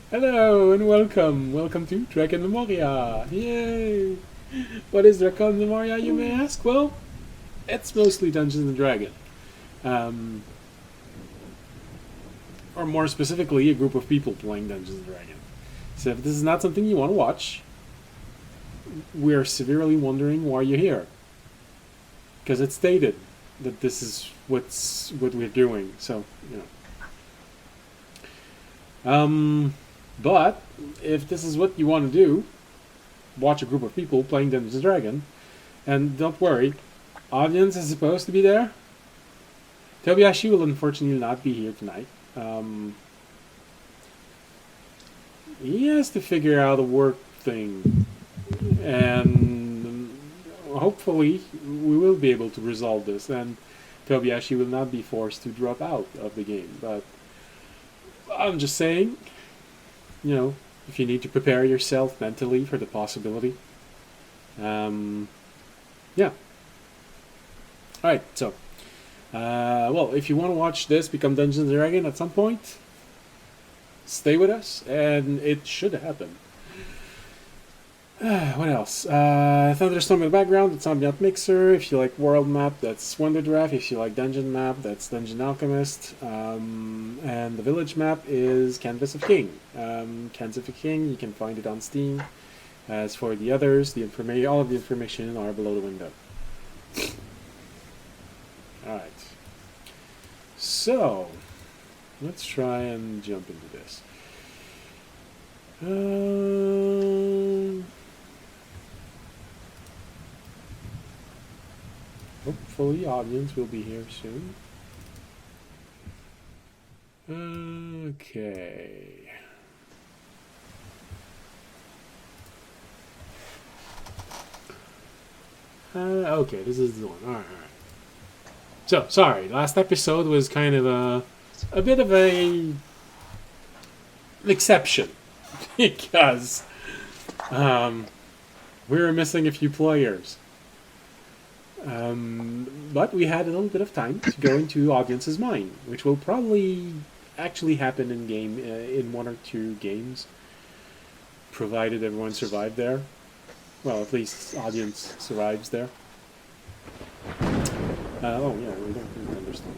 Hello and welcome. Welcome to Drakenmemoria. Yay! What is Drakenmemoria, you may ask? Well, it's mostly Dungeons and Dragons. Um, or more specifically, a group of people playing Dungeons and Dragons. So if this is not something you want to watch, we are severely wondering why you're here. Because it's stated that this is what we're doing. So, you know. But if this is what you want to do, watch a group of people playing Dungeons and Dragons, and don't worry, audience is supposed to be there. Tobiashi will unfortunately not be here tonight. He has to figure out a work thing, and hopefully we will be able to resolve this, and Tobiashi will not be forced to drop out of the game. But I'm just saying, if you need to prepare yourself mentally for the possibility. Yeah. Alright, so. Well, if you want to watch this become Dungeons & Dragons at some point, stay with us, and it should happen. What else? Thunderstorm in the background, it's Ambient Mixer. If you like World Map, that's Wonder Draft. If you like Dungeon Map, that's Dungeon Alchemist. And the Village Map is Canvas of King. Canvas of King, you can find it on Steam. As for the others, all of the information are below the window. Alright. So, let's try and jump into this. Hopefully, audience will be here soon. Okay. Okay, this is the one. All right. So, sorry. Last episode was kind of a bit of an exception because we were missing a few players. But we had a little bit of time to go into audience's mind, which will probably actually happen in game in one or two games, provided everyone survived there. Well, at least audience survives there. We don't really understand.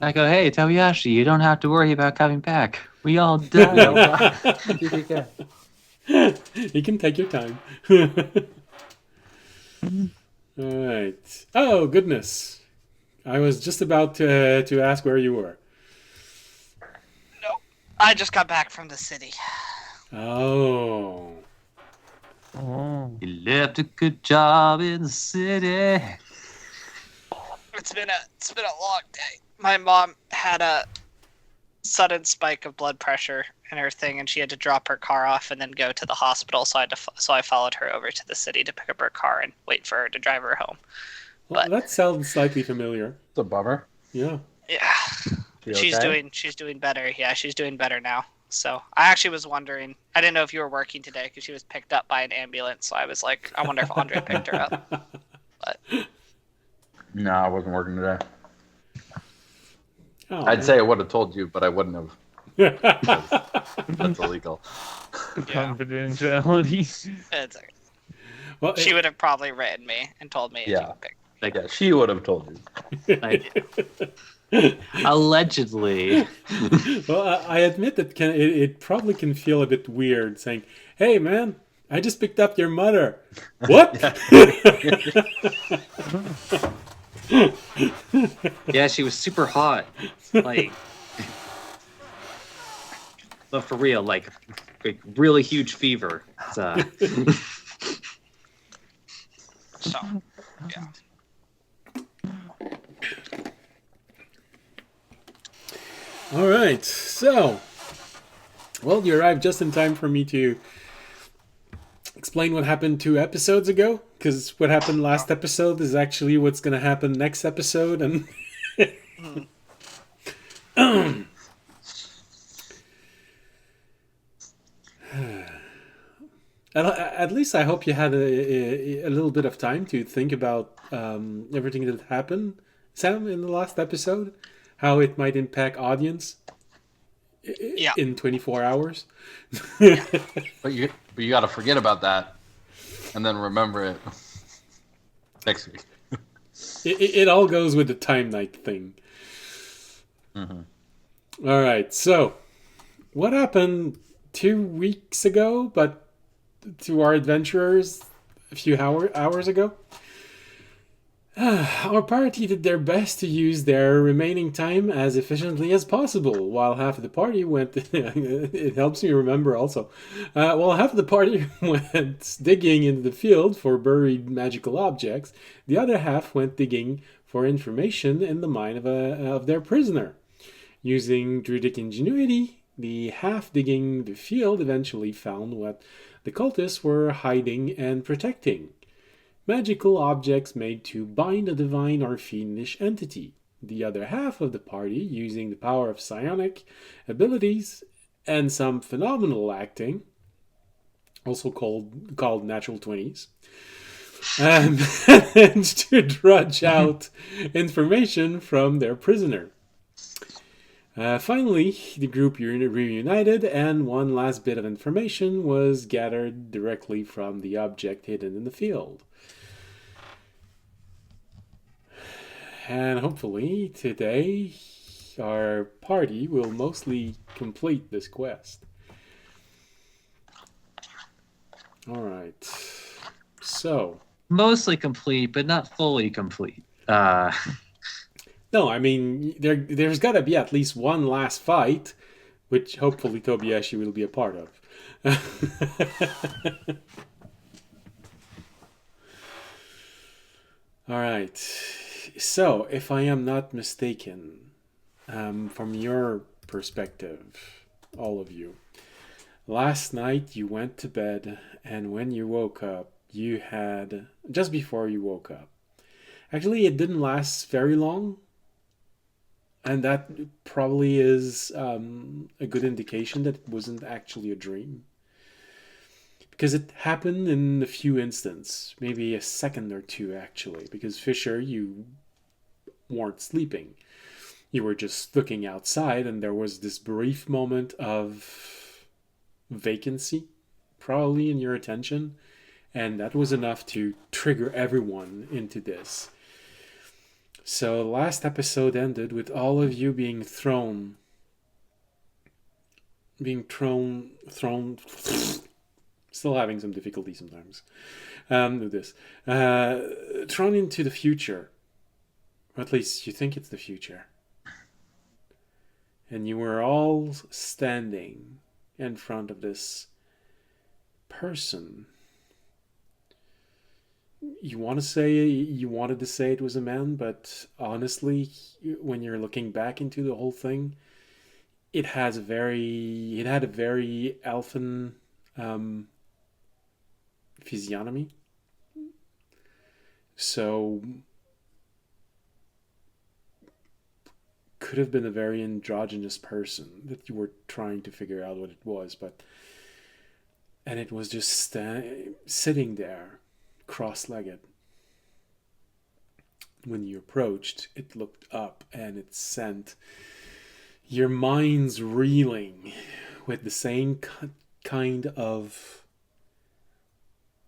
I go, hey, Tobiashi, you don't have to worry about coming back. We all die. You can take your time. Alright. Oh, goodness. I was just about to ask where you were. No, I just got back from the city. Oh. You left a good job in the city. It's been a long day. My mom had a sudden spike of blood pressure in her thing, and she had to drop her car off and then go to the hospital. So I followed her over to the city to pick up her car and wait for her to drive her home. Well, that sounds slightly familiar. It's a bummer. Yeah. Yeah. She's doing better. Yeah, she's doing better now. So I actually was wondering, I didn't know if you were working today because she was picked up by an ambulance. So I was like, I wonder if Andre picked her up. But No, I wasn't working today. Oh, I'd say I would have told you, but I wouldn't have. That's illegal. Confidentiality. it's okay. well, She would have probably written me and told me if Yeah. you picked. Like, Yeah, she would have told you. allegedly. Well, I admit that it probably can feel a bit weird saying, "Hey, man, I just picked up your mother." What? Yeah, she was super hot. Like, but for real, like really huge fever. So, yeah. All right. So, well, you arrived just in time for me to explain what happened 2 episodes ago, because what happened last episode is actually what's going to happen next episode, and at least I hope you had a little bit of time to think about everything that happened, Sam, in the last episode, how it might impact audience. Yeah. in 24 hours. But you got to forget about that, and then remember it next week. It all goes with the time night thing. Mm-hmm. All right, so what happened 2 weeks ago, but to our adventurers a few hours ago? Our party did their best to use their remaining time as efficiently as possible, while half of the party went... it helps me remember also. While half of the party went digging into the field for buried magical objects, the other half went digging for information in the mind of their prisoner. Using druidic ingenuity, the half digging the field eventually found what the cultists were hiding and protecting. Magical objects made to bind a divine or fiendish entity. The other half of the party, using the power of psionic abilities and some phenomenal acting, also called natural 20s, managed to drudge out information from their prisoner. Finally, the group reunited, and one last bit of information was gathered directly from the object hidden in the field. And hopefully, today, our party will mostly complete this quest. Alright. So. Mostly complete, but not fully complete. No, I mean, there's got to be at least one last fight, which hopefully Tobiashi will be a part of. Alright. So, if I am not mistaken, from your perspective, all of you, last night you went to bed, and when you woke up, you had... Just before you woke up. Actually, it didn't last very long. And that probably is a good indication that it wasn't actually a dream. Because it happened in a few instants, maybe a second or two actually. Because Fisher, you weren't sleeping. You were just looking outside and there was this brief moment of vacancy, probably in your attention. And that was enough to trigger everyone into this. So the last episode ended with all of you being thrown, still having some difficulty sometimes with this, thrown into the future, or at least you think it's the future. And you were all standing in front of this person. You wanted to say it was a man, but honestly, when you're looking back into the whole thing, it had a very elfin physiognomy. So could have been a very androgynous person that you were trying to figure out what it was, and it was just sitting there, cross-legged. When you approached, it looked up and it sent your minds reeling with the same kind of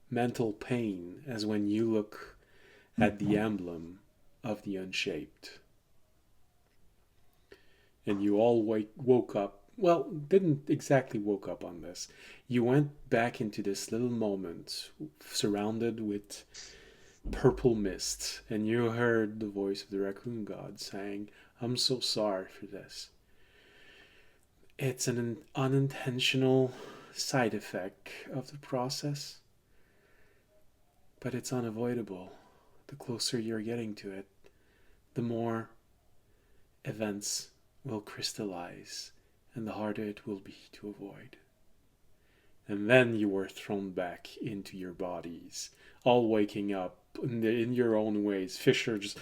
mental pain as when you look at the emblem of the Unshaped. And you all woke up. Well, didn't exactly woke up on this. You went back into this little moment surrounded with purple mist, and you heard the voice of the raccoon god saying, "I'm so sorry for this. It's an unintentional side effect of the process, but it's unavoidable. The closer you're getting to it, the more events will crystallize, and the harder it will be to avoid." And then you were thrown back into your bodies, all waking up in your own ways. Fisher just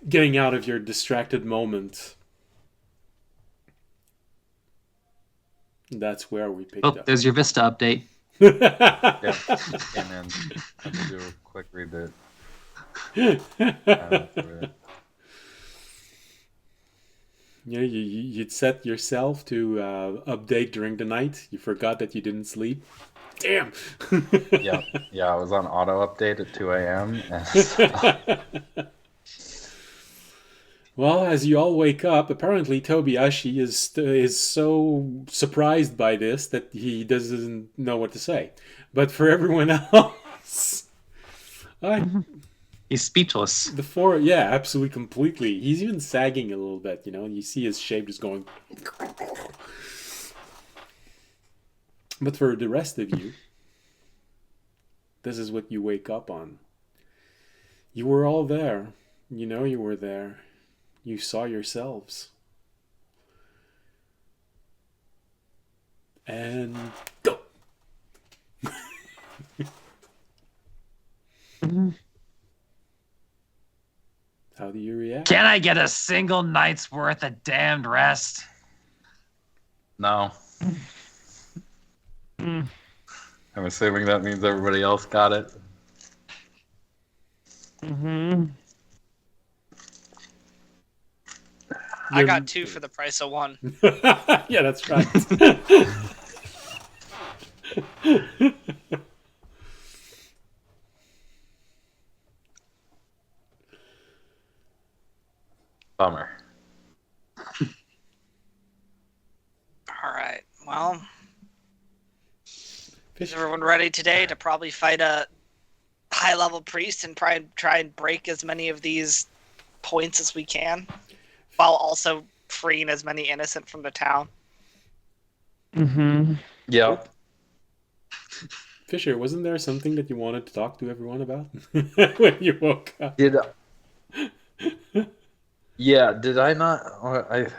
getting out of your distracted moment. That's where we picked up. There's your Vista update. Yeah, and then let me do a quick rebit. You'd set yourself to update during the night. You forgot that you didn't sleep. Damn. Yeah, I was on auto update at 2 a.m. and Well, as you all wake up, apparently Tobiashi is so surprised by this that he doesn't know what to say. But for everyone else, I, He's speechless. yeah, absolutely, completely. He's even sagging a little bit. You see his shape just going. But for the rest of you, this is what you wake up on. You were all there. You know you were there. You saw yourselves. And go. How do you react? Can I get a single night's worth of damned rest? no. I'm assuming that means everybody else got it. I got 2 for the price of 1. Yeah, that's right. Bummer. All right. Well, is everyone ready today to probably fight a high-level priest and try and break as many of these points as we can, while also freeing as many innocent from the town? Yep. Fisher, wasn't there something that you wanted to talk to everyone about when you woke up? Did I not?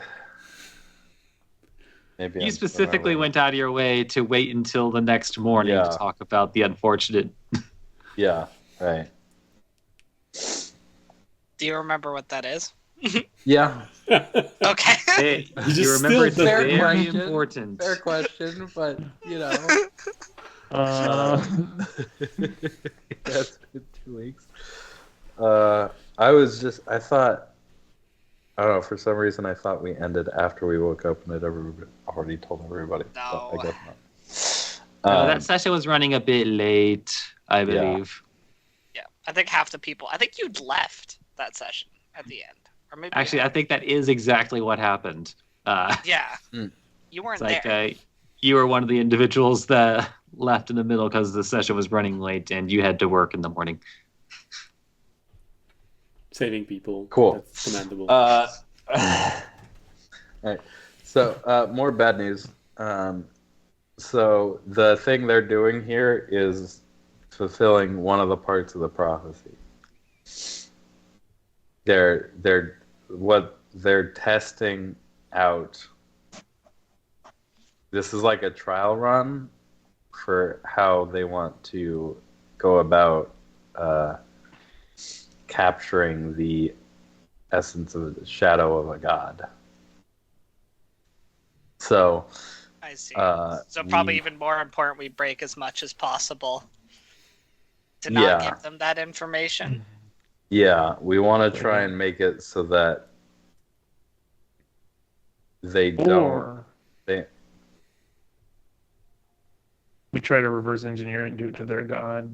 Maybe You I'm specifically went out of your way to wait until the next morning Yeah. to talk about the unfortunate. Yeah. Right. Do you remember what that is? Yeah. Okay. Hey, you just remember it's still very question. important. Fair question, but that's been 2 weeks. I thought, I don't know, for some reason I thought we ended after we woke up and had already told everybody. No. But I guess not. That session was running a bit late, I believe. Yeah, I think half the people. I think you'd left that session at the end, or maybe. Actually, I think that is exactly what happened. Yeah, Mm. you weren't It's like there. you were one of the individuals that left in the middle because the session was running late and you had to work in the morning. Saving people. Cool. That's commendable. All right. So, more bad news. So the thing they're doing here is fulfilling one of the parts of the prophecy. They're testing out. This is like a trial run for how they want to go about capturing the essence of the shadow of a god. So I see. So probably we- even more important, we break as much as possible to not give them that information. Yeah, we want to try and make it so that they don't. Or They, we try to reverse engineer it and do it to their god.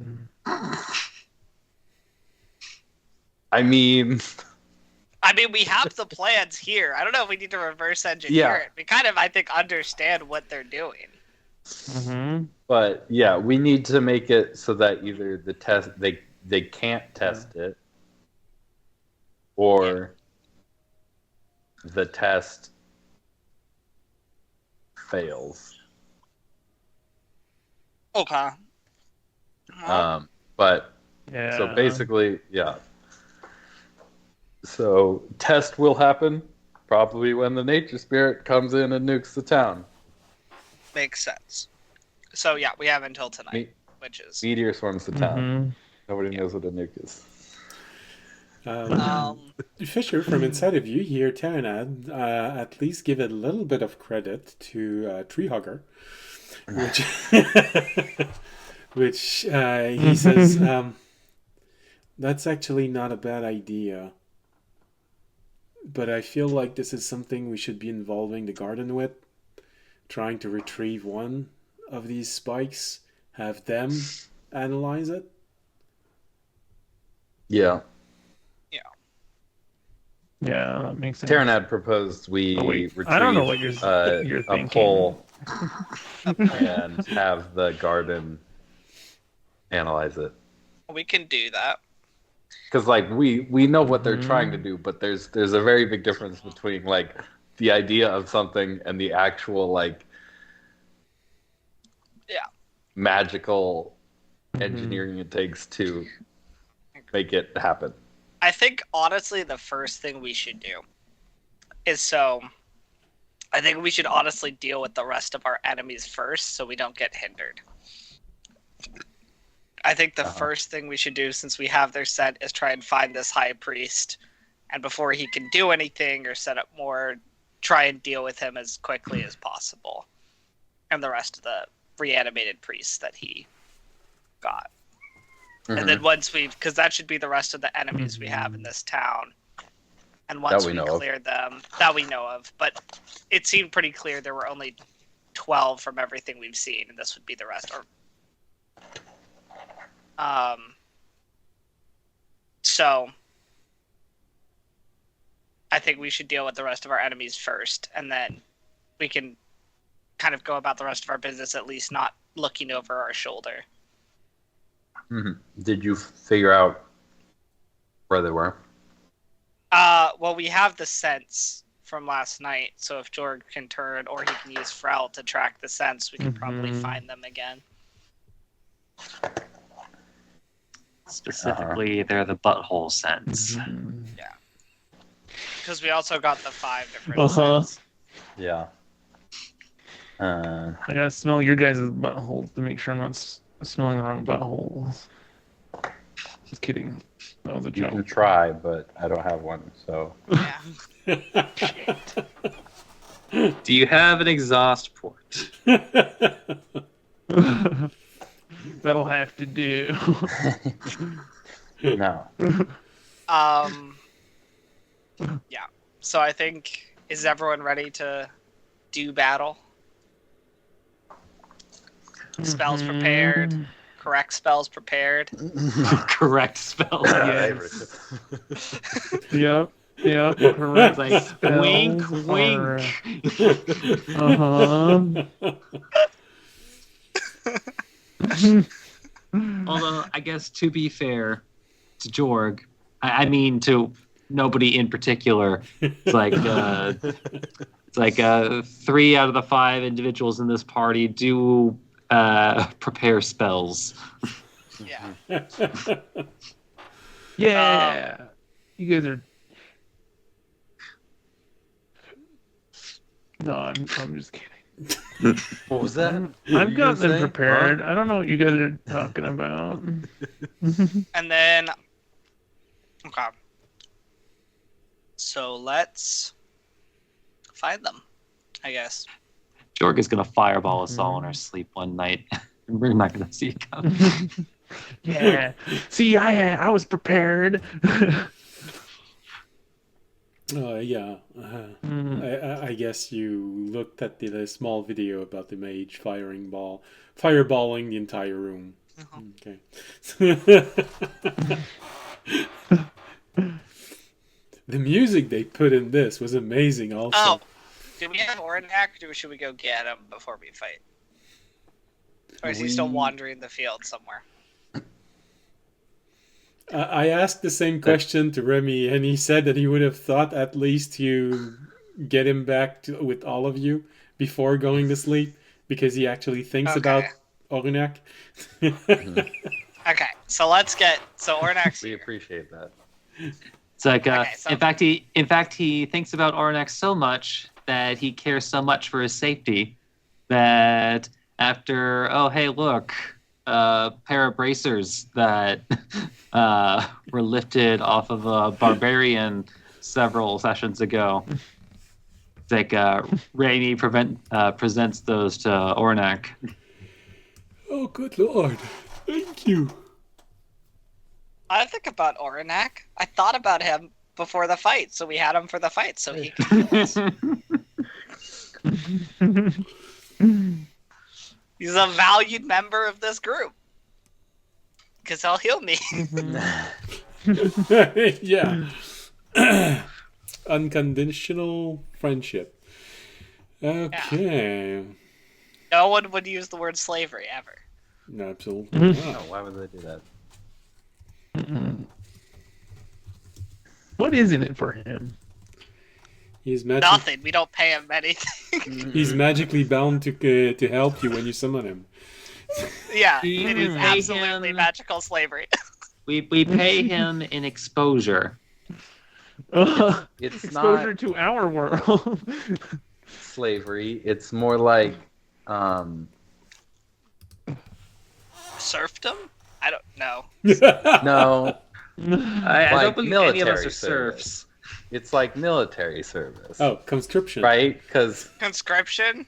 I mean, we have the plans here. I don't know if we need to reverse engineer Yeah. it. We kind of, I think, understand what they're doing. Mm-hmm. but yeah, we need to make it so that either the test they can't test it, or the test fails. Okay. Well, But Yeah. so basically, yeah. So test will happen probably when the nature spirit comes in and nukes the town. makes sense. So yeah, we have until tonight, Me- which is Meteor swarms the town. Mhm. Nobody knows what a nuke is. Fisher, from inside of you here, Taranad, at least give a little bit of credit to Tree Hugger, which he says that's actually not a bad idea. but I feel like this is something we should be involving the garden with, trying to retrieve one of these spikes, have them analyze it. Yeah. Yeah, that makes sense. Taryn had proposed we Oh, wait. retrieve I don't know what you're a thinking. poll and have the garden analyze it. We can do that. Because like we know what they're trying to do, but there's a very big difference between like the idea of something and the actual like magical engineering it takes to make it happen. I think honestly the first thing we should do is I think we should honestly deal with the rest of our enemies first so we don't get hindered. I think the first thing we should do, since we have their scent, is try and find this high priest, and before he can do anything or set up more, try and deal with him as quickly as possible. And the rest of the reanimated priests that he got. And then once because that should be the rest of the enemies we have in this town. And once we cleared them, that we know of. But it seemed pretty clear there were only 12 from everything we've seen, and this would be the rest. So I think we should deal with the rest of our enemies first, and then we can kind of go about the rest of our business, at least not looking over our shoulder. Did you figure out where they were? Well, we have the scents from last night, so if Jorg can turn, or he can use Frel to track the scents, we can probably find them again. Specifically, they're the butthole scents. Yeah. Because we also got the 5 different scents. Yeah. I gotta smell your guys' buttholes to make sure I'm not smelling the wrong buttholes. Just kidding. That was a You joke. can try, but I don't have one, so. Yeah. Do you have an exhaust port? That'll have to do. No. Yeah. So I think, is everyone ready to do battle? Spells prepared. Correct spells prepared. Correct spell. Yes. Yep. Correct. Like, spells wink, wink. Although, I guess to be fair to Jorg, I mean to nobody in particular. It's like 3 out of the 5 individuals in this party do prepare spells. Yeah. Yeah. You guys are. No, I'm just kidding. What was that? I've got them prepared. I don't know what you guys are talking about. And then, okay. So let's find them, I guess. Jorg is going to fireball us all in our sleep one night. We're not going to see it coming. Yeah. See, I was prepared. Yeah. I guess you looked at the small video about the mage fireballing the entire room. Okay. The music they put in this was amazing also. Oh, do we have Ornak, or should we go get him before we fight? Or is he still wandering the field somewhere? I asked the same question to Remy, and he said that he would have thought at least you get him back with all of you before going to sleep, because he actually thinks about Ornak. Okay, so let's get Ornak's We here. appreciate that. It's like, in fact, he thinks about Ornax so much that he cares so much for his safety that after, oh, hey, look, a pair of bracers that were lifted off of a barbarian several sessions ago. It's like Rainey presents those to Ornak. Oh, good lord. Thank you. I think about Ornak. I thought about him before the fight, so we had him for the fight, so he could heal us. He's a valued member of this group. Because he'll heal me. Yeah. Unconditional friendship. Okay. No one would use the word slavery ever. No, absolutely No, not. why would they do that? What is in it for him? He's Nothing. We don't pay him anything. He's magically bound to help you when you summon him. Yeah, We it is pay absolutely him- magical slavery. We pay him in exposure. It's Exposure not to our world. slavery. It's more like Serfdom? I don't know. no. I Like don't believe any of us military are service. serfs. It's like military service. Oh, conscription. Right? Because Conscription?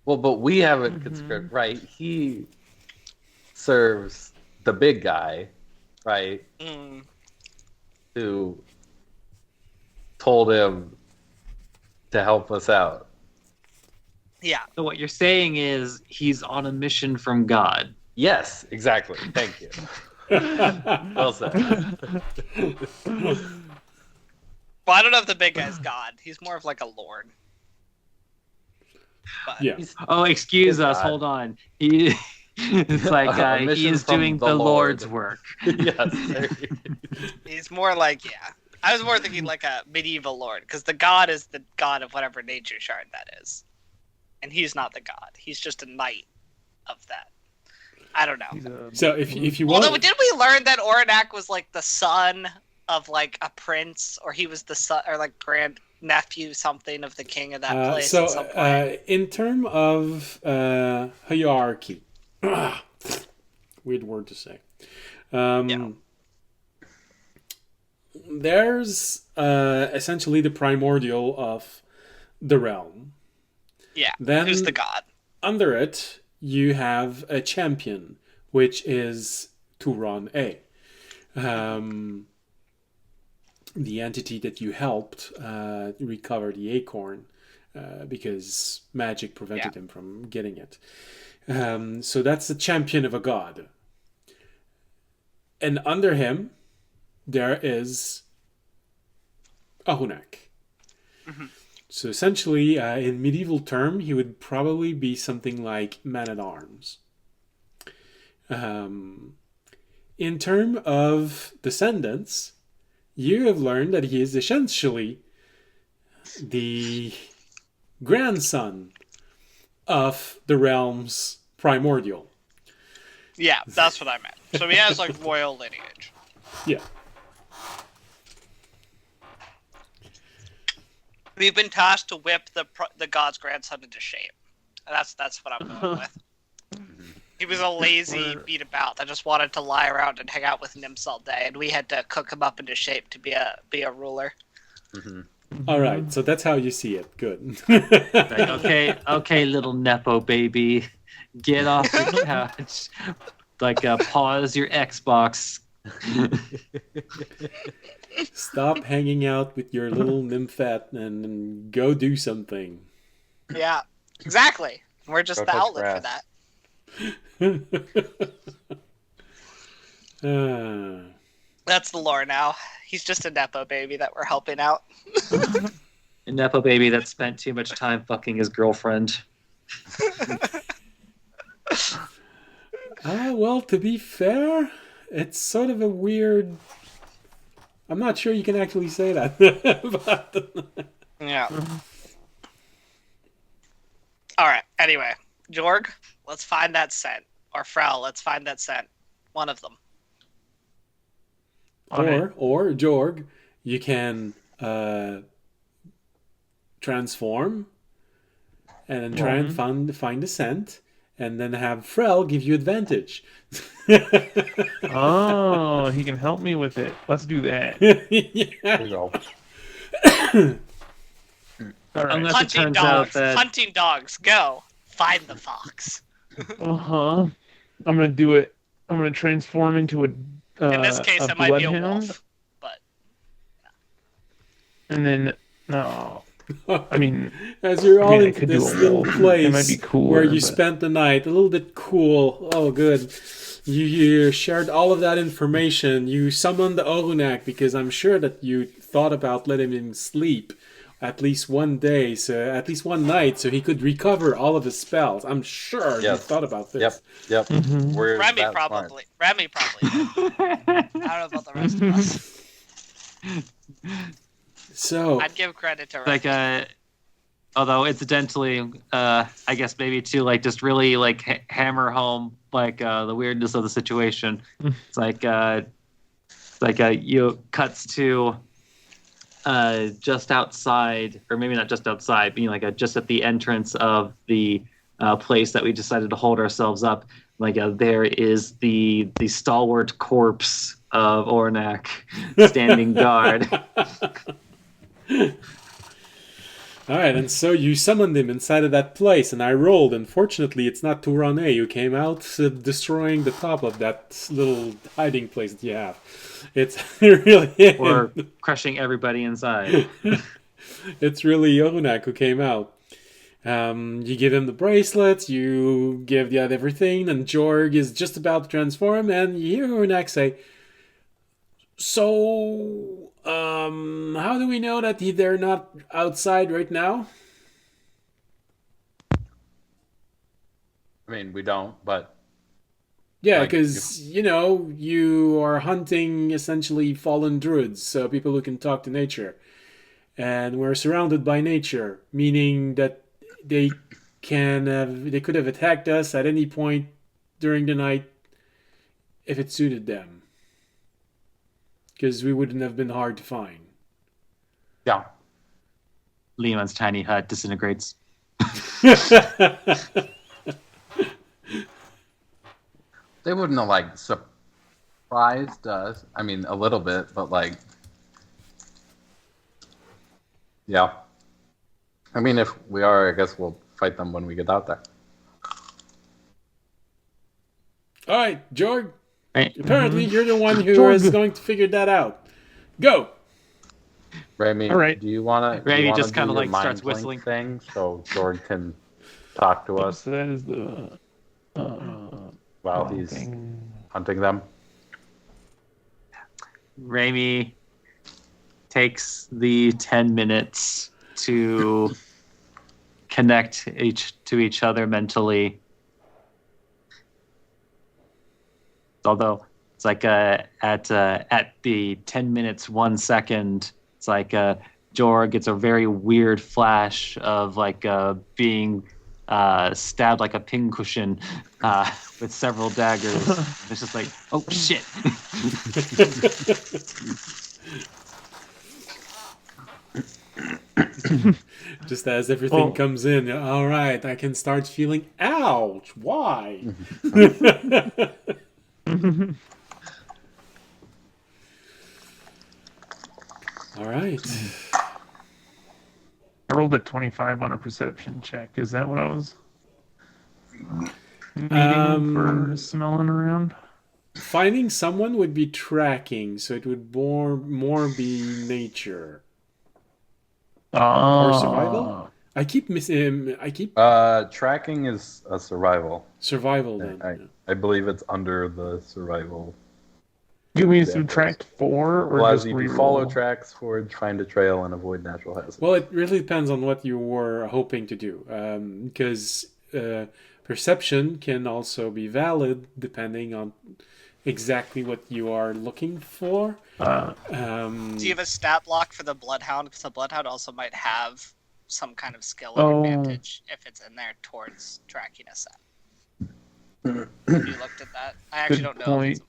well, but we have a conscript. Right? He serves the big guy, right? Mm. Who told him to help us out. Yeah. So what you're saying is he's on a mission from God. Yes, exactly. Thank you. Well said. Well, I don't know if the big guy's God. He's more of like a lord. But Yeah. Oh, excuse Is us. God. Hold on. He, it's like A he mission is from doing the the Lord. Lord's work. Yes. he's more like, yeah. I was more thinking like a medieval lord, because the god is the god of whatever nature shard that is. And he's not the god. He's just a knight of that. I don't know. So if you want, Although, did we learn that Oranak was like the son of like a prince, or he was the son or like grand nephew something of the king of that place at some point? In terms of hierarchy, weird word to say. Yeah. There's essentially the primordial of the realm. Yeah. Then Who's the god? under it, you have a champion, which is Turon A. The entity that you helped recover the acorn because magic prevented him from getting it. So that's the champion of a god. And under him, there is Ahunak. Mm-hmm. So essentially, in medieval term, he would probably be something like man-at-arms. In term of descendants, you have learned that he is essentially the grandson of the realm's primordial. Yeah, that's what I meant. So he has like royal lineage. Yeah. We've been tasked to whip the god's grandson into shape. That's what I'm going with. He was a lazy beat about that just wanted to lie around and hang out with nymphs all day, and we had to cook him up into shape to be a ruler. Mm-hmm. All right, so that's how you see it. Good. Like, okay, little nepo baby, get off the couch. Like, pause your Xbox. Stop hanging out with your little nymphette and go do something. Yeah, exactly. We're just Go the touch outlet grass. for that. That's the lore now. He's just a nepo baby that we're helping out. A nepo baby that spent too much time fucking his girlfriend. Well, to be fair, it's sort of a weird... I'm not sure you can actually say that. But... Yeah. All right. Anyway, Jorg, let's find that scent. Or Frau, let's find that scent. One of them. Or Jorg, you can transform and then try and find the scent, and then have Frel give you advantage. Oh, he can help me with it. Let's do that. Yeah. There you go. All right. Unless it Hunting turns out dogs. that Hunting dogs. Go. Find the fox. I'm gonna do it. I'm gonna transform into a. In this case, a it might be a bloodhound. wolf. But And then no, I mean, as you're all I into could do this a little wolf. place It might be cooler, where you but- spent the night, a little bit cool. Oh, good. You shared all of that information. You summoned the Orunak because I'm sure that you thought about letting him sleep at least one day, so at least one night, so he could recover all of his spells. I'm sure you Yes. thought about this. Yep. Mhm. We're Remy that probably. Remy probably. Did. I don't know about the rest of us. So I'd give credit to Remy. Like although incidentally, I guess maybe to like just really like hammer home like the weirdness of the situation. It's like you cuts to just outside, or maybe not just outside, being like just at the entrance of the place that we decided to hold ourselves up. Like there is the stalwart corpse of Ornak standing guard. all right, and so you summoned him inside of that place, and I rolled. Unfortunately, it's not Tourane who came out destroying the top of that little hiding place that you have. It's really him. Or crushing everybody inside. It's really Orunak who came out. You give him the bracelets, you give the other everything, and Jorg is just about to transform, and you hear Orunak say, "So, how do we know that they're not outside right now?" I mean, we don't, but Yeah, Like, because, you are hunting essentially fallen druids, so people who can talk to nature. And we're surrounded by nature, meaning that they they could have attacked us at any point during the night if it suited them. Because we wouldn't have been hard to find. yeah. Leon's tiny hut disintegrates. They wouldn't have like surprised us. I mean, a little bit, but like, yeah. I mean, if we are, I guess we'll fight them when we get out there. All right, Jorg. Right? Apparently, you're the one who Jorg. is going to figure that out. Go. Remy, All right. do you want to? Remy just kinda, like, starts mind whistling. link thing so George can talk to us So that is the while he's thing. hunting them. Raimi takes the 10 minutes to connect to each other mentally. Although it's like at the 10 minutes 1 second, it's like Jorg gets a very weird flash of like being stabbed like a pincushion with several daggers. It's just like, oh shit. Just as everything Well- comes in, all right, I can start feeling, ouch, why? All right. I rolled a 25 on a perception check. Is that what I was needing for smelling around? Finding someone would be tracking, so it would more be nature. Or survival? I keep missing. I keep Tracking is a survival. survival then. I believe it's under the survival. You mean Yeah. subtract 4 or Well, just as you reroll? follow tracks, forge, find a trail, and avoid natural hazards. Well, it really depends on what you were hoping to do, because perception can also be valid depending on exactly what you are looking for. Do you have a stat block for the Bloodhound? Because the Bloodhound also might have some kind of skill advantage if it's in there towards tracking a set. Have you looked at that? I actually Good don't know. point.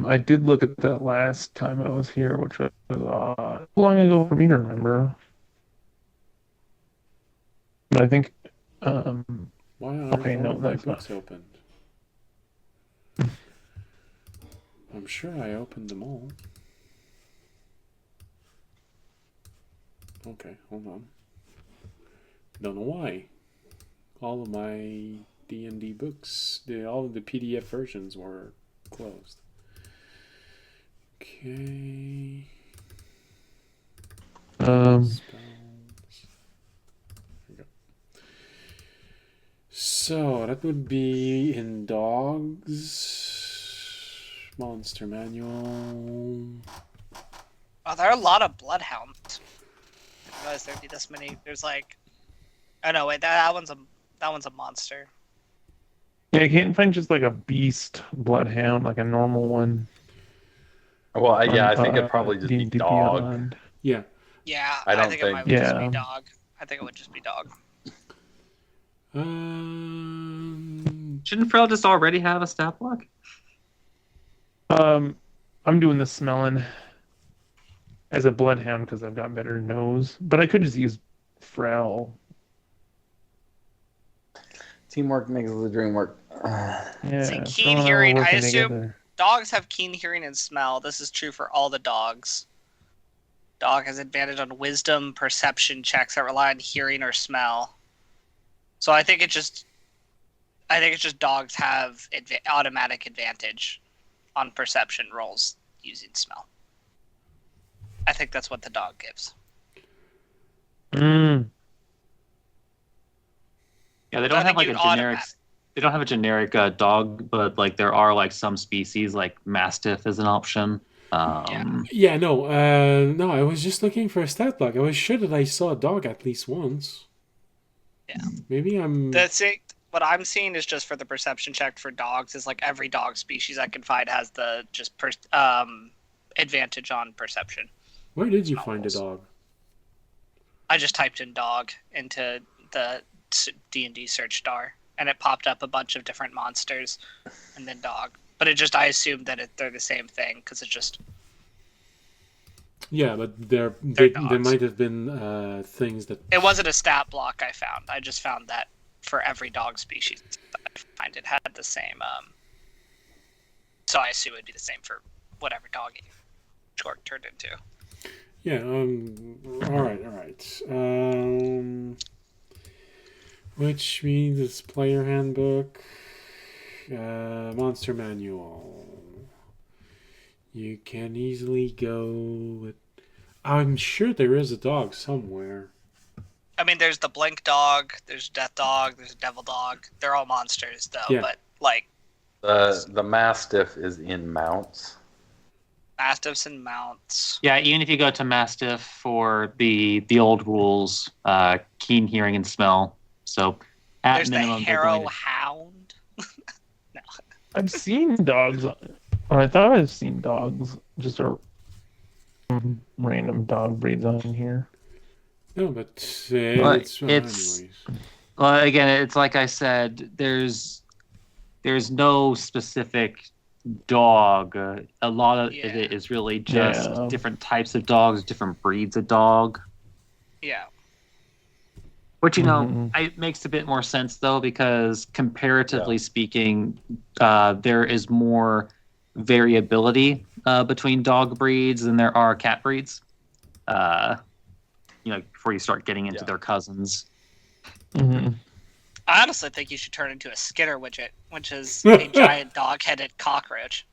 I did look at that last time I was here, which was too long ago for me to remember. But I think, Why aren't Okay, no, all of my that's not- books opened? I'm sure I opened them all. Okay, hold on. Don't know why. All of my D&D books, all of the PDF versions were closed. Okay. Spells. There we go. So that would be in dogs. Monster manual. Oh, there are a lot of bloodhounds. I didn't realize there'd be this many. There's like, oh no, wait, that one's a monster. Yeah, I can't find just like a beast bloodhound, like a normal one. Well, I on, think it'd probably just be D&D dog. Beyond. Yeah. Yeah, I don't think it think- might just be Yeah. dog. I think it would just be dog. Shouldn't Frel just already have a stat block? I'm doing the smelling as a bloodhound because I've got better nose, but I could just use Frel. Teamwork makes the dream work. Yeah, See, Frel keen and I were hearing, I working assume- together. Dogs have keen hearing and smell. This is true for all the dogs. Dog has advantage on wisdom, perception checks that rely on hearing or smell. So I think it's just dogs have automatic advantage on perception rolls using smell. I think that's what the dog gives. Mm. Yeah, they I don't have think like a you'd generic. automatic. They don't have a generic dog, but like there are like some species, like Mastiff is an option. Yeah, no, I was just looking for a stat block. I was sure that I saw a dog at least once. Yeah. Maybe I'm... That's it. What I'm seeing is just for the perception check for dogs is like every dog species I can find has the advantage on perception. Where did you Smell find a rolls. dog? I just typed in dog into the D&D search bar, and it popped up a bunch of different monsters, and then dog. But I assumed that they're the same thing because it's just Yeah, but there dogs. might have been things that... it wasn't a stat block I found. I just found that for every dog species that I find it had the same. So I assume it'd be the same for whatever dog Jork turned into. Yeah, all right. Which means it's player handbook, monster manual. You can easily go with... I'm sure there is a dog somewhere. I mean, there's the blink dog, there's death dog, there's devil dog. They're all monsters though, Yeah. but like The Mastiff is in mounts. mastiffs and mounts. Yeah, even if you go to Mastiff for the old rules, keen hearing and smell. So at There's the minimum, they're going harrow to- hound. No. I've seen dogs. Or I thought I've seen dogs. Just a random dog breeds on here. No, but Well, it's it's- anyways. Well, again, it's like I said. There's no specific dog. A lot of Yeah. it is really just Yeah. different types of dogs, different breeds of dog. Yeah. Which, you know, Mhm. it makes a bit more sense, though, because comparatively speaking, there is more variability between dog breeds than there are cat breeds. Before you start getting into Yeah. their cousins. Mm-hmm. I honestly think you should turn into a Skitter widget, which is a giant dog-headed cockroach.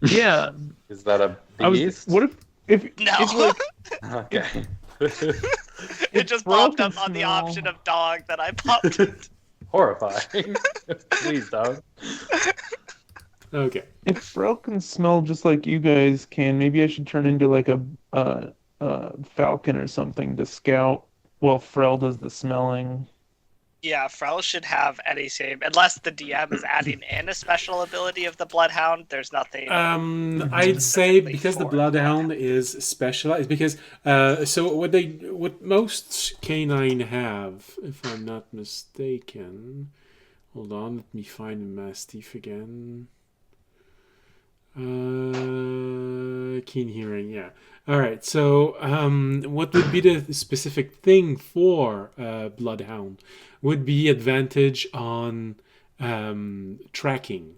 Yeah. Is that a I was. beast? What if No. if like Okay. It just popped up on the option of dog that I popped in. Horrifying. Please don't. Okay. if Frel can smell just like you guys can, maybe I should turn into like a falcon or something to scout while Frel does the smelling. Yeah, Frel should have any save, unless the DM is adding in a special ability of the Bloodhound. There's nothing. I'd say Specifically because the for Bloodhound is specialized, because so what most canine have, if I'm not mistaken, hold on, let me find a Mastiff again. Keen hearing, yeah. All right, so what would be the specific thing for Bloodhound? Would be advantage on tracking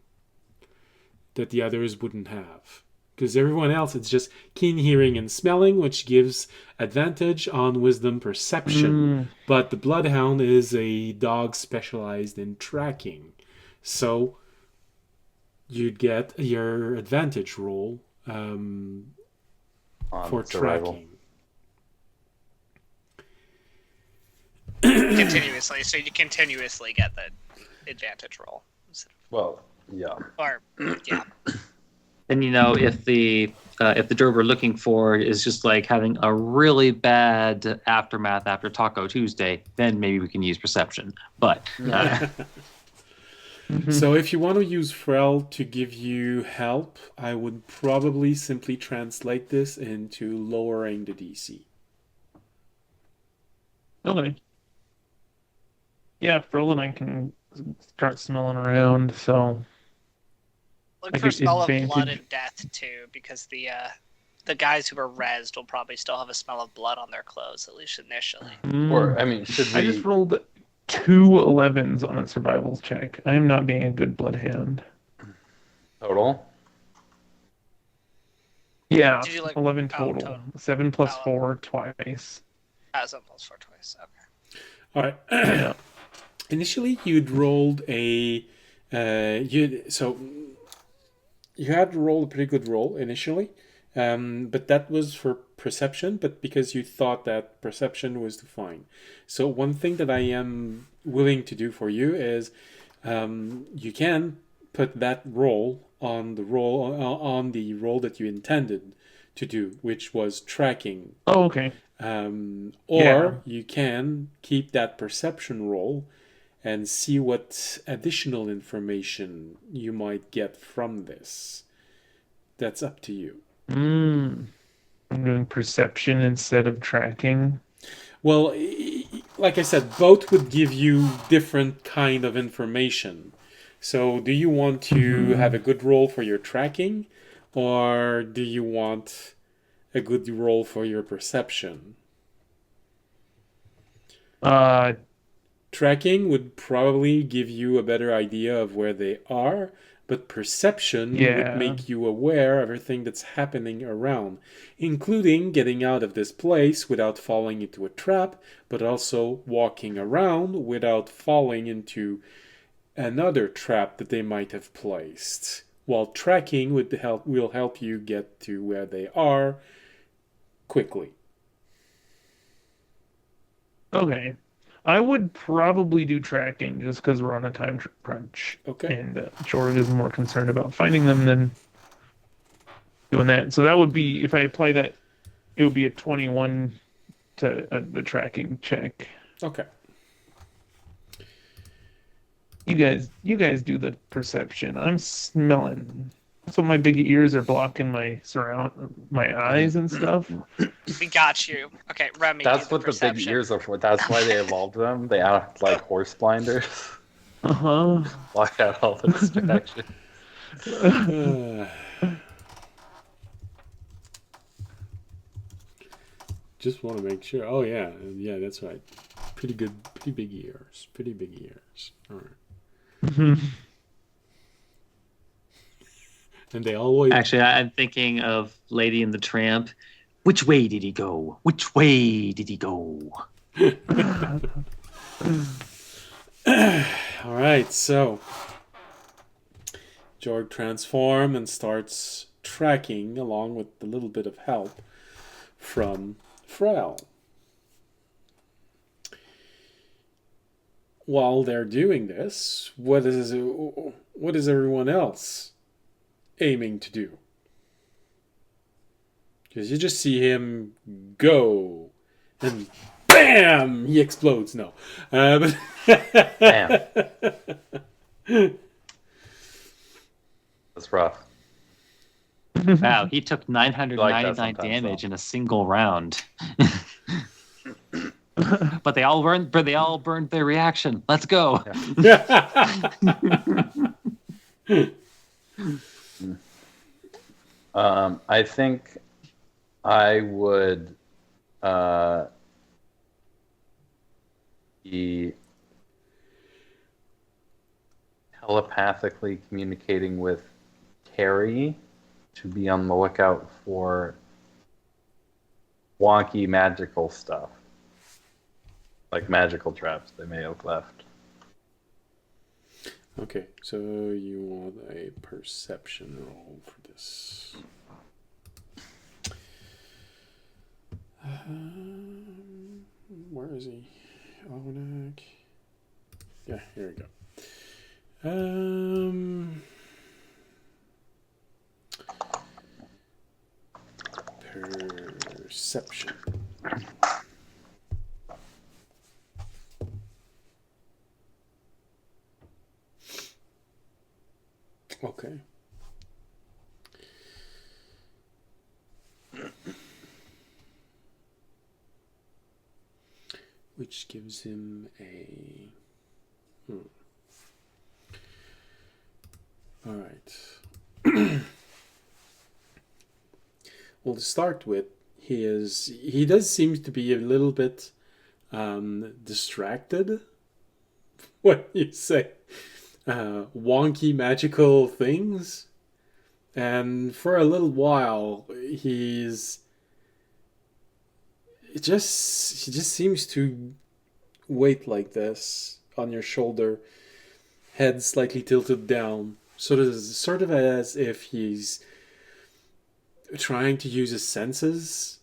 that the others wouldn't have. Because everyone else, it's just keen hearing and smelling, which gives advantage on wisdom perception. But the Bloodhound is a dog specialized in tracking. So you'd get your advantage roll On for survival. tracking. continuously, so you continuously get the advantage roll. Well, yeah. Or yeah. Then if the drove we're looking for is just like having a really bad aftermath after Taco Tuesday, then maybe we can use perception. But So if you want to use Frel to give you help, I would probably simply translate this into lowering the DC. Okay. Yeah, Fril and I can start smelling around, so Look I for get smell of blood advantage. and death too, because the guys who are rezzed will probably still have a smell of blood on their clothes, at least initially. Or I mean, should I we? just rolled 2 11s on a survival check. I am not being a good bloodhound. Total? Yeah, Did you, like, 11 oh, total. total. 7 plus Oh. 4 twice. As almost 4 twice. Okay. All right. Yeah. Initially, you'd rolled a you had rolled a pretty good roll initially, but that was for perception. But because you thought that perception was fine, so one thing that I am willing to do for you is you can put that roll on the roll that you intended to do, which was tracking. Oh, okay. Or you can keep that perception roll and see what additional information you might get from this. That's up to you. I'm doing perception instead of tracking. Well, like I said, both would give you different kind of information. So do you want to have a good roll for your tracking, or do you want a good roll for your perception? Tracking would probably give you a better idea of where they are, but perception would make you aware of everything that's happening around, including getting out of this place without falling into a trap, but also walking around without falling into another trap that they might have placed. While tracking will help you get to where they are quickly. Okay. I would probably do tracking just because we're on a time crunch. Okay. And Jorg is more concerned about finding them than doing that. So that would be, if I apply that, it would be a 21 to the tracking check. Okay. You guys do the perception. I'm smelling. So my big ears are blocking my eyes and stuff. We got you. Okay, Remy. That's what the big ears are for. That's why they evolved them. They act like horse blinders. Block out all the distraction. Just want to make sure. Oh yeah, that's right. Pretty good, pretty big ears. All right. And they always. Actually, I'm thinking of Lady and the Tramp. Which way did he go? Which way did he go? All right, so Jorg transforms and starts tracking along with a little bit of help from Frel. While they're doing this, what is everyone else aiming to do? Because you just see him go, and BAM! He explodes. No. But Damn. That's rough. Wow, he took 999 damage in a single round. But they all burned their reaction. Let's go. Yeah. I think I would be telepathically communicating with Terry to be on the lookout for wonky magical stuff. Like magical traps they may have left. Okay, so you want a perception roll for this. Where is he? Almanac. Yeah, here we go. Perception. Okay. Which gives him a... All right. Well, to start with, he does seem to be a little bit distracted. What you say? Wonky magical things, and for a little while he just seems to wait like this on your shoulder, head slightly tilted down, sort of as if he's trying to use his senses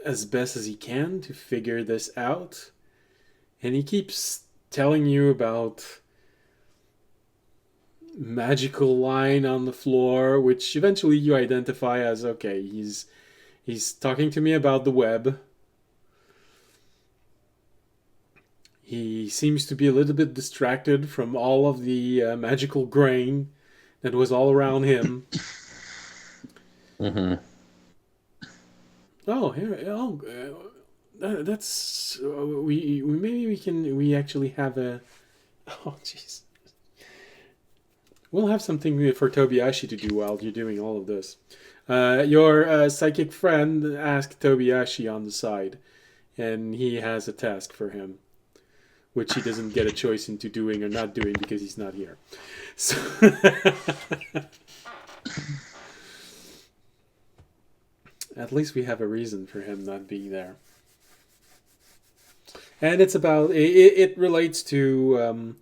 as best as he can to figure this out. And he keeps telling you about magical line on the floor, which eventually you identify as, okay, he's talking to me about the web. He seems to be a little bit distracted from all of the magical grain that was all around him. Mm-hmm. Oh, here. Oh, that's we actually have a. Oh, jeez. We'll have something for Tobiyashi to do while you're doing all of this. Your psychic friend asked Tobiyashi on the side, and he has a task for him, which he doesn't get a choice into doing or not doing because he's not here. So at least we have a reason for him not being there. And it's about... It relates to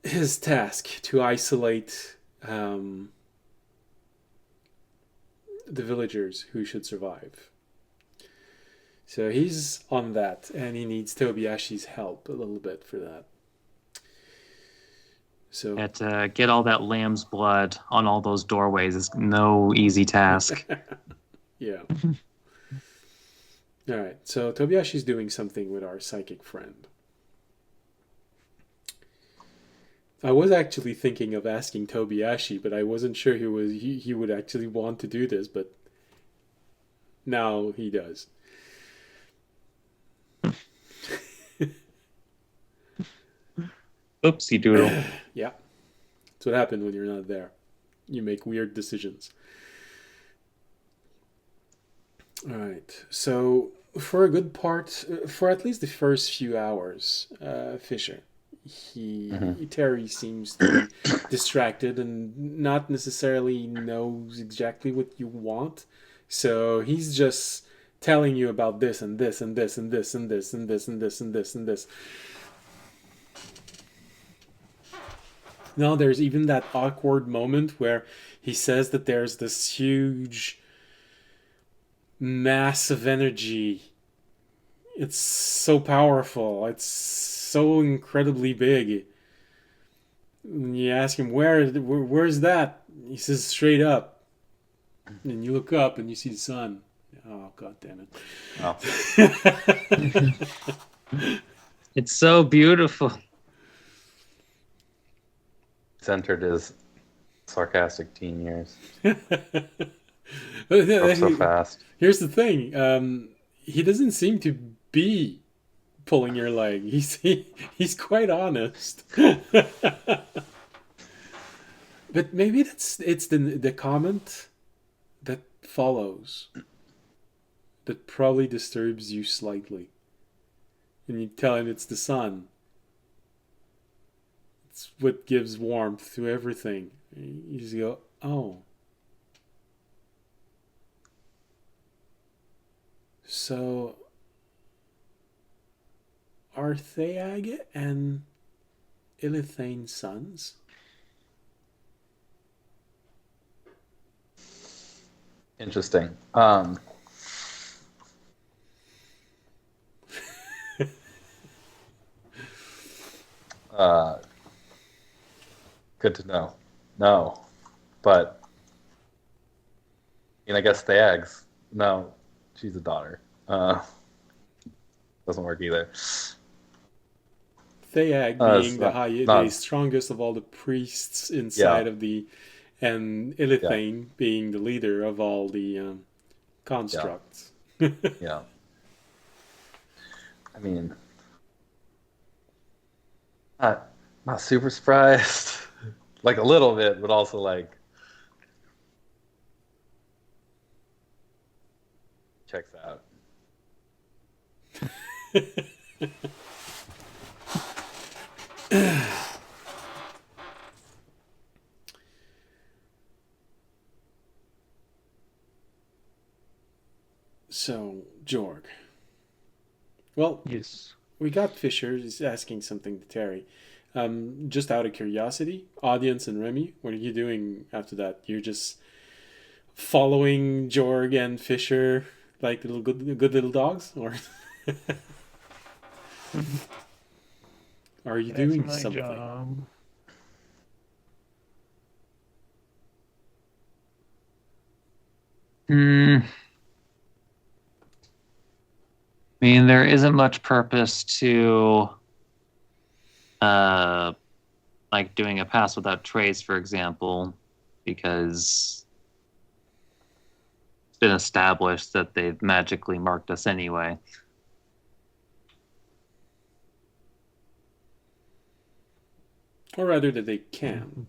his task to isolate the villagers who should survive. So he's on that, and he needs Tobiyashi's help a little bit for that. So Get all that lamb's blood on all those doorways is no easy task. Yeah. All right. So Tobiyashi's doing something with our psychic friend. I was actually thinking of asking Tobiyashi, but I wasn't sure he would actually want to do this, but now he does. Oopsie doodle. Yeah. That's what happens when you're not there. You make weird decisions. All right. So for a good part, for at least the first few hours, Fisher, Terry seems to be distracted and not necessarily knows exactly what you want. So he's just telling you about this and this and this and this and this and this and this and this and this. Now there's even that awkward moment where he says that there's this huge mass of energy. It's so powerful. It's so incredibly big. And you ask him, where's that? He says, straight up. And you look up and you see the sun. Oh, God damn it. Oh. It's so beautiful. Entered his sarcastic teen years. So fast. Here's the thing. He doesn't seem to be pulling your leg. He's quite honest. But maybe it's the comment that follows that probably disturbs you slightly. And you tell him it's the sun. It's what gives warmth to everything. You just go, oh. So, are Theag and Ilithane sons? Interesting. Good to know. No, but I guess the eggs. No, she's a daughter. Doesn't work either. Theag being the strongest of all the priests inside of the, and Ilithane being the leader of all the constructs. Yeah. I mean, not super surprised. Like a little bit, but also like checks out. So, Jorg. Well, Yes. We got Fisher is asking something to Terry. Just out of curiosity, audience and Remy, what are you doing after that? You're just following Jorg and Fisher like little good little dogs, or are you doing something? Job. I mean, there isn't much purpose to, like doing a pass without trace, for example, because it's been established that they've magically marked us anyway. Or rather, that they can.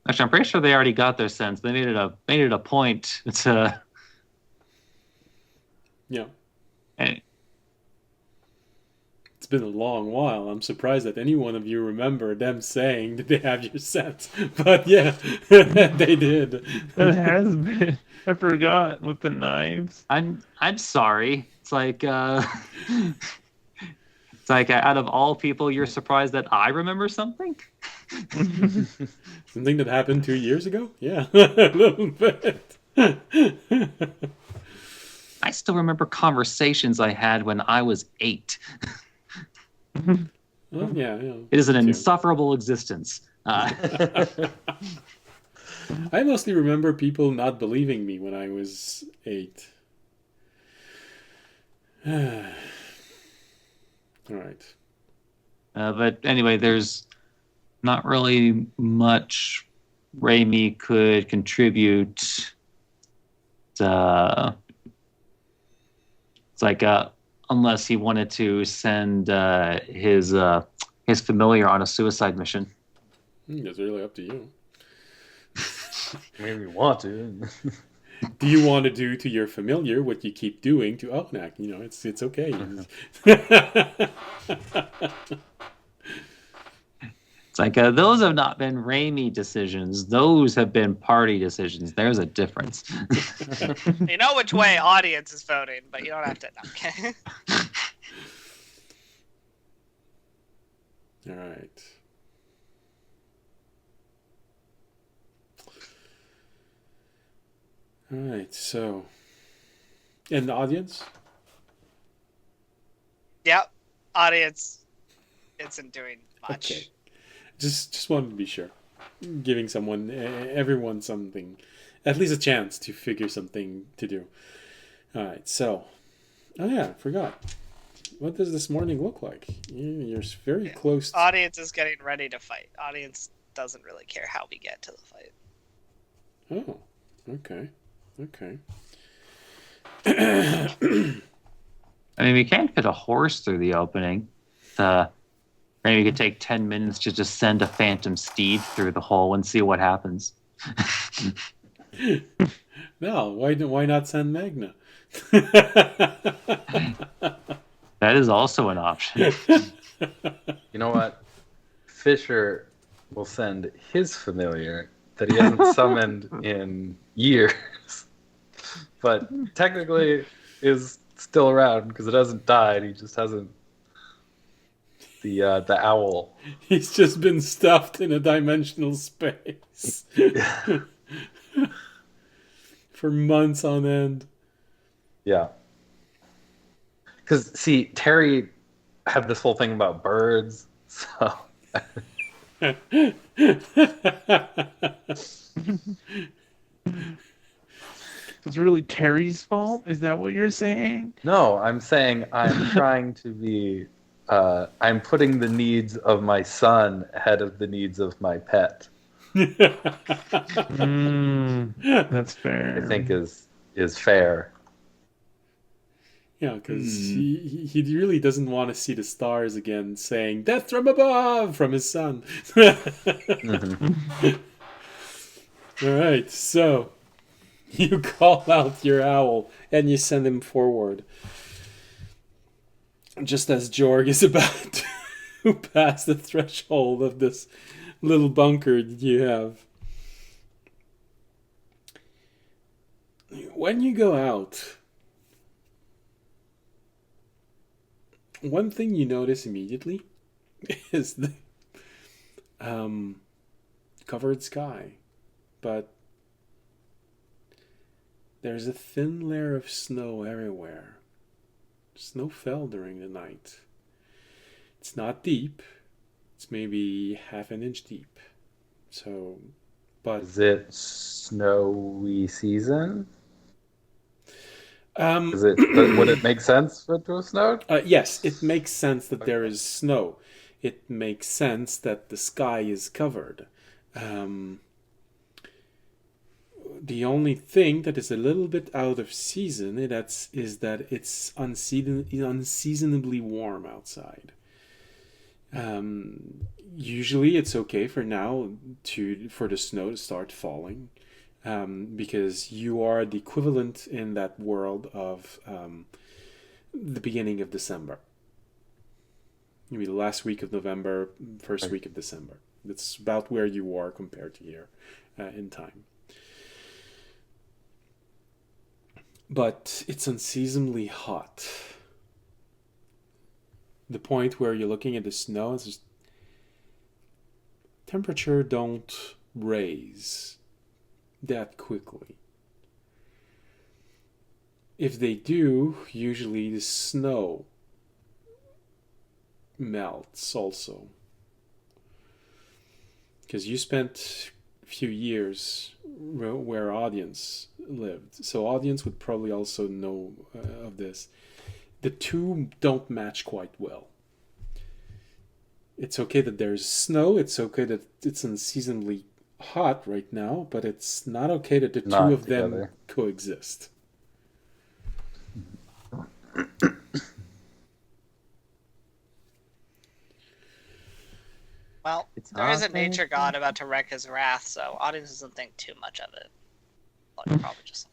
Actually, I'm pretty sure they already got their sense. They made it a point to. Yeah. Hey. It's been a long while. I'm surprised that any one of you remember them saying that they have your sense. But yeah, they did. It has been. I forgot with the knives. I'm sorry. It's like out of all people, you're surprised that I remember something. Something that happened 2 years ago? Yeah, a little bit. I still remember conversations I had when I was 8. Oh, yeah. It is an insufferable existence. I mostly remember people not believing me when I was 8. All right. But anyway, there's not really much Raimi could contribute. It's like unless he wanted to send his familiar on a suicide mission. That's really up to you. Maybe we want to. Do you want to do to your familiar what you keep doing to Elknack? It's okay. It's like those have not been Raimi decisions. Those have been party decisions. There's a difference. You know which way audience is voting, but you don't have to. Okay. All right. All right. So, and the audience? Yep. Audience isn't doing much. Okay. Just wanted to be sure. Giving everyone something, at least a chance to figure something to do. All right, so, oh yeah, I forgot. What does this morning look like? You're very close. Audience is getting ready to fight. Audience doesn't really care how we get to the fight. Oh, okay. I mean, we can't fit a horse through the opening. Maybe we could take 10 minutes to just send a phantom steed through the hole and see what happens. No, why not send Magna? That is also an option. You know what? Fisher will send his familiar that he hasn't summoned in years, but technically is still around because it hasn't died. He just hasn't. The owl. He's just been stuffed in a dimensional space for months on end. Yeah. Because, see, Terry had this whole thing about birds, so... It's really Terry's fault? Is that what you're saying? No, I'm saying I'm trying to be... I'm putting the needs of my son ahead of the needs of my pet. That's fair. I think is fair. Yeah, because he really doesn't want to see the stars again saying "Death from above" from his son. Mm-hmm. All right, so you call out your owl and you send him forward. Just as Jorg is about to pass the threshold of this little bunker that you have. When you go out, one thing you notice immediately is the covered sky, but there's a thin layer of snow everywhere. Snow fell during the night. It's not deep. It's maybe half an inch deep. So, but Is it snowy season? Is it? Would it make sense for it to have snowed? Yes, it makes sense that there is snow. It makes sense that the sky is covered. The only thing that is a little bit out of season is that it's unseasonably warm outside. Usually it's okay for now for the snow to start falling, because you are the equivalent in that world of the beginning of December. Maybe the last week of November, first week of December. That's about where you are compared to here in time. But it's unseasonably hot. The point where you're looking at the snow is just temperature don't raise that quickly. If they do, usually the snow melts also. Because you spent a few years where audience lived. So audience would probably also know of this. The two don't match quite well. It's okay that there's snow. It's okay that it's unseasonably hot right now, but it's not okay that the two of them coexist. Well, there is a nature god about to wreak his wrath, so audience doesn't think too much of it. Probably just.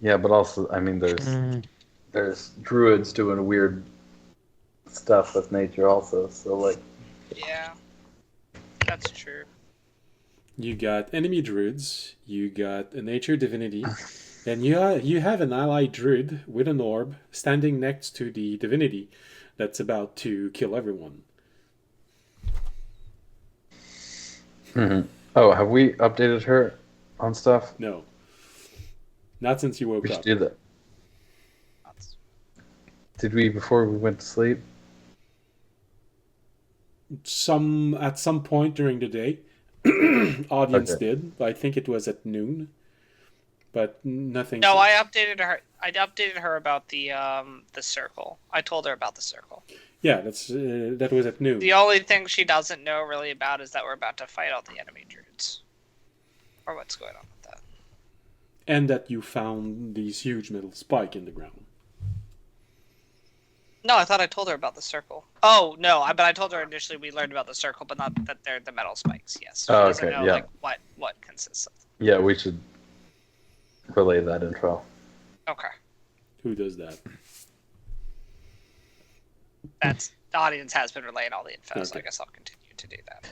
Yeah, but also, I mean, there's druids doing weird stuff with nature also, so like. Yeah, that's true. You got enemy druids, you got a nature divinity, and you have an allied druid with an orb standing next to the divinity that's about to kill everyone. Mm-hmm. Oh, have we updated her on stuff? No. Not since you woke up. We should do that. Did we before we went to sleep? At some point during the day. Audience did. I think it was at noon. But nothing. No, I updated her. I updated her about the circle. I told her about the circle. Yeah, that was at noon. The only thing she doesn't know really about is that we're about to fight all the enemy druids. Or what's going on with that. And that you found these huge metal spike in the ground. No, I thought I told her about the circle. Oh, no, but I told her initially we learned about the circle, but not that they're the metal spikes, yes. She doesn't know, like, what consists of. Yeah, we should relay that info. Okay. Who does that? The audience has been relaying all the info, Okay. so I guess I'll continue to do that.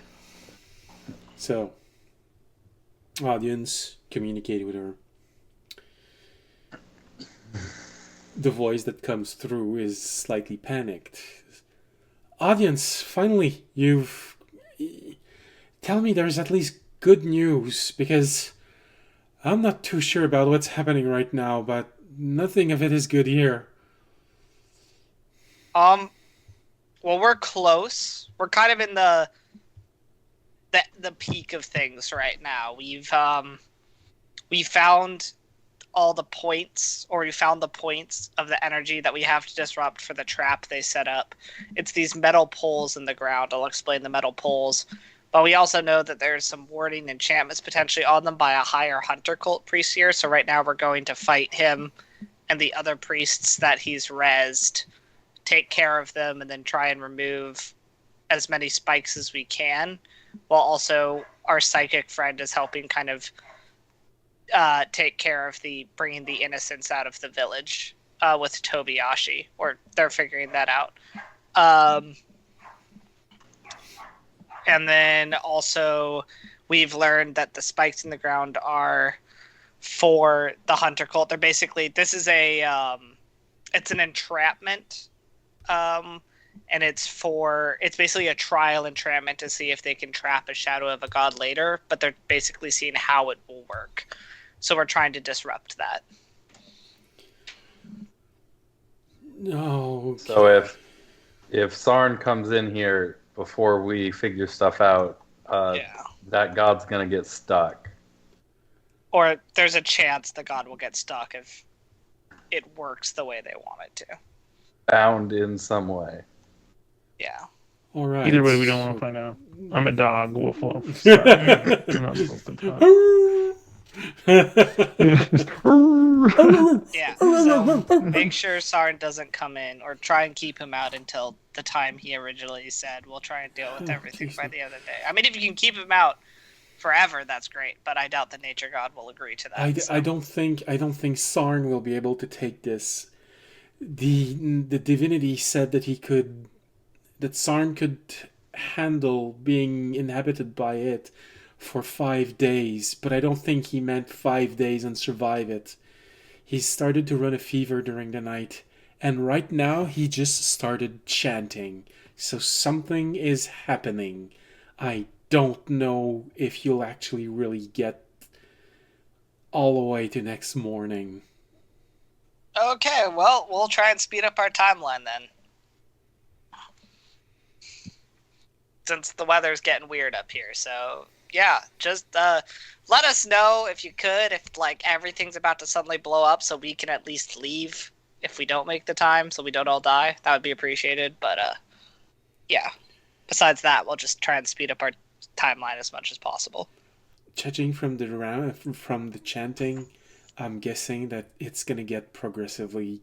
So, audience communicated with her. The voice that comes through is slightly panicked. Audience, finally, tell me there's at least good news, because I'm not too sure about what's happening right now, but Nothing of it is good here. Well, we're close. We're kind of in the peak of things right now. We found all the points, or we found the points of the energy that we have to disrupt for the trap they set up. It's these metal poles in the ground. I'll explain the metal poles. But we also know that there's some warding enchantments potentially on them by a higher hunter cult priest here. So right now we're going to fight him and the other priests that he's rezzed, take care of them, and then try and remove as many spikes as we can, while also our psychic friend is helping kind of take care of bringing the innocents out of the village with Tobiyashi, or they're figuring that out. And then also we've learned that the spikes in the ground are for the hunter cult. They're basically, this is it's an entrapment. And it's basically a trial entrapment to see if they can trap a shadow of a god later, but they're basically seeing how it will work. So we're trying to disrupt that. No. So if Sarn comes in here before we figure stuff out, that god's gonna get stuck. Or there's a chance the god will get stuck if it works the way they want it to. Bound in some way. Yeah. All right. Either way, we don't want to find out. I'm a dog. Woof woof. Sorry. I'm not supposed to talk. Yeah. So make sure Sarn doesn't come in, or try and keep him out until the time he originally said. We'll try and deal with everything by the other day. I mean, if you can keep him out forever, that's great. But I doubt the nature god will agree to that. I don't think Sarn will be able to take this. The divinity said that Sarn could handle being inhabited by it for 5 days, but I don't think he meant 5 days and survive it. He started to run a fever during the night, and right now he just started chanting. So something is happening. I don't know if you'll actually really get all the way to next morning. Okay, well, we'll try and speed up our timeline then. Since the weather's getting weird up here, so yeah, just let us know if you could, if like everything's about to suddenly blow up, so we can at least leave if we don't make the time, so we don't all die. That would be appreciated. But yeah. Besides that, we'll just try and speed up our timeline as much as possible. Judging from the chanting, I'm guessing that it's gonna get progressively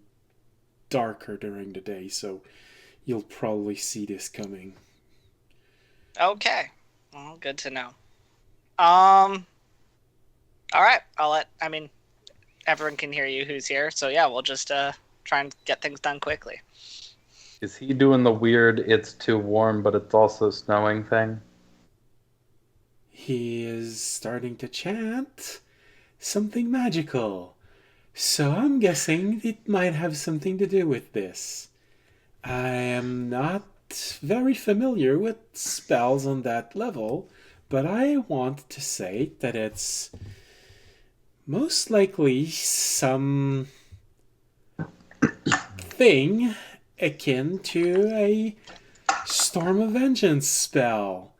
darker during the day, so you'll probably see this coming. Okay. Well, good to know. All right. Everyone can hear you who's here, so yeah, we'll just try and get things done quickly. Is he doing the weird it's too warm but it's also snowing thing? He is starting to chant something magical. So I'm guessing it might have something to do with this. I am not very familiar with spells on that level, but I want to say that it's most likely some thing akin to a Storm of Vengeance spell.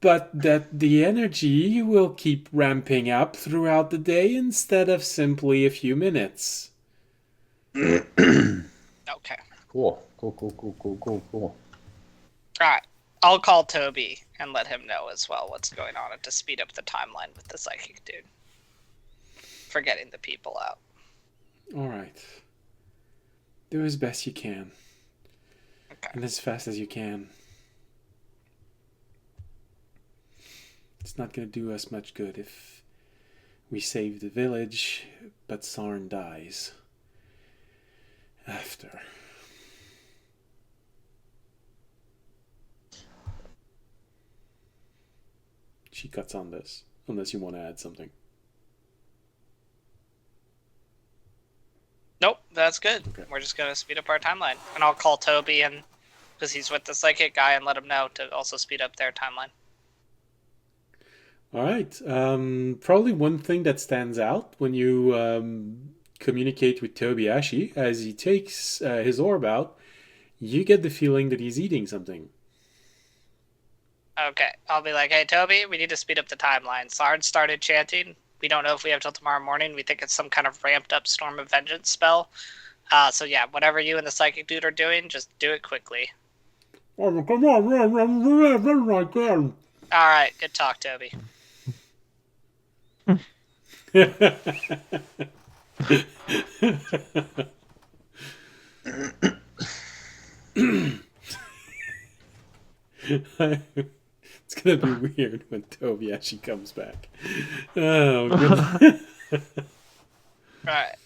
But that the energy will keep ramping up throughout the day instead of simply a few minutes. Okay. Cool. Alright. I'll call Toby and let him know as well what's going on and to speed up the timeline with the psychic dude. For getting the people out. Alright. Do as best you can. Okay. And as fast as you can. It's not going to do us much good if we save the village, but Sarn dies. After. She cuts on this, unless you want to add something. Nope, that's good. Okay. We're just going to speed up our timeline. And I'll call Toby, and because he's with the psychic guy, and let him know to also speed up their timeline. All right. Probably one thing that stands out when you communicate with Tobiashi as he takes his orb out. You get the feeling that he's eating something. Okay, I'll be like, hey, Toby, we need to speed up the timeline. Sard started chanting. We don't know if we have till tomorrow morning. We think it's some kind of ramped up Storm of Vengeance spell. So yeah, whatever you and the psychic dude are doing, just do it quickly. Oh, come on, All right, good talk, Toby. It's gonna be weird when Toby actually comes back. Oh, good. Right.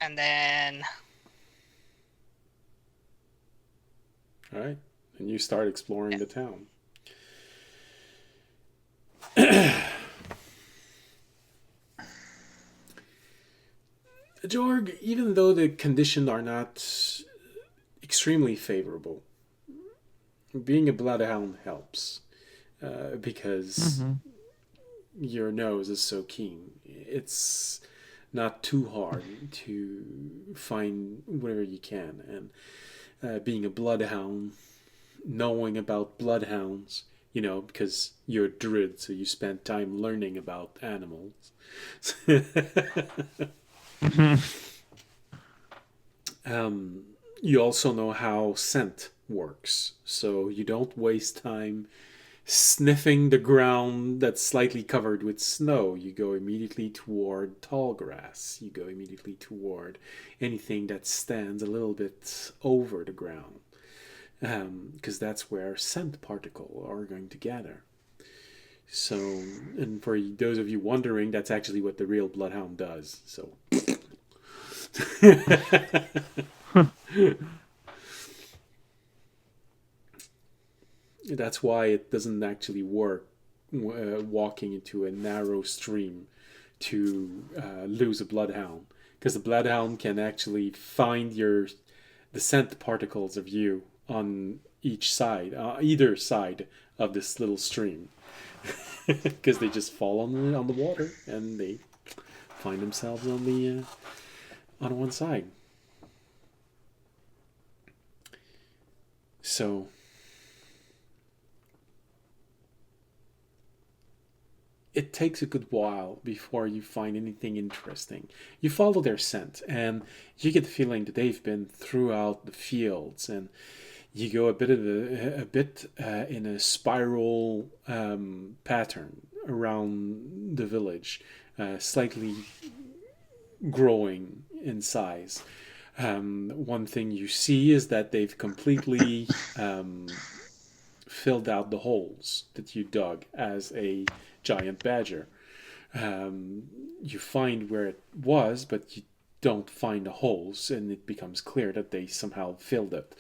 And then... Alright, and you start exploring the town. Jorg, even though the conditions are not extremely favorable, being a bloodhound helps because your nose is so keen. It's not too hard to find whatever you can, and being a bloodhound, knowing about bloodhounds, you know, because you're a druid, so you spend time learning about animals. You also know how scent works, so you don't waste time sniffing the ground that's slightly covered with snow. You go immediately toward tall grass. You go immediately toward anything that stands a little bit over the ground, because that's where scent particles are going to gather. So, and for those of you wondering, that's actually what the real bloodhound does. So. That's why it doesn't actually work walking into a narrow stream to lose a bloodhound, because the bloodhound can actually find the scent particles of you on each side, either side of this little stream, because they just fall on the water and they find themselves on one side. So it takes a good while before you find anything interesting. You follow their scent, and you get the feeling that they've been throughout the fields, and you go a bit in a spiral pattern around the village, slightly growing in size. One thing you see is that they've completely filled out the holes that you dug as a giant badger. You find where it was, but you don't find the holes, and it becomes clear that they somehow filled it.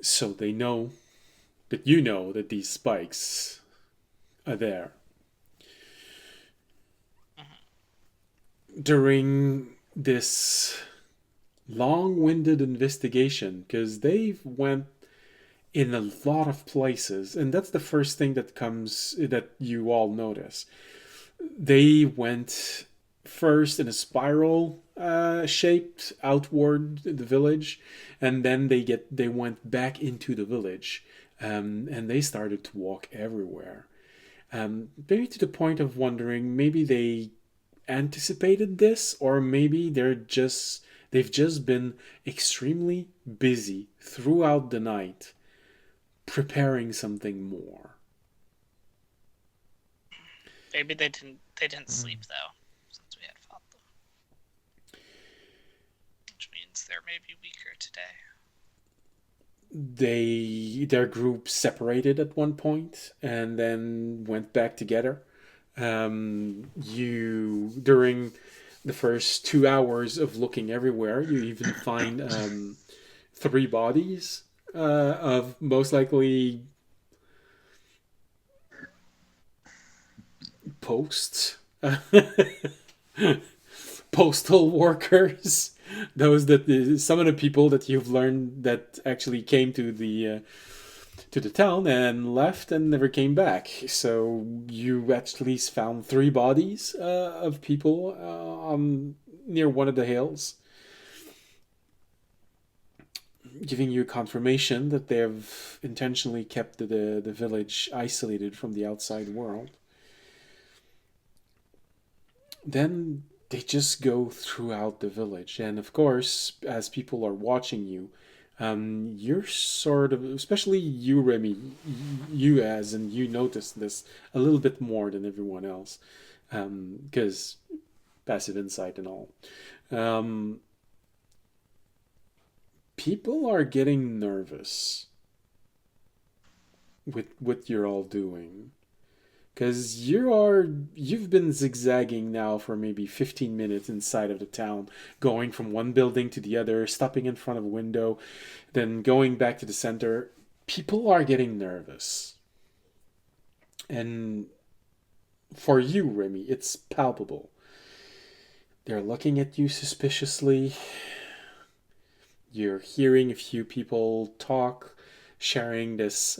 So they know that you know that these spikes are there. During this long-winded investigation, because they've went in a lot of places, and that's the first thing that you all notice. They went first in a spiral shaped outward the village, and then they went back into the village, and they started to walk everywhere, maybe to the point of wondering, maybe they anticipated this, or maybe they've just been extremely busy throughout the night preparing something more. Maybe they didn't sleep though, since we had fought them. Which means they're maybe weaker today. Their group separated at one point and then went back together. During the first 2 hours of looking everywhere, you even find 3 bodies of most likely postal workers. Those some of the people that you've learned that actually came to the to the town and left and never came back. So you at least found 3 bodies of people on near one of the hills, giving you confirmation that they have intentionally kept the village isolated from the outside world. Then they just go throughout the village, and of course, as people are watching you, you're sort of, especially you, Remy, you notice this a little bit more than everyone else, because passive insight and all. People are getting nervous with what you're all doing. Because you've been zigzagging now for maybe 15 minutes inside of the town, going from one building to the other, stopping in front of a window, then going back to the center. People are getting nervous. And for you, Remy, it's palpable. They're looking at you suspiciously. You're hearing a few people talk, sharing this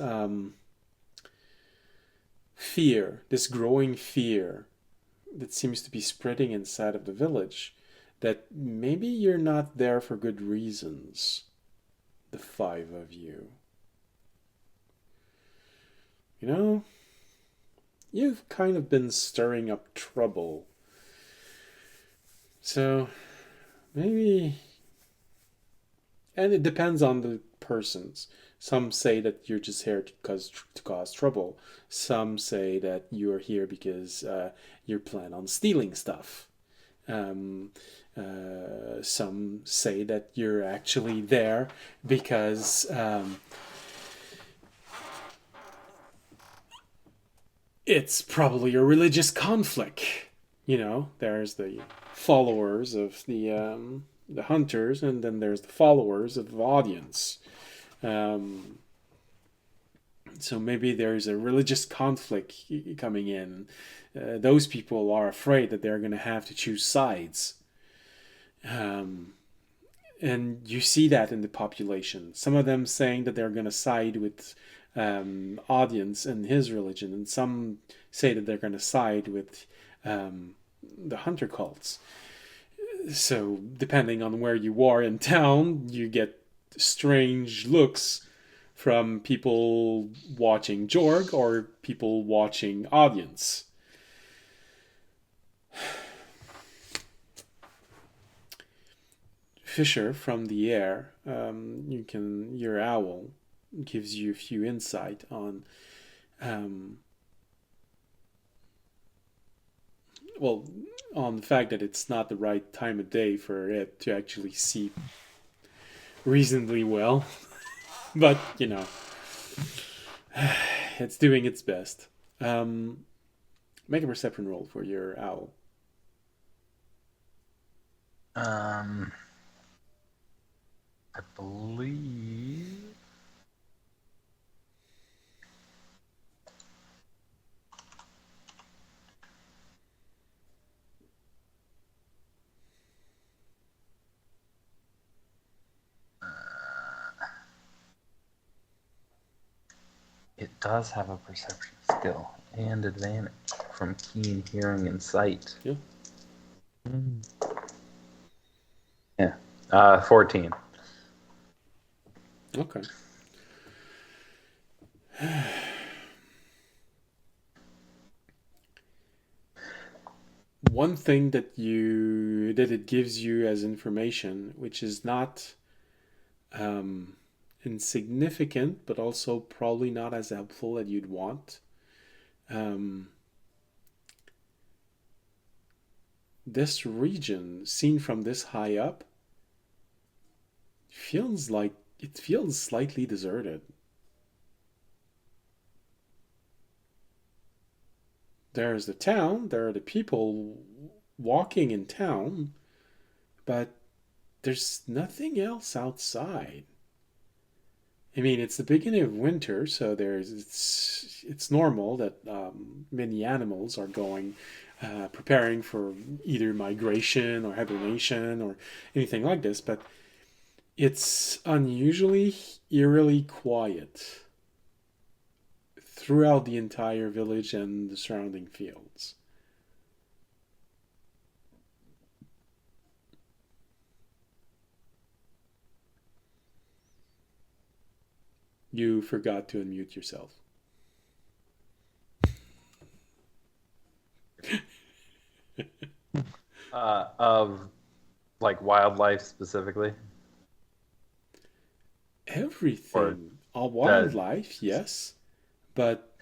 fear, this growing fear that seems to be spreading inside of the village, that maybe you're not there for good reasons, the 5 of you. You know, you've kind of been stirring up trouble. So, maybe... And it depends on the persons. Some say that you're just here to cause trouble. Some say that you're here because you plan on stealing stuff. Some say that you're actually there because it's probably a religious conflict. You know, there's the followers of the hunters, and then there's the followers of the audience. So maybe there's a religious conflict coming in. Those people are afraid that they're going to have to choose sides. And you see that in the population. Some of them saying that they're going to side with audience and his religion, and some say that they're going to side with the hunter cults. So depending on where you are in town, you get strange looks from people watching Jorg or people watching audience. Fisher, from the air, your owl gives you a few insight on on the fact that it's not the right time of day for it to actually see reasonably well. But, you know, it's doing its best. Make a perception roll for your owl. I believe... It does have a perception skill and advantage from keen hearing and sight. Yeah. Yeah. 14. Okay. One thing that it gives you as information, which is not insignificant, but also probably not as helpful as you'd want. This region, seen from this high up, feels slightly deserted. There's the town, there are the people walking in town, but there's nothing else outside. I mean, it's the beginning of winter, so it's normal that many animals are preparing for either migration or hibernation or anything like this, but it's unusually, eerily quiet. throughout the entire village and the surrounding fields. You forgot to unmute yourself. Of like wildlife specifically. Everything. All wildlife, yes. But,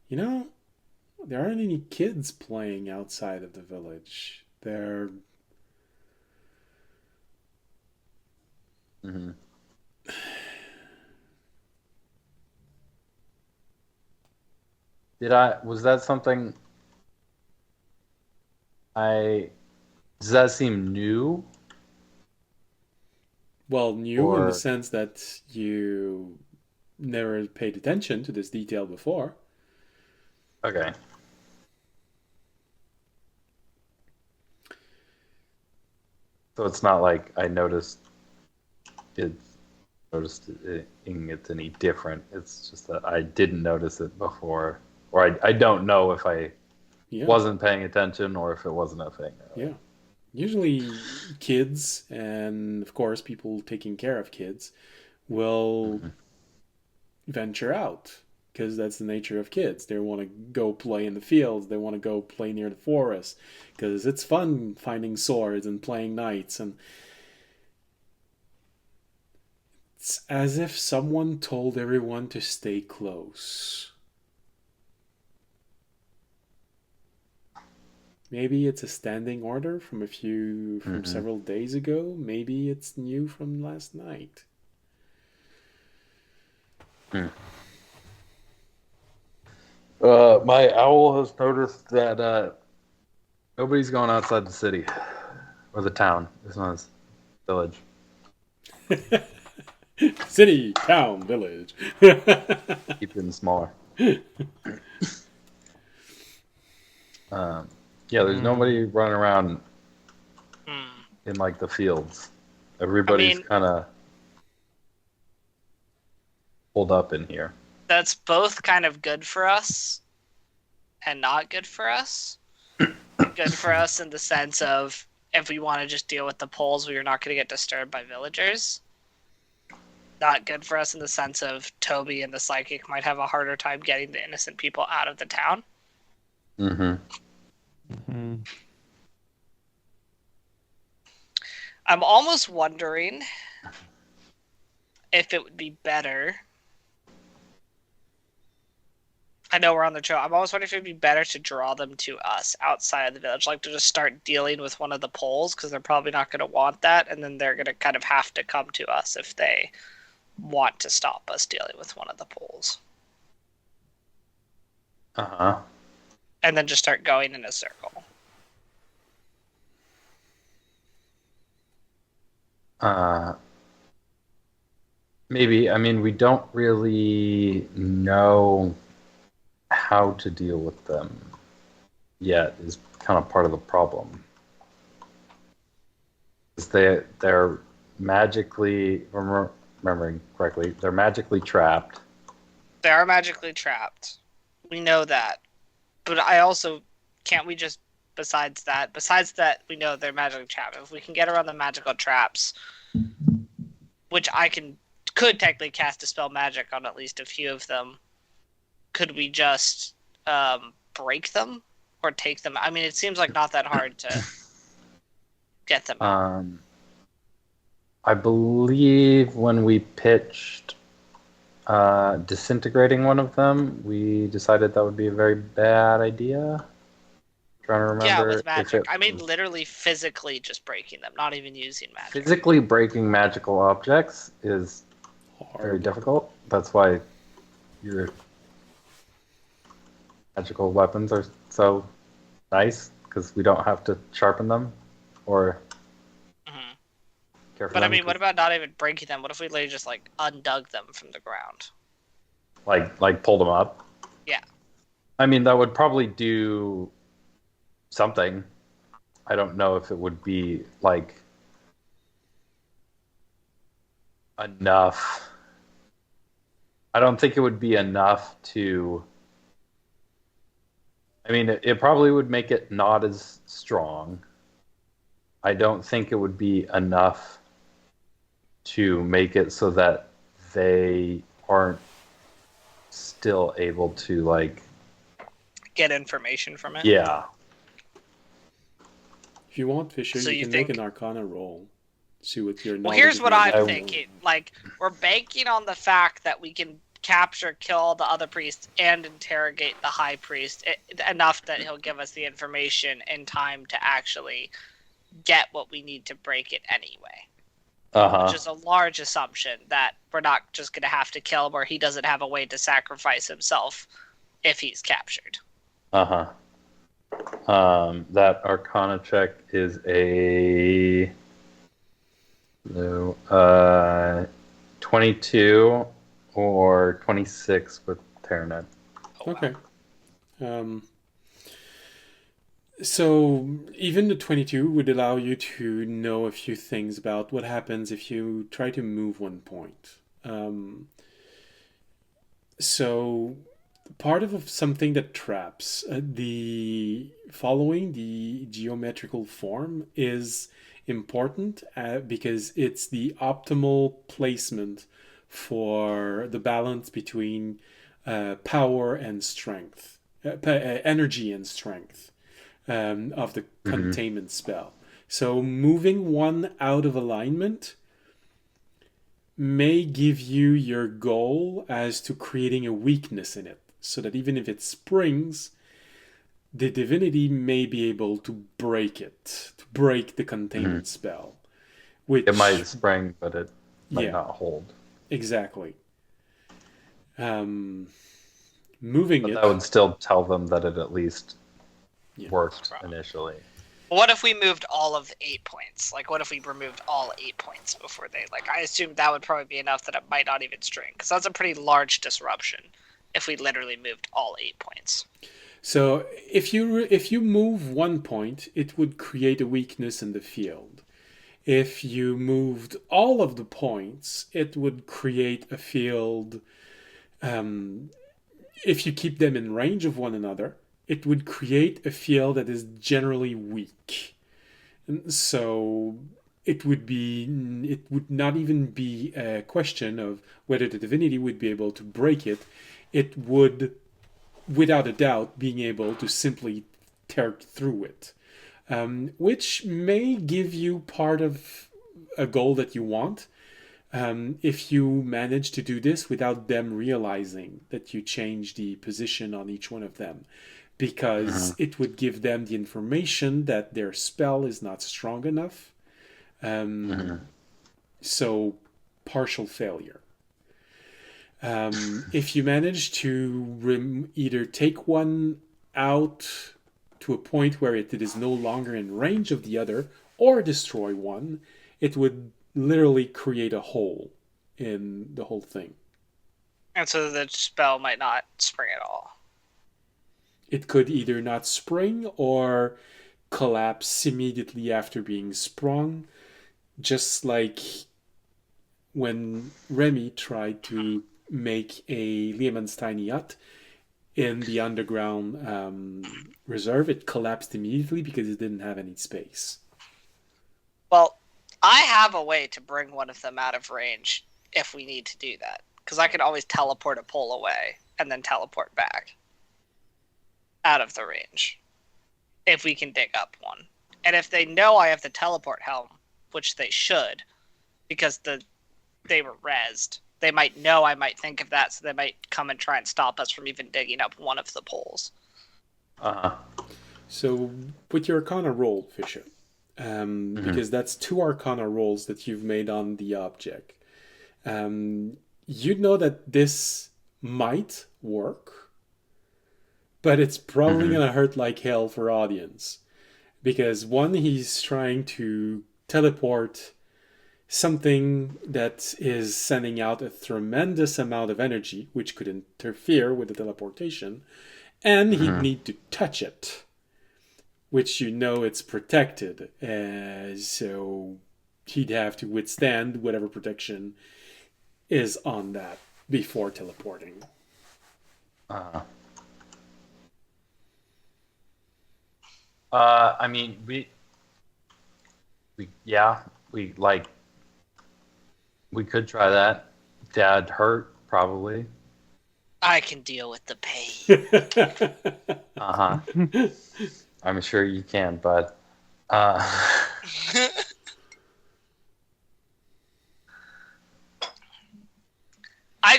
there aren't any kids playing outside of the village. They're. Mm-hmm. Was that something does that seem new? Well, new in the sense that you never paid attention to this detail before. Okay. So it's not like I noticed it's any different. It's just that I didn't notice it before, or I don't know if I wasn't paying attention or if it wasn't a thing. Yeah. Usually kids and, of course, people taking care of kids will venture out because that's the nature of kids. They want to go play in the fields. They want to go play near the forest because it's fun finding swords and playing knights. And it's as if someone told everyone to stay close. Maybe it's a standing order from several days ago. Maybe it's new from last night. My owl has noticed that nobody's going outside the city or the town. This one's village. City, town, village. Keep it smaller. Yeah, there's nobody running around in like the fields. Everybody's kind of pulled up in here. That's both kind of good for us and not good for us. Good for us in the sense of if we want to just deal with the poles, we are not going to get disturbed by villagers. Not good for us in the sense of Toby and the psychic might have a harder time getting the innocent people out of the town. I'm almost wondering if it would be better. I know we're on the trail. I'm always wondering if it would be better to draw them to us outside of the village, like to just start dealing with one of the poles, because they're probably not going to want that, and then they're going to kind of have to come to us if they want to stop us dealing with one of the poles. And then just start going in a circle. Maybe. I mean, we don't really know how to deal with them yet is kind of part of the problem. They're magically, remembering correctly, they're magically trapped. They are magically trapped. We know that. But I also, can't we just, besides that, we know they're magically trapped. If we can get around the magical traps, which I could technically cast Dispel Magic on at least a few of them, could we just break them or take them? I mean, it seems like not that hard to get them out. I believe when we pitched disintegrating one of them, we decided that would be a very bad idea. Trying to remember. Yeah, with magic. I mean, literally physically just breaking them, not even using magic. Physically breaking magical objects is very difficult. That's why your magical weapons are so nice, because we don't have to sharpen them or care for them. But I mean, what about not even breaking them? What if we literally just like undug them from the ground? Like pulled them up? Yeah. I mean, that would probably do something. I don't know if it would be like enough. I don't think it would be enough to. I mean, it probably would make it not as strong. I don't think it would be enough to make it so that they aren't still able to, like, Get information from it. yeah. If you want, Fisher, So you you can think- make an Arcana roll. See what your Well, knowledge here's of what the I'm environment- thinking. Like, we're banking on the fact that we can capture, kill the other priest, and interrogate the high priest enough that he'll give us the information in time to actually get what we need to break it anyway. Which is a large assumption that we're not just going to have to kill him, or he doesn't have a way to sacrifice himself if he's captured. That Arcana check is a 22 or 26 with Terranet. Oh, wow. Okay. So even the 22 would allow you to know a few things about what happens if you try to move 1 point. So part of something that traps the following the geometrical form is important because it's the optimal placement for the balance between power and strength, energy and strength of the containment spell. So moving one out of alignment may give you your goal as to creating a weakness in it, so that even if it springs, the divinity may be able to break it, to break the containment spell. Which, It might spring, but it might Yeah. not hold. exactly. Moving But it. that would still tell them that it at least Yeah. worked initially. What if we moved all of the 8 points? Like, what if we removed all 8 points before they... Like, I assume that would probably be enough that it might not even string. Because that's a pretty large disruption if we literally moved all 8 points. So if you move 1 point, it would create a weakness in the field. If you moved all of the points, it would create a field. If you keep them in range of one another, it would create a field that is generally weak. And so it would not even be a question of whether the divinity would be able to break it. It would, without a doubt, being able to simply tear through it, which may give you part of a goal that you want, if you manage to do this without them realizing that you change the position on each one of them, because it would give them the information that their spell is not strong enough. So partial failure. If you manage to either take one out to a point where it is no longer in range of the other, or destroy one, it would literally create a hole in the whole thing. And so the spell might not spring at all. It could either not spring or collapse immediately after being sprung, just like when Remy tried to make a Lehman's tiny hut in the underground reserve. It collapsed immediately because it didn't have any space. Well, I have a way to bring one of them out of range if we need to do that. Because I can always teleport a pole away and then teleport back out of the range if we can dig up one. And if they know I have the teleport helm, which they should, because they were rezzed, they might know I might think of that, so they might come and try and stop us from even digging up one of the poles. So with your Arcana roll, Fisher, because that's 2 Arcana rolls that you've made on the object, you'd know that this might work, but it's probably going to hurt like hell for audience. Because one, he's trying to teleport something that is sending out a tremendous amount of energy, which could interfere with the teleportation, and he'd need to touch it, which you know it's protected, so he'd have to withstand whatever protection is on that before teleporting. I mean, we could try that. Dad hurt, probably. I can deal with the pain. I'm sure you can, but I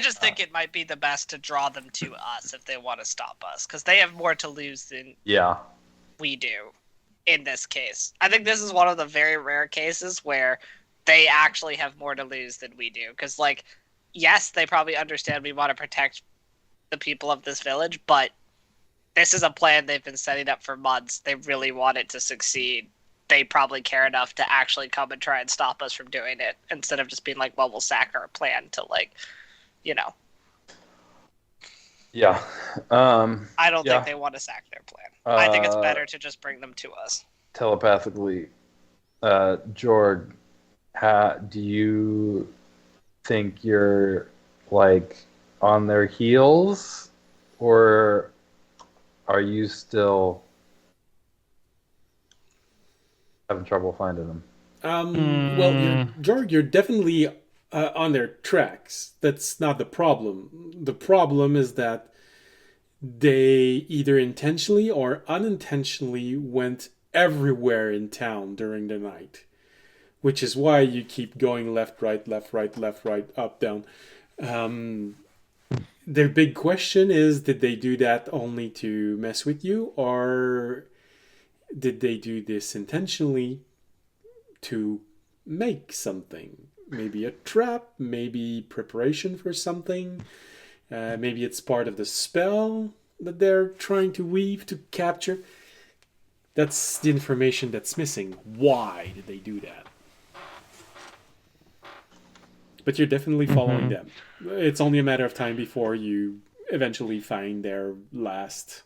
just think it might be the best to draw them to us if they want to stop us, because they have more to lose than we do in this case. I think this is one of the very rare cases where they actually have more to lose than we do. Because, like, yes, they probably understand we want to protect the people of this village, but this is a plan they've been setting up for months. They really want it to succeed. They probably care enough to actually come and try and stop us from doing it, instead of just being like, well, we'll sack our plan to, like, you know. Yeah. I don't think they want to sack their plan. I think it's better to just bring them to us. Telepathically, Jord, do you think you're, like, on their heels, or are you still having trouble finding them? Well, Jord, you're definitely on their tracks. That's not the problem. The problem is that they either intentionally or unintentionally went everywhere in town during the night, which is why you keep going left, right, left, right, left, right, up, down. The big question is, did they do that only to mess with you, or did they do this intentionally to make something? Maybe a trap, maybe preparation for something. Maybe it's part of the spell that they're trying to weave to capture. That's the information that's missing. Why did they do that? But you're definitely following them. It's only a matter of time before you eventually find their last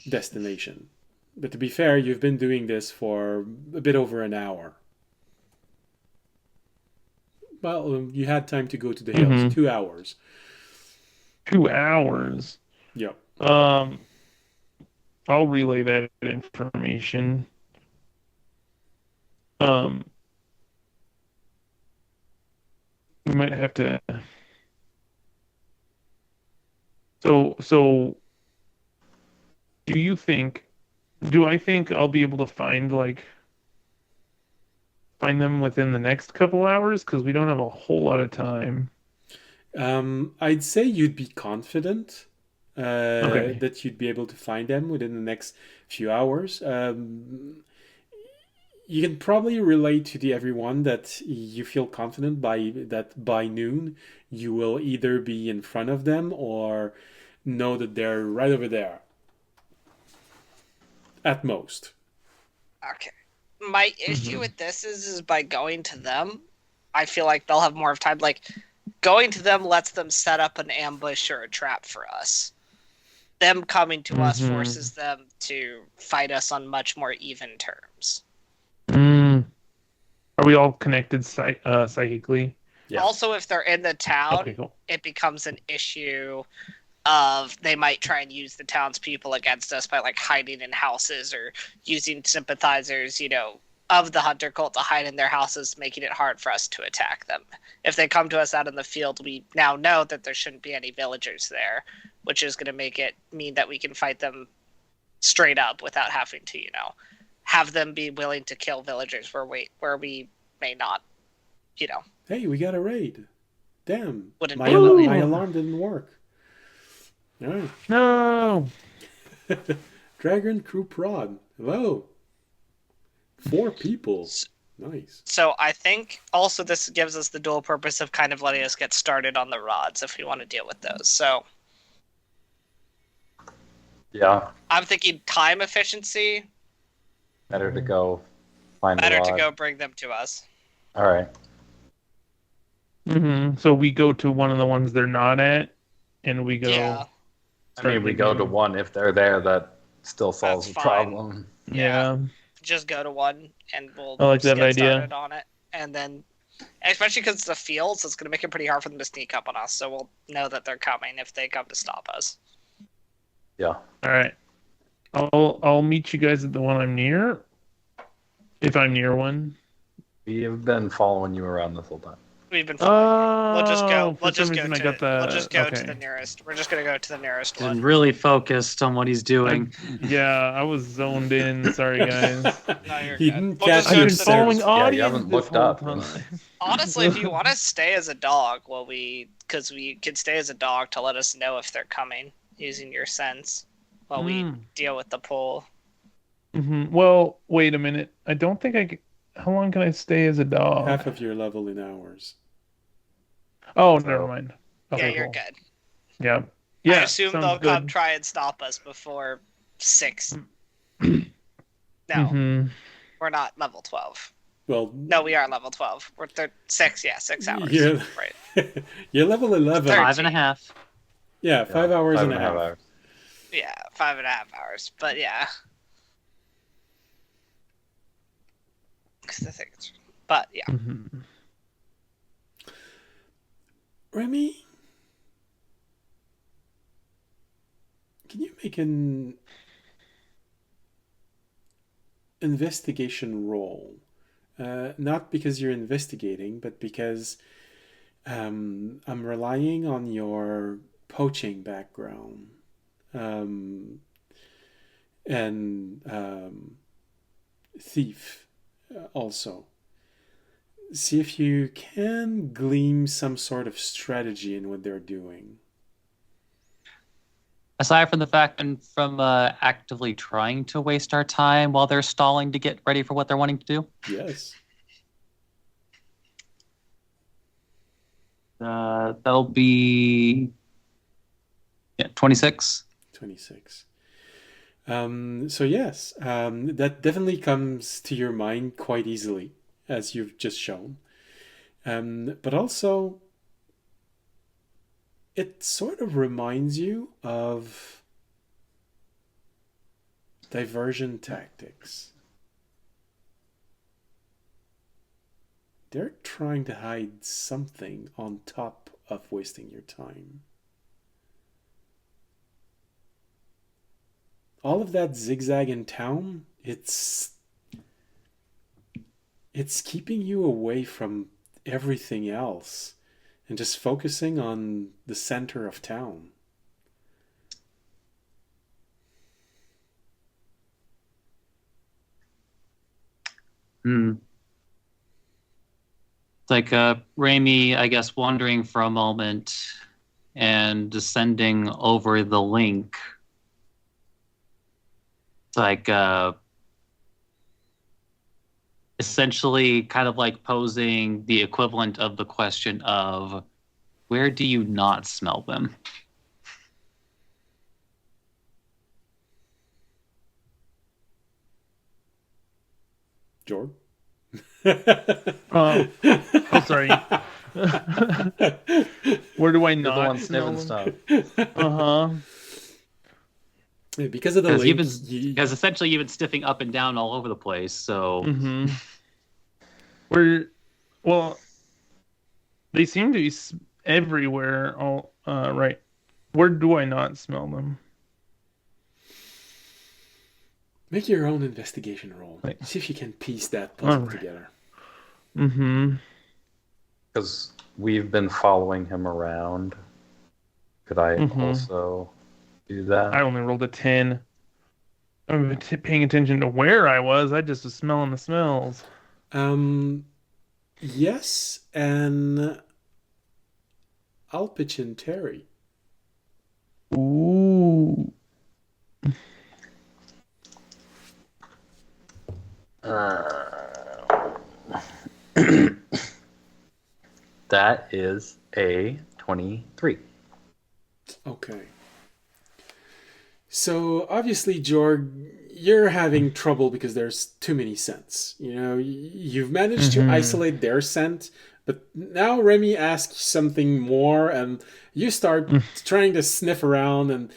destination. But to be fair, you've been doing this for a bit over an hour. Well, you had time to go to the hills. 2 hours. 2 hours. Yep. I'll relay that information. We might have to. So, do I think I'll be able to find them within the next couple hours? Because we don't have a whole lot of time. I'd say you'd be confident Okay. that you'd be able to find them within the next few hours. You can probably relate to everyone that you feel confident by noon you will either be in front of them or know that they're right over there. At most. Okay. My issue with this is by going to them, I feel like they'll have more of time. Like, going to them lets them set up an ambush or a trap for us. Them coming to us forces them to fight us on much more even terms. Are we all connected psychically? Yeah. Also, if they're in the town, Okay, cool. it becomes an issue of they might try and use the townspeople against us by, like, hiding in houses or using sympathizers, of the hunter cult to hide in their houses, making it hard for us to attack them. If they come to us out in the field, we now know that there shouldn't be any villagers there, which is going to mean that we can fight them straight up without having to, have them be willing to kill villagers where we may not, Hey, we got a raid. Damn. Wouldn't My be alarm didn't work. All right. No. Dragon Crew Prod. Hello. 4 people. Nice. So I think also this gives us the dual purpose of kind of letting us get started on the rods if we want to deal with those. So Yeah. I'm thinking time efficiency. Better to go find Better a to rod. go bring them to us. All right. So we go to one of the ones they're not at, and we go. Yeah. I mean, we go to one if they're there. That still solves That's the fine. problem. Yeah. Just go to one and we'll I like just that get idea. started on it. and then, especially because it's the fields, it's going to make it pretty hard for them to sneak up on us. So we'll know that they're coming if they come to stop us. Yeah. All right. I'll meet you guys at the one I'm near. If I'm near one. We have been following you around this whole time. We've been following. We'll just go. For some reason I got the. We'll just go okay. to the nearest. We're just going to go to the nearest one. And really focused on what he's doing. Yeah, I was zoned in. Sorry, guys. No, you're He good. didn't We'll catch just I've go been to the following nearest. audience you haven't this looked whole up. time. Honestly, if you want to stay as a dog, because we can stay as a dog to let us know if they're coming using your sense while we deal with the pull. Mm-hmm. Well, wait a minute. I don't think I. How long can I stay as a dog? Half of your level in hours. Oh, So- never mind. Okay, Yeah, you're cool. good. Yeah. Yeah. I assume sounds they'll good. come try and stop us before 6. No, Mhm. we're not level 12. Well, No, we are level 12. We're 6. Yeah, 6 hours. Yeah. Right. you're level 11. 5.5. Yeah, 5 hours Five and a half. hours. Yeah, 5.5 hours. But yeah. 'Cause I think it's. But yeah. Mhm. Remy, can you make an investigation roll? Not because you're investigating, but because I'm relying on your poaching background and thief also. See if you can glean some sort of strategy in what they're doing. Aside from the fact and from actively trying to waste our time while they're stalling to get ready for what they're wanting to do, Yes. that'll be 26. 26. So yes, that definitely comes to your mind quite easily, as you've just shown. But also, it sort of reminds you of diversion tactics. They're trying to hide something on top of wasting your time. All of that zigzag in town, it's keeping you away from everything else and just focusing on the center of town. It's like Raimi, I guess, wandering for a moment and descending over the link. It's like essentially kind of like posing the equivalent of the question of, where do you not smell them? Jorg? Oh, sorry. Where do I You're the not one smell sniffing them? stuff. Uh-huh. Because of the link, Because essentially you've been sniffing up and down all over the place, so... Mm-hmm. Well, they seem to be everywhere. All right. Where do I not smell them? make your own investigation roll. Right. See if you can piece that puzzle Alright. together. Mm-hmm. Because we've been following him around. Could I Mhm. also do that? I only rolled a 10. I haven't been paying attention to where I was. I just was smelling the smells. Yes, and I'll pitch in Terry. Ooh. That is a 23. Okay. So obviously, Jorg, you're having trouble because there's too many scents. You know, you've managed to isolate their scent, but now Remy asks something more, and you start trying to sniff around, and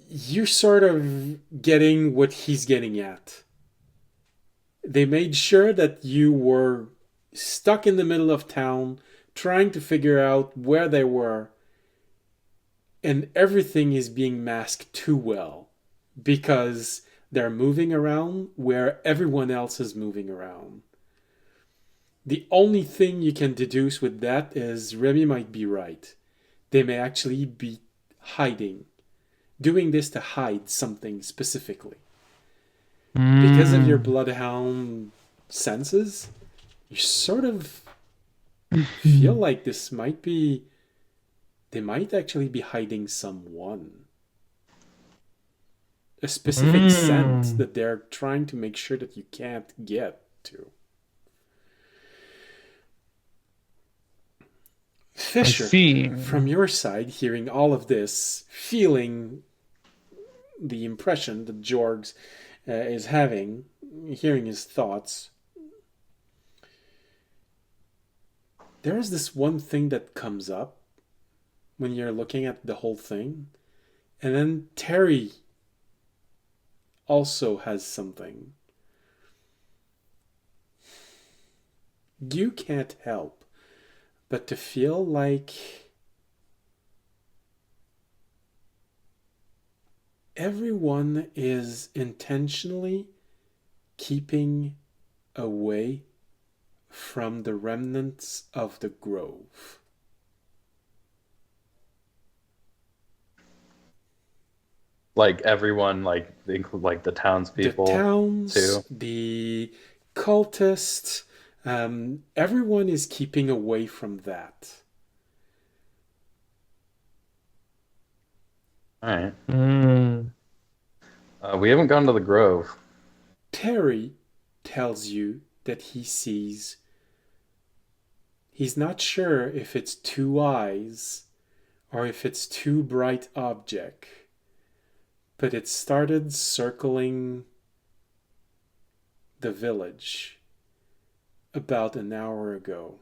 you're sort of getting what he's getting at. They made sure that you were stuck in the middle of town trying to figure out where they were, and everything is being masked too well because they're moving around where everyone else is moving around. The only thing you can deduce with that is Remy might be right. They may actually be hiding, doing this to hide something specifically. Because of your bloodhound senses, you sort of feel like this might be... They might actually be hiding someone. A specific scent that they're trying to make sure that you can't get to. Fisher, from your side, hearing all of this, feeling the impression that Jorgs is having, hearing his thoughts, there is this one thing that comes up when you're looking at the whole thing, and then Terry also has something. You can't help but to feel like everyone is intentionally keeping away from the remnants of the grove. Like everyone, like include like the townspeople, the towns, too. The cultists, everyone is keeping away from that. All right. We haven't gone to the grove. Terry tells you that he sees. He's not sure if it's two eyes or if it's two bright object, but it started circling the village about an hour ago.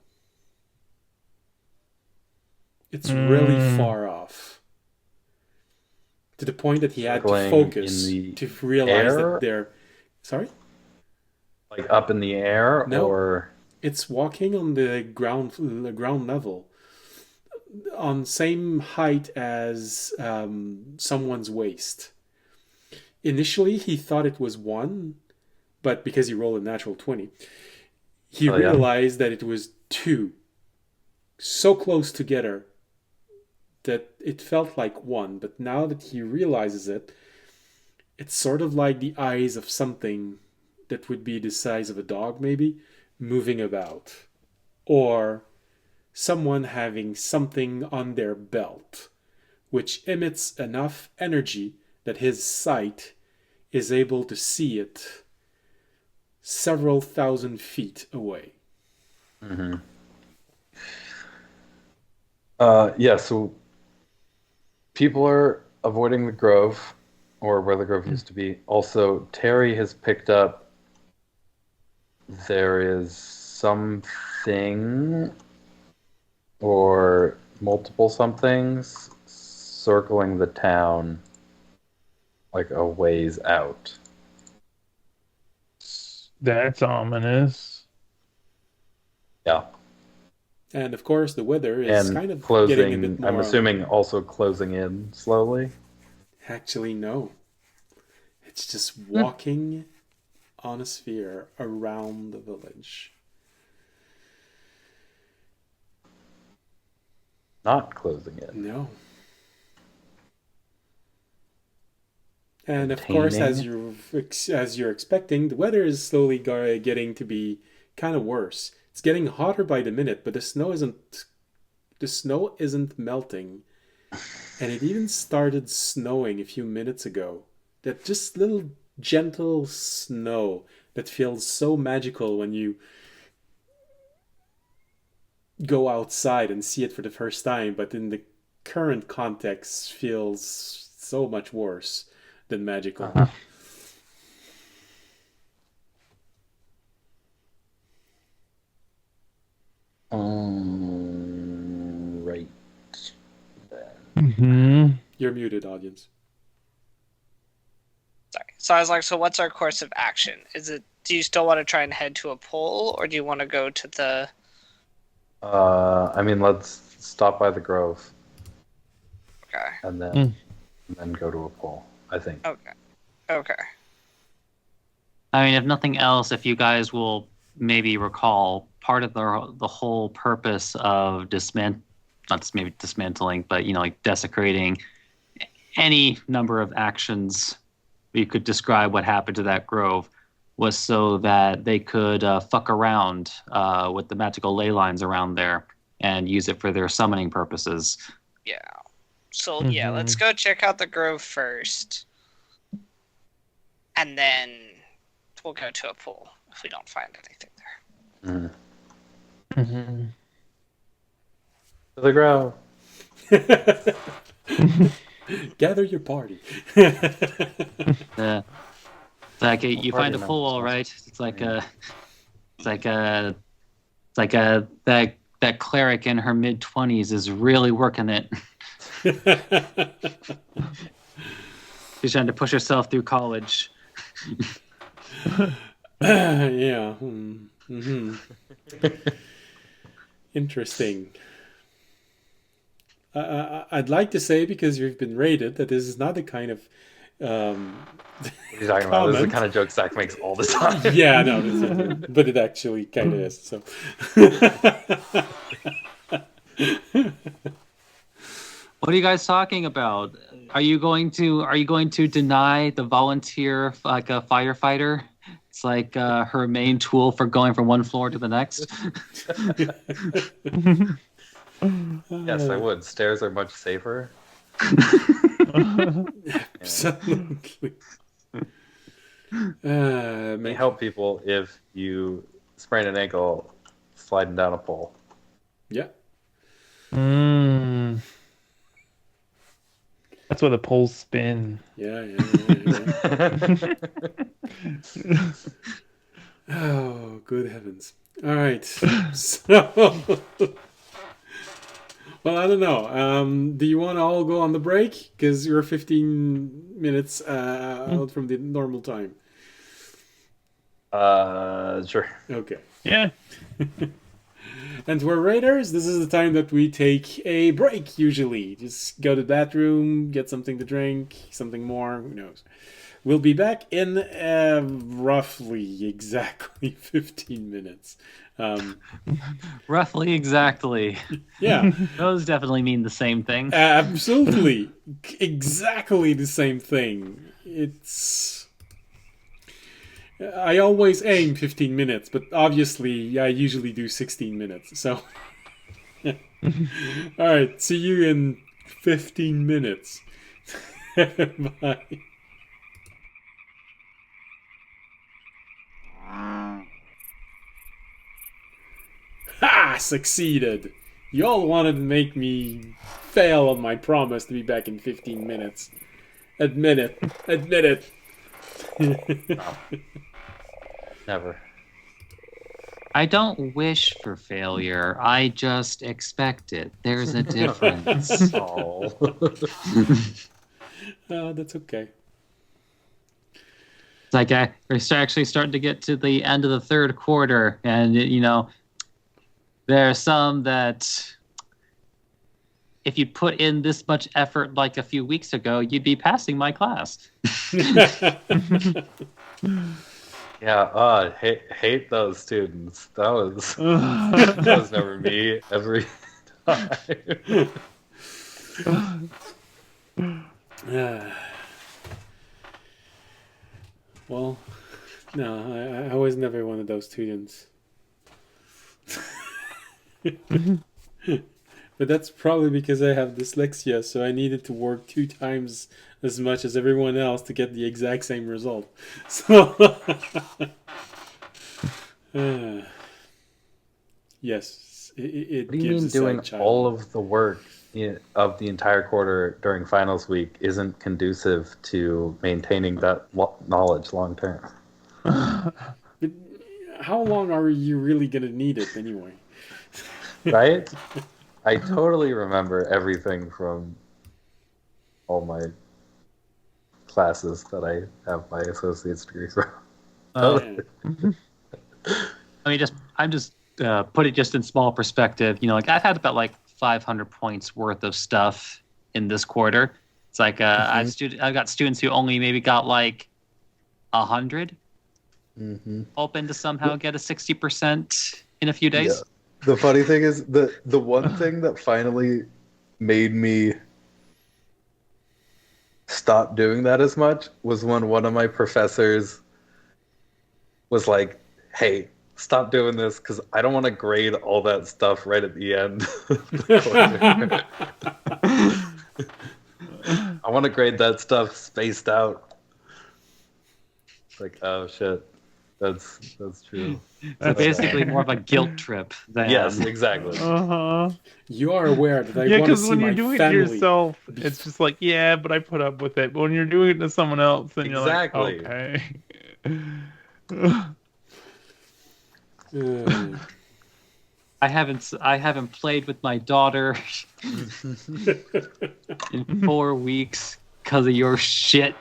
It's really far off. To the point that he had to focus to realize that they're... Sorry? Like up in the air? No, or... it's walking on the ground level. On same height as someone's waist. Initially, he thought it was one, but because he rolled a natural 20, he realized that it was two. So close together that it felt like one, but now that he realizes it, it's sort of like the eyes of something that would be the size of a dog, maybe, moving about. Or someone having something on their belt, which emits enough energy that his sight is able to see it several thousand feet away. Yeah, so people are avoiding the grove, or where the grove used to be. Also, Terry has picked up there is something or multiple somethings circling the town like a ways out. That's ominous. Yeah. And of course, the weather is kind of closing, getting a bit more... I'm assuming also closing in slowly? Actually, no. It's just walking on a sphere around the village. Not closing in. No. And of course, as you're expecting, the weather is slowly getting to be kind of worse. It's getting hotter by the minute, but the snow isn't melting. And it even started snowing a few minutes ago. That just little gentle snow that feels so magical when you go outside and see it for the first time, but in the current context feels so much worse than magical. Right. You're muted, audience. Sorry. So I was like, so what's our course of action? Is it do you still want to try and head to a pole, or do you want to go to the... I mean, let's stop by the grove Okay. and then go to a pole, I think. Okay. I mean, if nothing else, if you guys will maybe recall, part of the whole purpose of dismantling, but like desecrating any number of actions you could describe what happened to that grove was so that they could fuck around with the magical ley lines around there and use it for their summoning purposes. Yeah. So, yeah, let's go check out the grove first. And then we'll go to a pool if we don't find anything there. To the grove. Gather your party. Yeah. It's like you find a pool, all right. That cleric in her mid-20s is really working it. She's trying to push herself through college. Yeah. Interesting. I'd like to say, because you've been rated, that this is not the kind of What are you talking about? This is the kind of joke Zach makes all the time. Yeah, no, but it actually kind of is. So, what are you guys talking about? Are you going to deny the volunteer like a firefighter? It's like her main tool for going from one floor to the next. Yes, I would. Stairs are much safer. Absolutely. They help people if you sprain an ankle sliding down a pole. Yeah. That's why the poles spin. Yeah. Oh, good heavens. All right. So, well, I don't know. Do you want to all go on the break? Because you're 15 minutes out from the normal time. Sure. Okay. Yeah. And we're raiders. This is the time that we take a break, usually. Just go to the bathroom, get something to drink, something more, who knows. We'll be back in roughly exactly 15 minutes. Roughly exactly. Yeah. Those definitely mean the same thing. Absolutely. Exactly the same thing. I always aim 15 minutes, but obviously I usually do 16 minutes. So, all right. See you in 15 minutes. Bye. Ha! Succeeded. You all wanted to make me fail on my promise to be back in 15 minutes. Admit it. Admit it. Never. I don't wish for failure. I just expect it. There's a difference. Oh. That's okay. It's like we're actually starting to get to the end of the third quarter, and there are some that if you put in this much effort like a few weeks ago, you'd be passing my class. Yeah, hate those students. That was never me every time. Well, no, I was never one of those students. But that's probably because I have dyslexia, so I needed to work 2 times as much as everyone else to get the exact same result. So, yes, it What do you gives mean a doing sad child. all of the work of the entire quarter during finals week isn't conducive to maintaining that knowledge long term? But how long are you really going to need it anyway? Right? I totally remember everything from all my classes that I have my associate's degree from. Totally. I'm just put it just in small perspective. You know, like I've had about like 500 points worth of stuff in this quarter. It's like I've got students who only maybe got like 100, hoping to somehow get a 60% in a few days. Yeah. The funny thing is the one thing that finally made me stop doing that as much was when one of my professors was like, "Hey, stop doing this because I don't want to grade all that stuff right at the end of the quarter. I want to grade that stuff spaced out." Like, oh shit, that's true. So basically, more of a guilt trip than Yes, exactly. You are aware that I Yeah, want to because see when my you're doing it family. to yourself, it's just like, yeah, but I put up with it. But when you're doing it to someone else, then Exactly. you're like, okay. I haven't played with my daughter in 4 weeks because of your shit.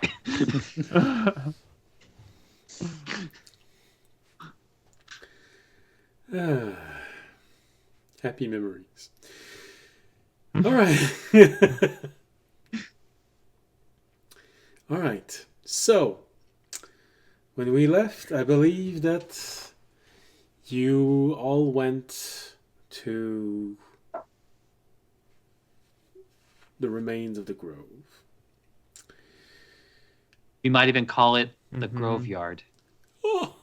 Happy memories. All right. All right. So, when we left, I believe that you all went to the remains of the grove. We might even call it the Grove Yard. Oh.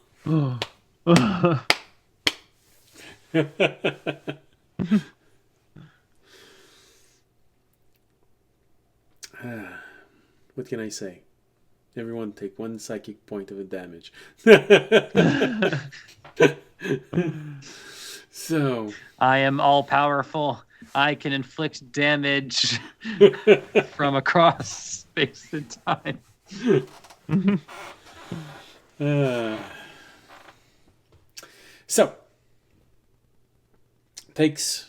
What can I say? Everyone take 1 psychic point of damage. So I am all powerful. I can inflict damage from across space and time. So takes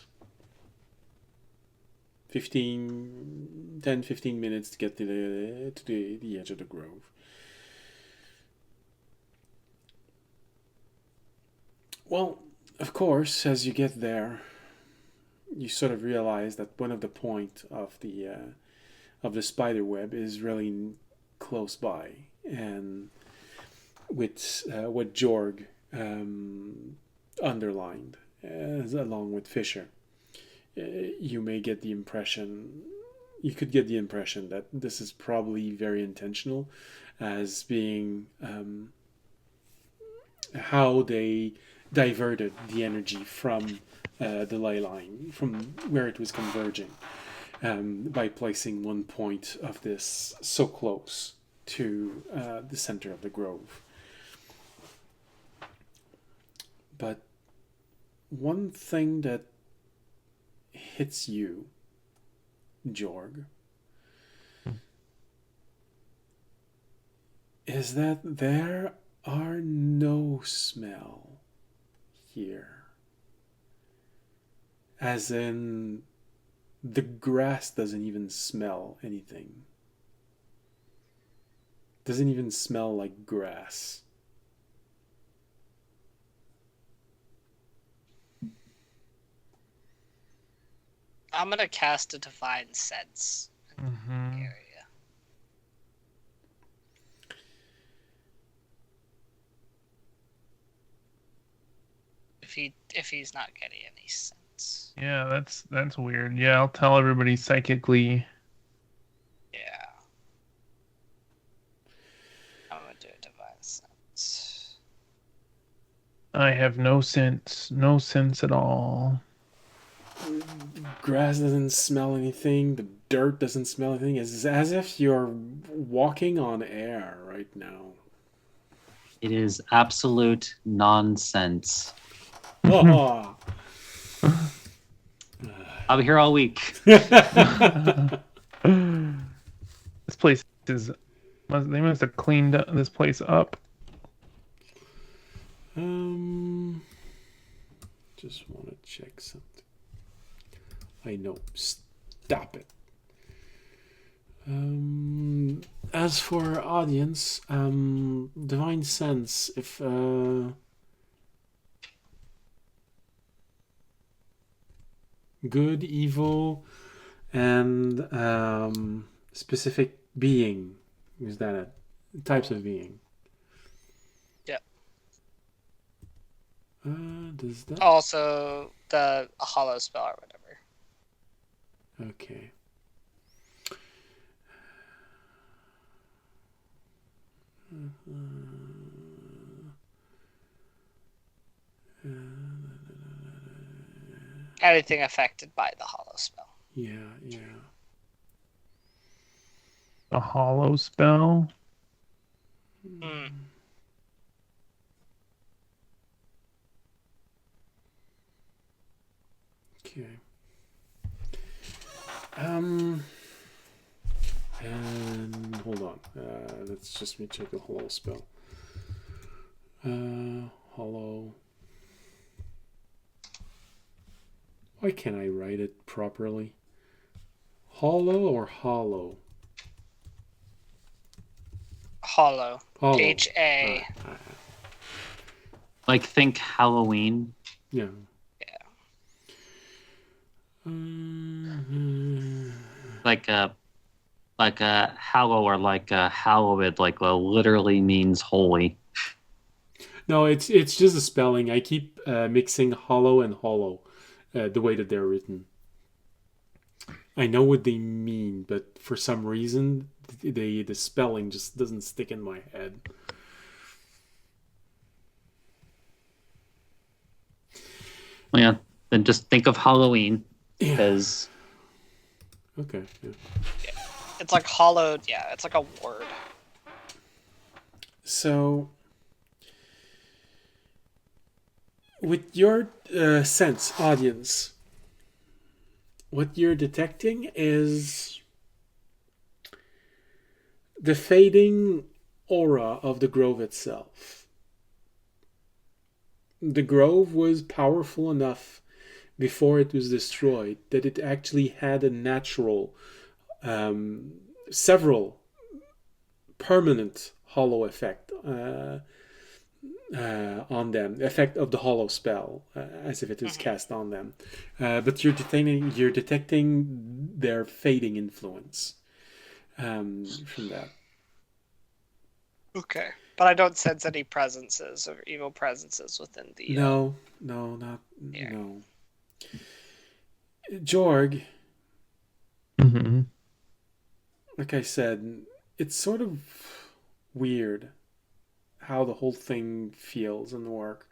10, 15 minutes to get to the edge of the grove. Well, of course, as you get there, you sort of realize that one of the point of the spider web is really close by, and with what Jorg underlined, along with Fisher, you could get the impression that this is probably very intentional, as being how they diverted the energy from the ley line, from where it was converging, by placing one point of this so close to the center of the grove. But one thing that hits you, Jorg, is that there are no smell here. As in, the grass doesn't even smell anything. Doesn't even smell like grass. I'm gonna cast a divine sense in the area. If he's not getting any sense. Yeah, that's weird. Yeah, I'll tell everybody psychically. Yeah. I'm gonna do a divine sense. I have no sense at all. Grass doesn't smell anything. The dirt doesn't smell anything. It's as if you're walking on air right now. It is absolute nonsense. Oh. I'll be here all week. This place is... They must have cleaned this place up. Just want to check something. I know. Stop it. As for audience, divine sense. If good, evil, and specific being. Is that it? Types of being. Yeah. Does that? Also, the hollow spell or whatever. Okay. Anything affected by the hollow spell. Yeah. A hollow spell. Hmm. Okay. And hold on. Let's just check the hollow spell. Hollow. Why can't I write it properly? Hollow or hollow? Hollow. Hollow. H-A. Like think Halloween. Yeah. Like a hallow or like a hallowed, like literally means holy. No, it's just a spelling. I keep mixing hollow and hollow, the way that they're written. I know what they mean, but for some reason, the spelling just doesn't stick in my head. Well, yeah, then just think of Halloween because Okay. Yeah. It's like hollowed. Yeah, it's like a word. So, with your sense, audience, what you're detecting is the fading aura of the grove itself. The grove was powerful enough before it was destroyed that it actually had a natural, several permanent hollow effect on them, effect of the hollow spell, as if it is cast on them. But you're detecting their fading influence from that. Okay. But I don't sense any presences or evil presences within the... No. Jorg, Mm-hmm. like I said, it's sort of weird how the whole thing feels and work.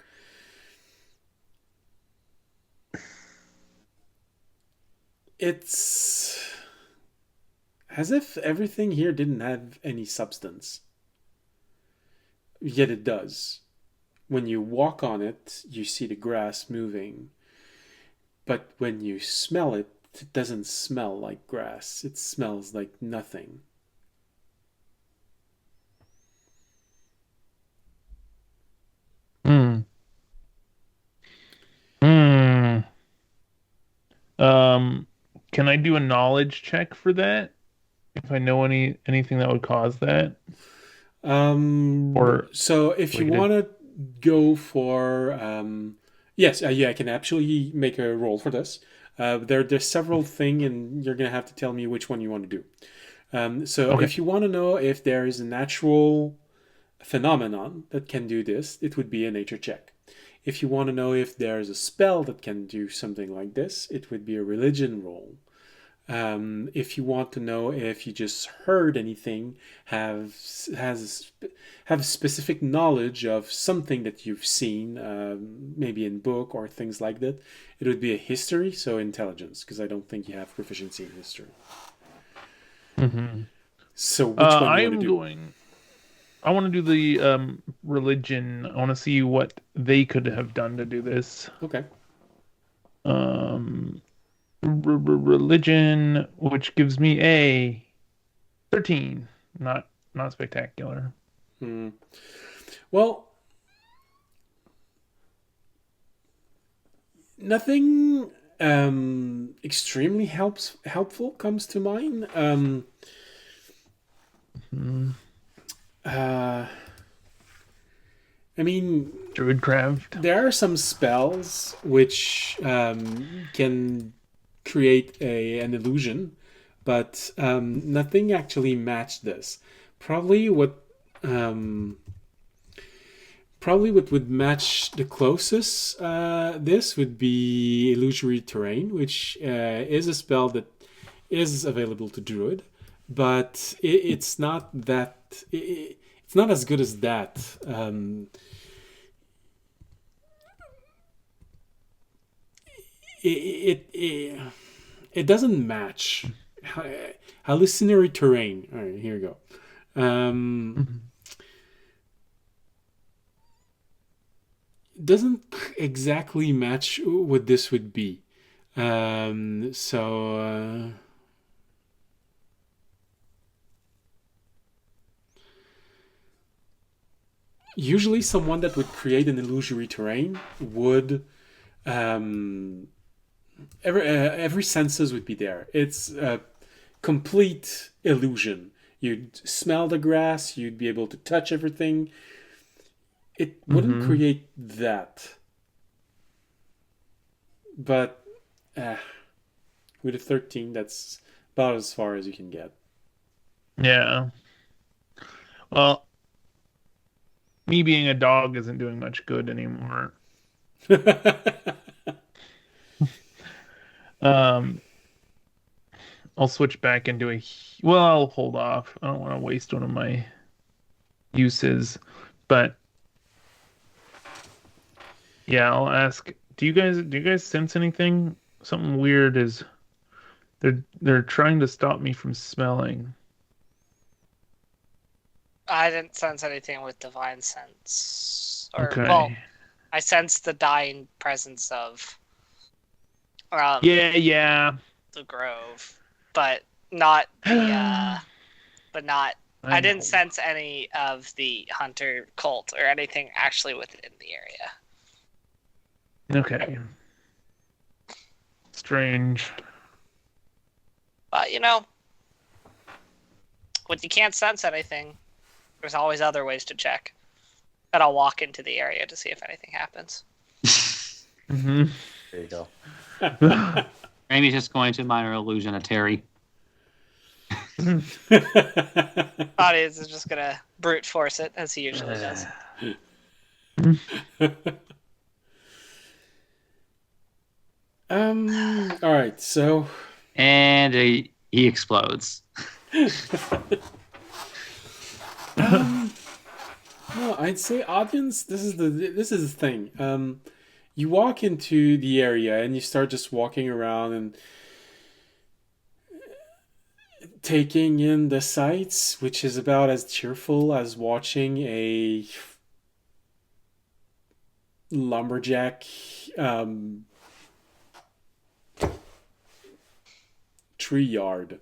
It's as if everything here didn't have any substance. Yet it does. When you walk on it, you see the grass moving. But when you smell it, it doesn't smell like grass. It smells like nothing. Hmm. Hmm. Can I do a knowledge check for that? If I know anything that would cause that? Or So if you related? want to go for yes, yeah, I can actually make a roll for this. There's several things, and you're gonna have to tell me which one you want to do. So Okay. if you want to know if there is a natural phenomenon that can do this, it would be a nature check. If you want to know if there's a spell that can do something like this, it would be a religion roll. If you want to know if you just heard anything, have specific knowledge of something that you've seen, maybe in book or things like that, it would be a history, so intelligence, because I don't think you have proficiency in history. Mm-hmm. So which one do you want to I'm do? going. I want to do the religion. I want to see what they could have done to do this. Okay. Religion, which gives me a 13. Not spectacular. Well, nothing extremely helpful comes to mind. I mean, Druidcraft. there are some spells which can create an illusion, but nothing actually matched this. Probably what would match the closest this would be illusory terrain, which is a spell that is available to druid, but it's not that. It's not as good as that. It doesn't match hallucinatory terrain. All right, here we go. Doesn't exactly match what this would be. Usually someone that would create an illusory terrain would every senses would be there. It's a complete illusion. You'd smell the grass, you'd be able to touch everything. It wouldn't create that. But with a 13, that's about as far as you can get. Yeah. Well, me being a dog isn't doing much good anymore. I'll switch back into well, I'll hold off. I don't want to waste one of my uses, but yeah, I'll ask. Do you guys sense anything? Something weird is they're trying to stop me from smelling. I didn't sense anything with divine sense. Okay. Well, I sensed the dying presence of Yeah. the grove, but not the I didn't sense any of the hunter cult or anything actually within the area. Okay. Strange. But when you can't sense anything, there's always other ways to check. And I'll walk into the area to see if anything happens. There you go. Amy's just going to minor illusion of Terry. Audience is just gonna brute force it as he usually does. All right, so And he explodes. well, I'd say audience. This is the thing. You walk into the area and you start just walking around and taking in the sights, which is about as cheerful as watching a lumberjack tree yard.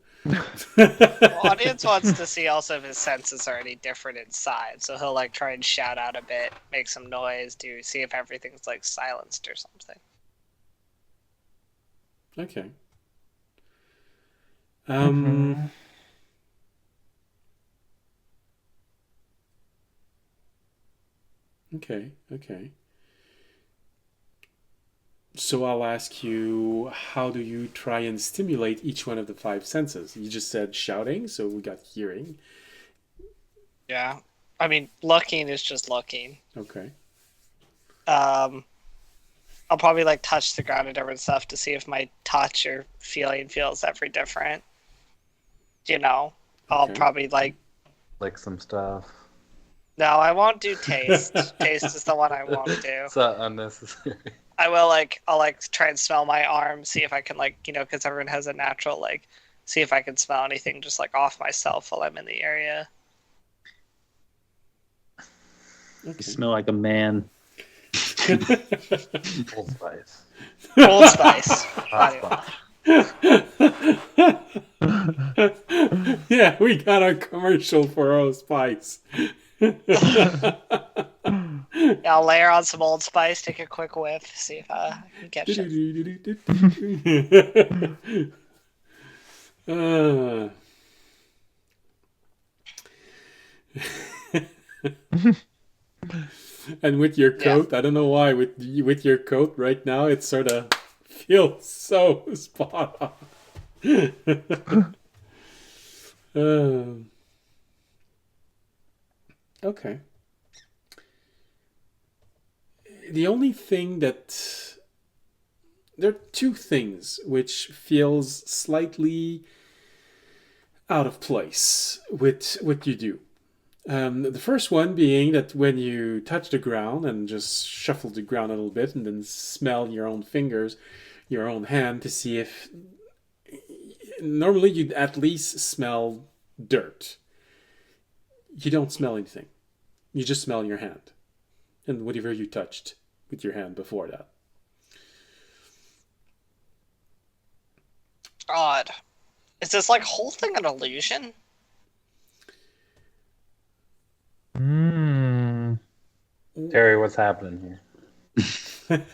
Audience wants to see also if his senses are any different inside, so he'll try and shout out a bit, make some noise, to see if everything's silenced or something. Okay. Okay. So I'll ask you, how do you try and stimulate each one of the 5 senses? You just said shouting, so we got hearing. Yeah. I mean, looking is just looking. Okay. I'll probably touch the ground and different stuff to see if my touch or feeling feels every different. I'll probably like some stuff. No, I won't do taste. Taste is the one I won't do. It's unnecessary. I will I'll try and smell my arm, see if I can because everyone has a natural see if I can smell anything just off myself while I'm in the area. You smell like a man. Old Spice. Old Spice. Hot spot. Yeah, we got a commercial for Old Spice. Yeah, I'll layer on some Old Spice, take a quick whiff, see if I can catch it. And with your coat, I don't know why, with your coat right now, it sort of feels so spot on. Okay. The only thing that there are two things which feels slightly out of place with what you do. The first one being that when you touch the ground and just shuffle the ground a little bit and then smell your own fingers, your own hand to see if normally you'd at least smell dirt. You don't smell anything. You just smell your hand and whatever you touched with your hand before that. Odd. Is this like whole thing an illusion? Terry, what's happening here?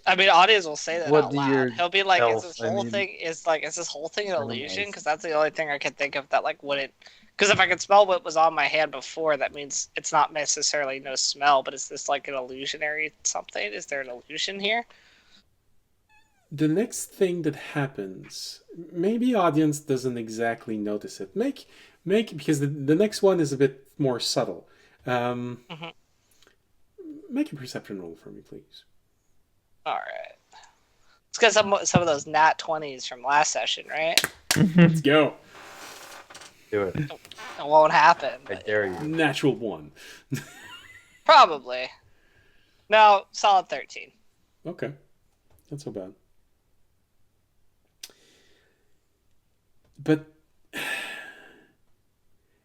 I mean, audience will say that What out do loud. your He'll be like, elf- "Is this I whole mean- thing is this whole thing an illusion?" Criminals. Because that's the only thing I can think of that like wouldn't. Because if I could smell what was on my hand before, that means it's not necessarily no smell, but is this like an illusionary something? Is there an illusion here? The next thing that happens, maybe audience doesn't exactly notice it. Make because the next one is a bit more subtle. Make a perception roll for me, please. All right. It's because some of those nat 20s from last session, right? Let's go. Do it. It won't happen. I But dare you. Natural 1. probably. No, solid 13. Okay. Not so bad. But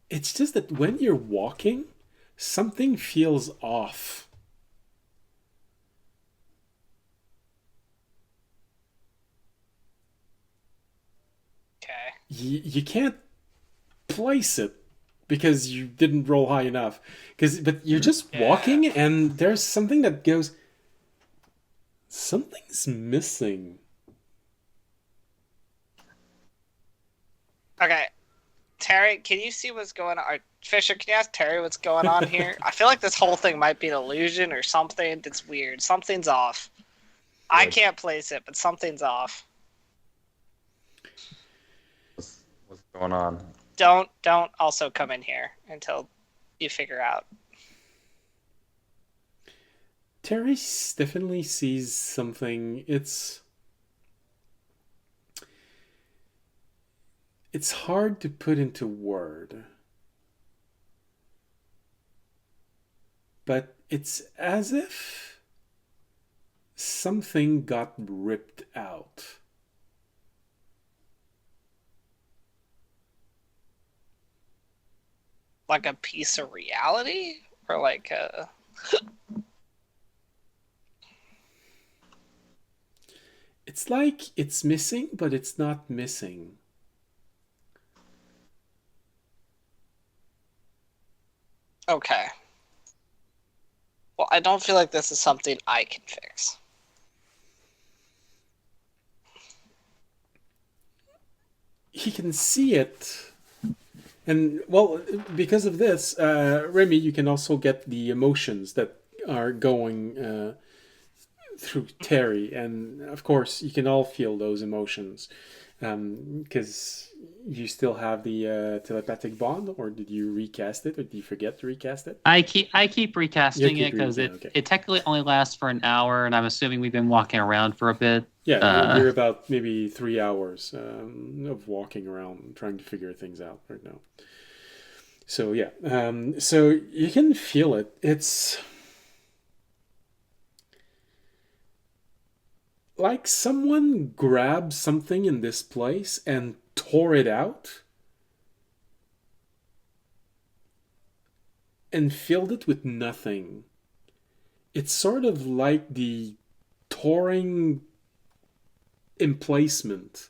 it's just that when you're walking, something feels off. Okay. You can't place it because you didn't roll high enough. But you're just walking and there's something that goes, something's missing. Okay. Terry, can you see what's going on? Or, Fisher, can you ask Terry what's going on here? I feel like this whole thing might be an illusion or something that's weird. Something's off. I can't place it, but something's off. What's going on? Don't also come in here until you figure out. Terry definitely sees something. It's hard to put into word. But it's as if something got ripped out. Like a piece of reality? Or like a... It's like it's missing, but it's not missing. Okay. Well, I don't feel like this is something I can fix. He can see it. And, well, because of this, Remy, you can also get the emotions that are going through Terry. And, of course, you can all feel those emotions. Because you still have the telepathic bond, or did you recast it, or did you forget to recast it? I keep recasting You it keep because okay. it technically only lasts for an hour, and I'm assuming we've been walking around for a bit. Yeah, you're about maybe 3 hours of walking around trying to figure things out right now. So yeah, so you can feel it. It's like someone grabbed something in this place and tore it out and filled it with nothing. It's sort of like the touring emplacement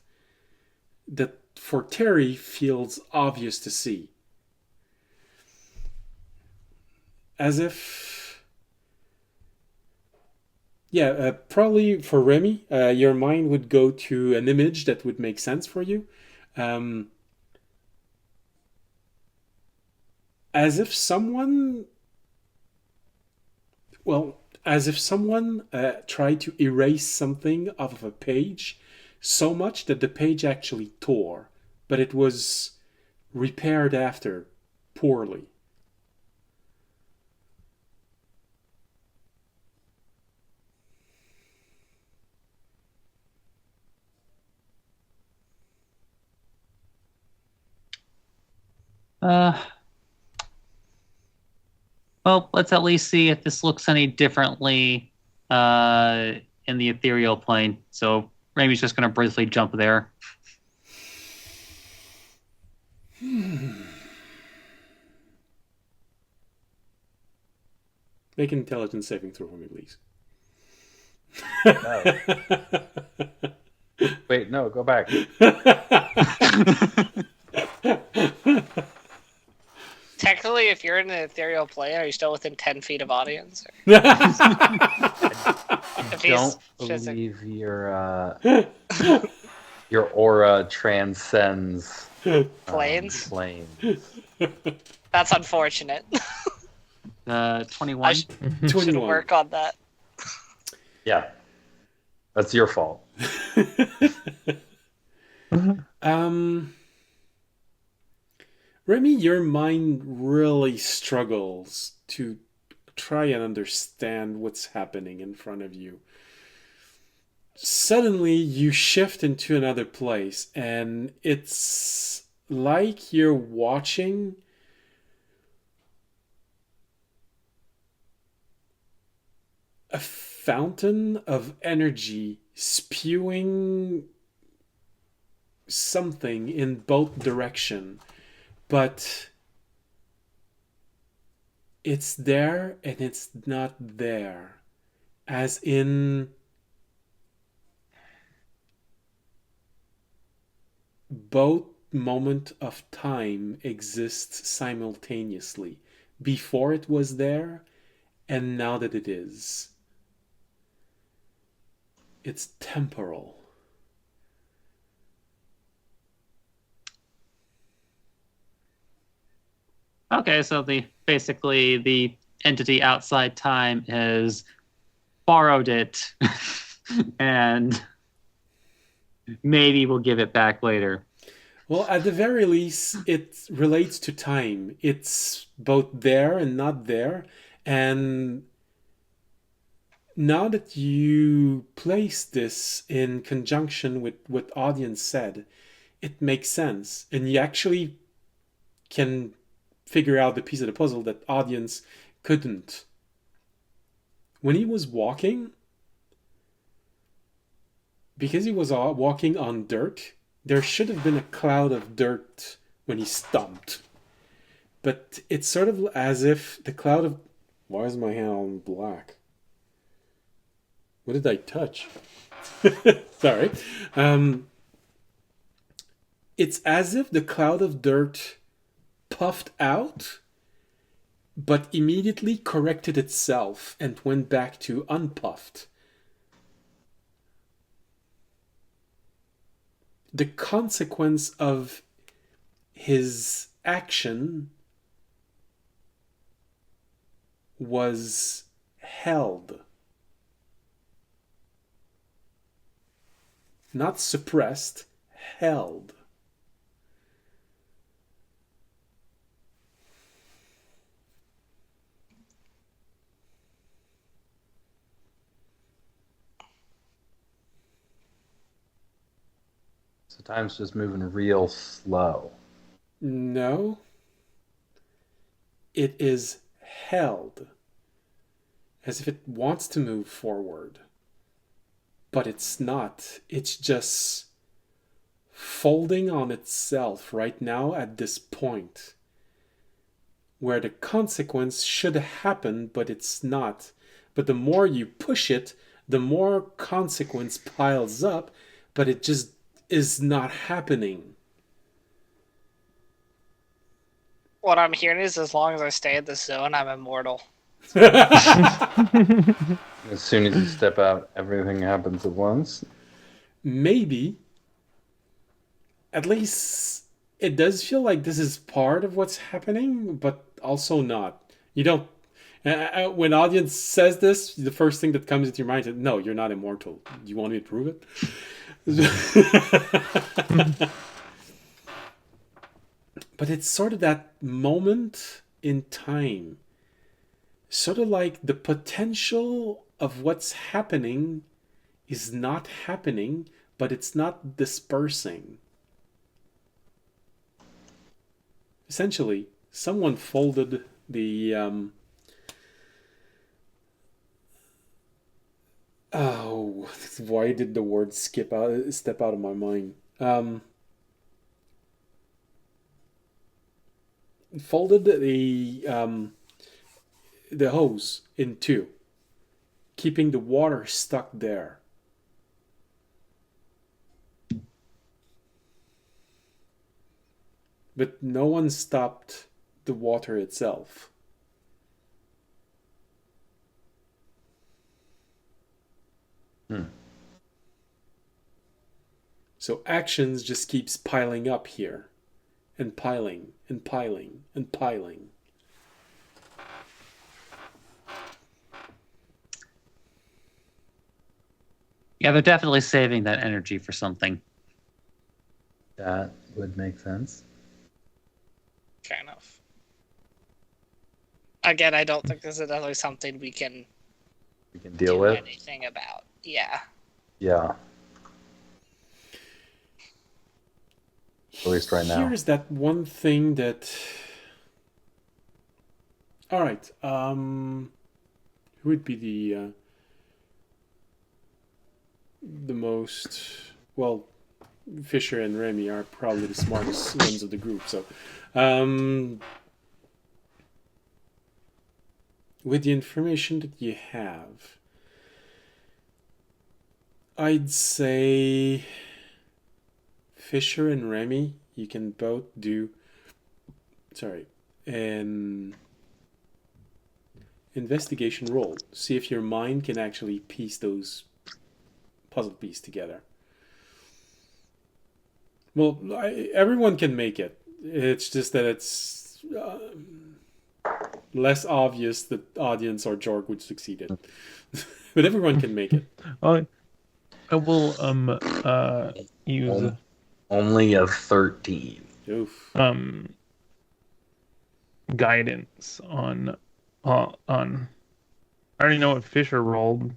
that for Terry feels obvious to see. As if... Yeah, probably for Remy, your mind would go to an image that would make sense for you. as if someone, tried to erase something off of a page so much that the page actually tore, but it was repaired after poorly. Well, let's at least see if this looks any differently in the ethereal plane. So Ramey's just going to briefly jump there. Make an intelligence saving throw for me, please. No. Wait, no, go back. Technically, if you're in an ethereal plane, are you still within 10 feet of audience? If he's Don't physic- believe your aura transcends planes? planes. That's unfortunate. 21. I should 21. work on that. Yeah, that's your fault. Remy, your mind really struggles to try and understand what's happening in front of you. Suddenly, you shift into another place, and it's like you're watching a fountain of energy spewing something in both directions. But it's there and it's not there. As in, both moment of time exists simultaneously. Before it was there, and now that it is. It's temporal. Okay, so basically the entity outside time has borrowed it and maybe we'll give it back later. Well, at the very least, it relates to time. It's both there and not there. And now that you place this in conjunction with what audience said, it makes sense. And you actually can figure out the piece of the puzzle that audience couldn't. When he was walking, because he was walking on dirt, there should have been a cloud of dirt when he stomped. But it's sort of as if the cloud of... Why is my hand on black? What did I touch? Sorry. It's as if the cloud of dirt puffed out, but immediately corrected itself and went back to unpuffed. The consequence of his action was held. Not suppressed, held. So time's just moving real slow. No. It is held. As if it wants to move forward. But it's not. It's just folding on itself right now at this point. Where the consequence should happen, but it's not. But the more you push it, the more consequence piles up, but it just is not happening. What I'm hearing is as long as I stay in this zone, I'm immortal. As soon as you step out, everything happens at once. Maybe. At least it does feel like this is part of what's happening, but also not. You don't. When audience says this, the first thing that comes into your mind is, no, you're not immortal. Do you want me to prove it? But it's sort of that moment in time. Sort of like the potential of what's happening is not happening, but it's not dispersing. Essentially, someone folded the oh, why did the word step out of my mind? Folded the hose in two, keeping the water stuck there. But no one stopped the water itself. So actions just keeps piling up here, and piling, and piling, and piling. Yeah, they're definitely saving that energy for something. That would make sense. Kind of. Again, I don't think this is definitely something we can Deal do with. anything about. Yeah. Yeah. At least right now. Here's that one thing that. All right. Who would be the most, well, Fisher and Remy are probably the smartest ones of the group. So, with the information that you have, I'd say Fisher and Remy, you can both do, an investigation roll. See if your mind can actually piece those puzzle pieces together. Well, everyone can make it. It's just that it's less obvious that audience or Jorg would succeed it. But everyone can make it. I will use Only a 13. Oof. guidance on. I already know what Fisher rolled.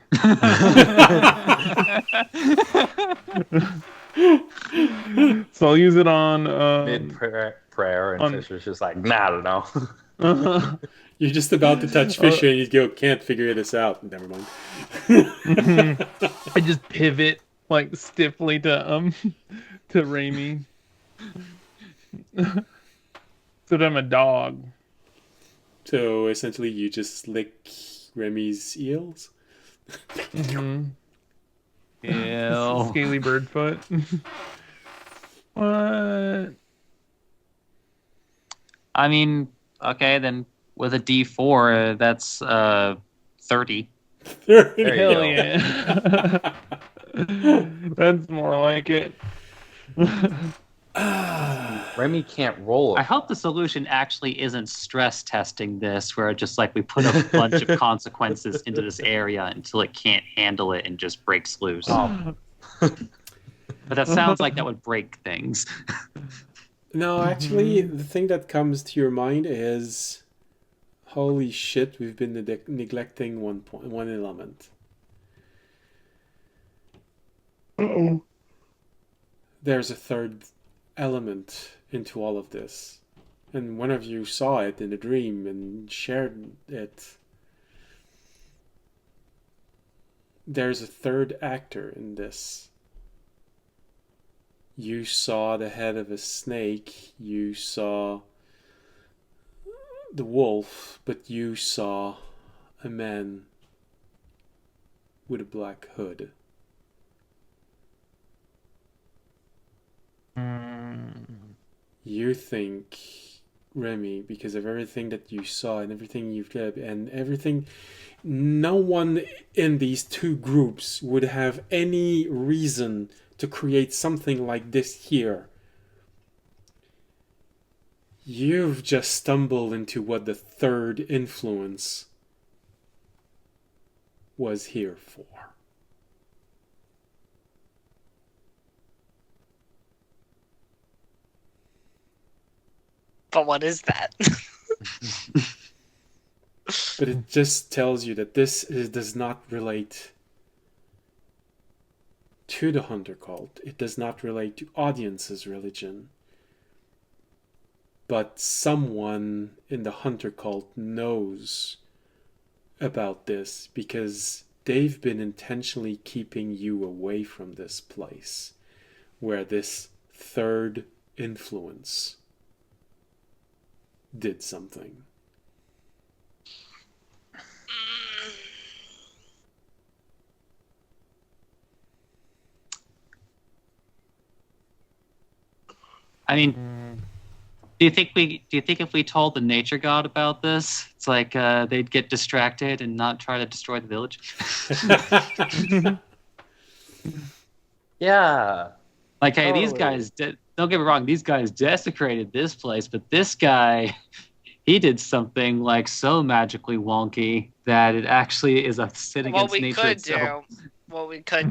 So I'll use it on Mid prayer, and Fisher's just like, nah, I don't know. You're just about to touch Fisher and you go, can't figure this out. Never mind. I just pivot like stiffly to Raimi. So that I'm a dog. So essentially you just lick Remy's eels? Mm-hmm. Ew. Scaly bird foot. What? I mean, okay, then with a D4, that's 30. There you Hell go. yeah. That's more like it. Remy can't roll. I hope the solution actually isn't stress testing this, where just like we put a bunch of consequences into this area until it can't handle it and just breaks loose. Oh. But that sounds like that would break things. No, actually, the thing that comes to your mind is, holy shit, we've been neglecting one element. Uh-oh. There's a third element into all of this. And one of you saw it in a dream and shared it. There's a third actor in this. You saw the head of a snake, you saw the wolf, but you saw a man with a black hood. You think, Remy, because of everything that you saw and everything you've read and everything, no one in these two groups would have any reason to create something like this here. You've just stumbled into what the third influence was here for. But what is that? But it just tells you that does not relate to the hunter cult. It does not relate to audience's religion. But someone in the hunter cult knows about this because they've been intentionally keeping you away from this place where this third influence did something. I mean, do you think if we told the nature god about this, it's like they'd get distracted and not try to destroy the village? Yeah. Like, hey, these Totally. guys don't get me wrong, these guys desecrated this place, but this guy, he did something like so magically wonky that it actually is a sin What against we nature could itself.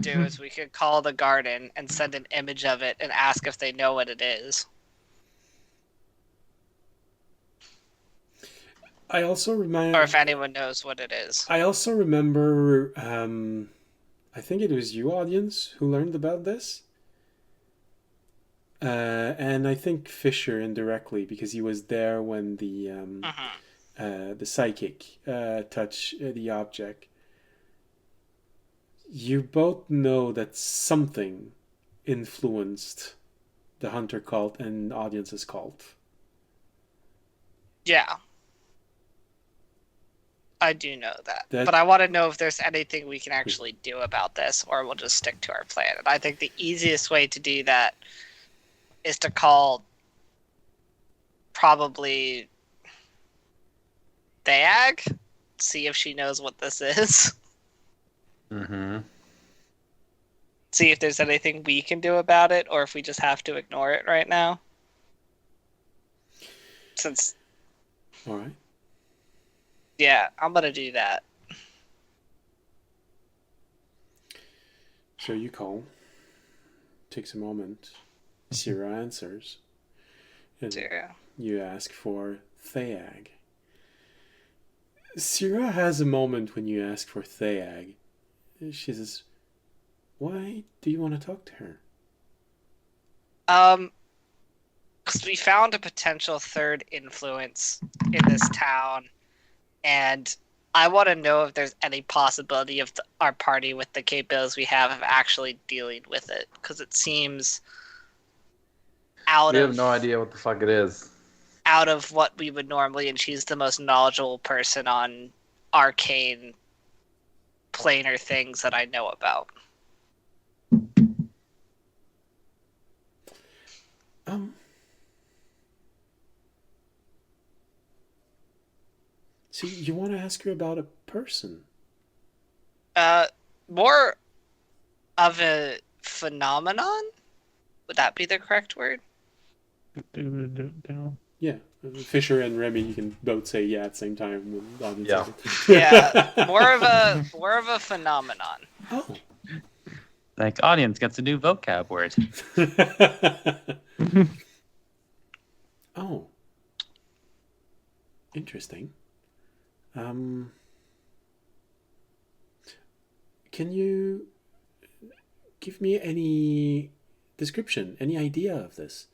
do is we could call the garden and send an image of it and ask if they know what it is. I also remember. Or if anyone knows what it is. I also remember. I think it was you, audience, who learned about this. And I think Fisher indirectly, because he was there when the psychic touched the object. You both know that something influenced the hunter cult and audience's cult. Yeah. I do know that. But I want to know if there's anything we can actually do about this, or we'll just stick to our plan. And I think the easiest way to do that is to call probably Theag, see if she knows what this is. Mm-hmm. See if there's anything we can do about it, or if we just have to ignore it right now. Since... Alright. Yeah, I'm gonna do that. So you call. Takes a moment. Syrah answers. And Yeah. you ask for Theag. Syrah has a moment when you ask for Theag. She says, "Why do you want to talk to her?" Because we found a potential third influence in this town, and I want to know if there's any possibility of our party with the capabilities we have of actually dealing with it, because it seems We have no idea what the fuck it is. out of what we would normally, and she's the most knowledgeable person on arcane planar things that I know about. So you want to ask her about a person? More of a phenomenon? Would that be the correct word? Yeah. Fisher and Remy, you can both say yeah at the same time. When audience Yeah. says it. Yeah, more of a phenomenon. Oh. Like, audience gets a new vocab word. Oh. Interesting. Can you give me any description, any idea of this?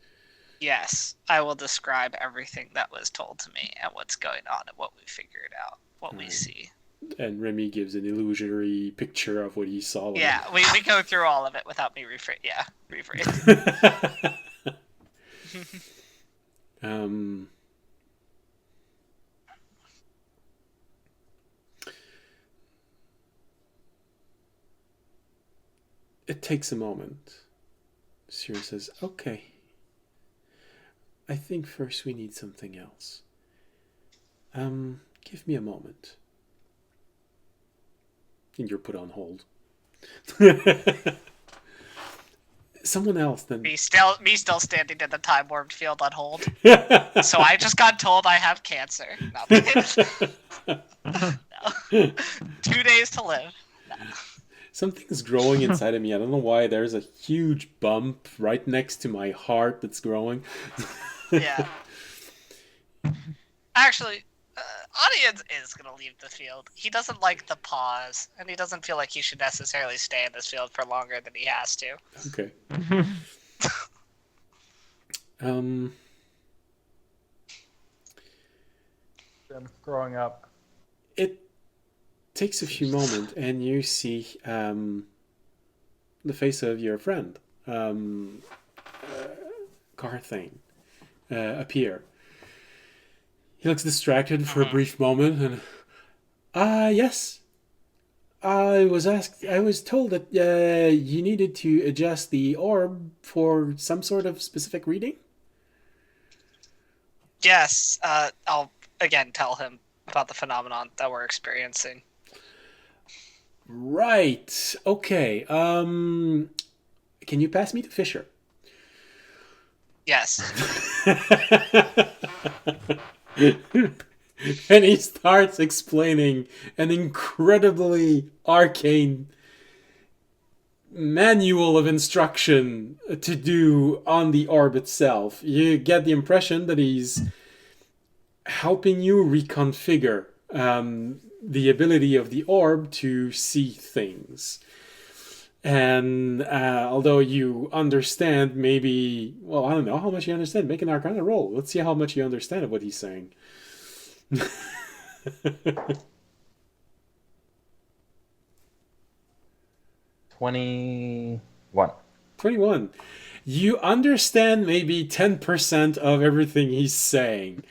Yes, I will describe everything that was told to me and what's going on and what we figured out, what we see. And Remy gives an illusory picture of what he saw. Yeah, we go through all of it without me rephrase. It takes a moment. Syrah says, "Okay. I think first we need something else. Give me a moment." And you're put on hold. someone else then. Me still standing in the time warped field on hold. So I just got told I have cancer. No. No. 2 days to live. No. Something's growing inside of me. I don't know why. There's a huge bump right next to my heart that's growing. Yeah. Actually, audience is going to leave the field. He doesn't like the pause, and he doesn't feel like he should necessarily stay in this field for longer than he has to. Okay. Them growing up. It takes a few moments, and you see the face of your friend, Carthane, appear. He looks distracted for a brief moment, and yes, I was told that you needed to adjust the orb for some sort of specific reading. Yes, I'll again tell him about the phenomenon that we're experiencing. Right. Okay. Can you pass me to Fisher? Yes. And he starts explaining an incredibly arcane manual of instruction to do on the orb itself. You get the impression that he's helping you reconfigure the ability of the orb to see things. And although you understand maybe... Well, I don't know how much you understand. Make an Arcana roll. Let's see how much you understand of what he's saying. 21. 21. You understand maybe 10% of everything he's saying.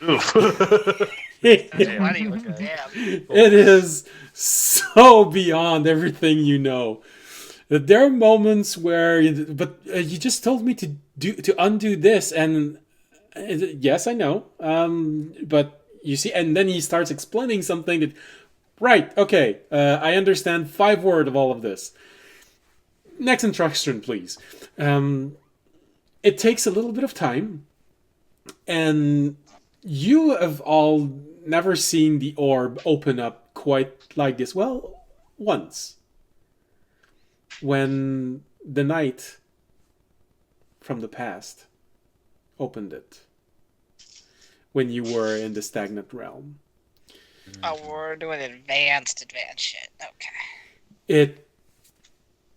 It is so beyond everything you know. There are moments where, you just told me to undo this, and yes, I know. But you see, and then he starts explaining something that, right? Okay, I understand 5 words of all of this. Next instruction, please. It takes a little bit of time, and you have all never seen the orb open up quite like this. Well, once. When the knight from the past opened it. When you were in the stagnant realm. Oh, we're doing advanced shit. Okay. It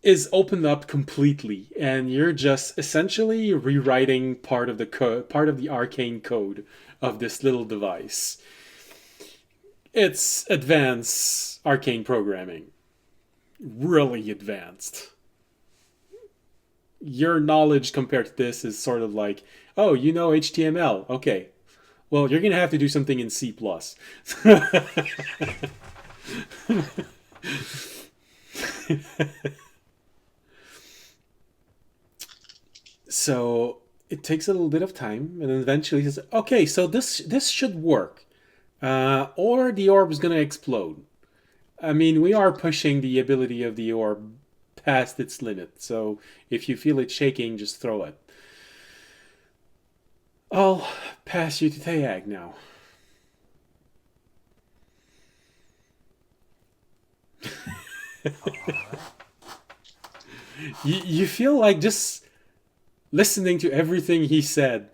is opened up completely, and you're just essentially rewriting part of the arcane code of this little device. It's advanced arcane programming. Really advanced. Your knowledge compared to this is sort of like, oh, you know HTML. Okay. Well, you're going to have to do something in C+. So it takes a little bit of time, and then eventually he says, okay, so this should work. Or the orb is going to explode. I mean, we are pushing the ability of the orb past its limit, so if you feel it shaking, just throw it. I'll pass you to Tayag now. You feel like just listening to everything he said.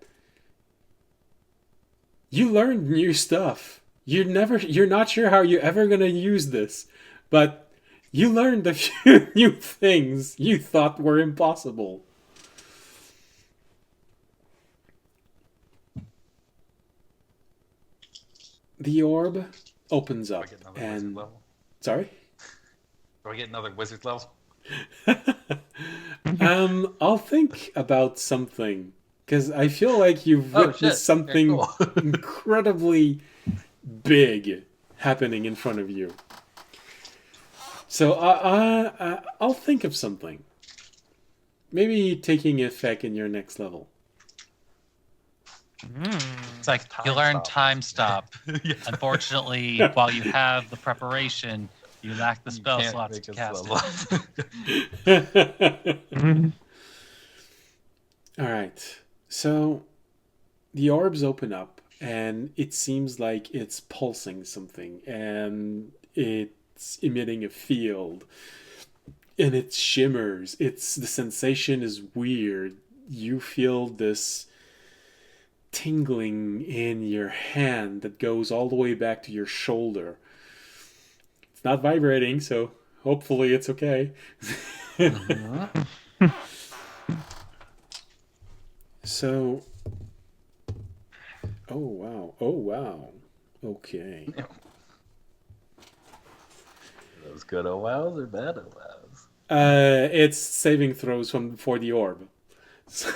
You learned new stuff. You're not sure how you're ever gonna use this, but you learned a few new things you thought were impossible. The orb opens up, and sorry. Do I get another wizard level? I'll think about something, because I feel like you've witnessed something incredibly big happening in front of you. So I'll think of something. Maybe taking effect in your next level. It's like you learn time stop. Yeah. Unfortunately, while you have the preparation, you lack the spell slots to cast it. All right. So the orbs open up, and it seems like it's pulsing something, and it's emitting a field, and it shimmers. It's the sensation is weird. You feel this tingling in your hand that goes all the way back to your shoulder. It's not vibrating, so hopefully it's okay. So, oh wow, oh wow, okay. Those good oh wows or bad oh wows? It's saving throws for the orb. Does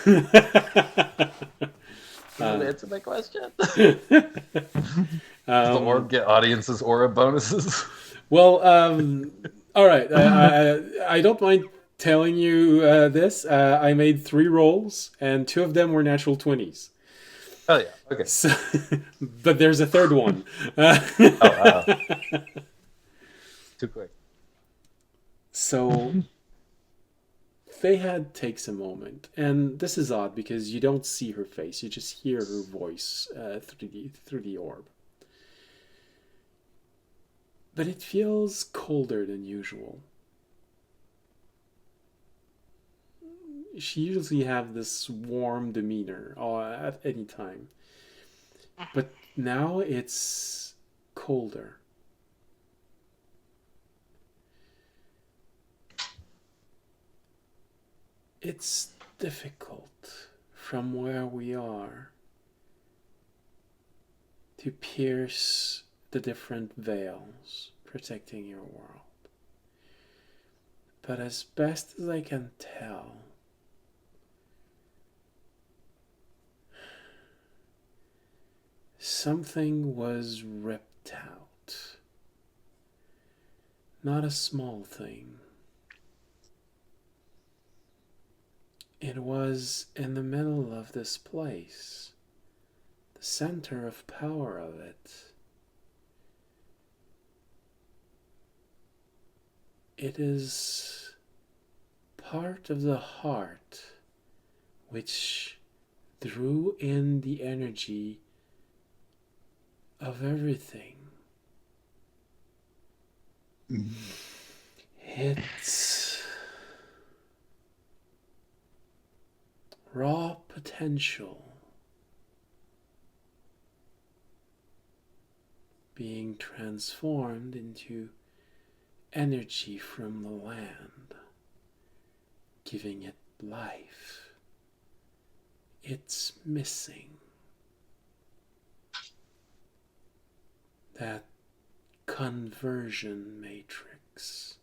it answer my question? Does the orb get audiences aura bonuses? Well, all right. I don't mind telling you this. I made 3 rolls, and 2 of them were natural 20s. Oh yeah, okay. So, but there's a third one. Too quick. So Feyhad takes a moment, and this is odd because you don't see her face; you just hear her voice through the orb. But it feels colder than usual. She usually have this warm demeanor at any time, but now it's colder. It's difficult from where we are to pierce the different veils protecting your world. But as best as I can tell, something was ripped out. Not a small thing. It was in the middle of this place, the center of power of it. It is part of the heart which drew in the energy of everything. It's raw potential being transformed into energy from the land, giving it life. It's missing that conversion matrix.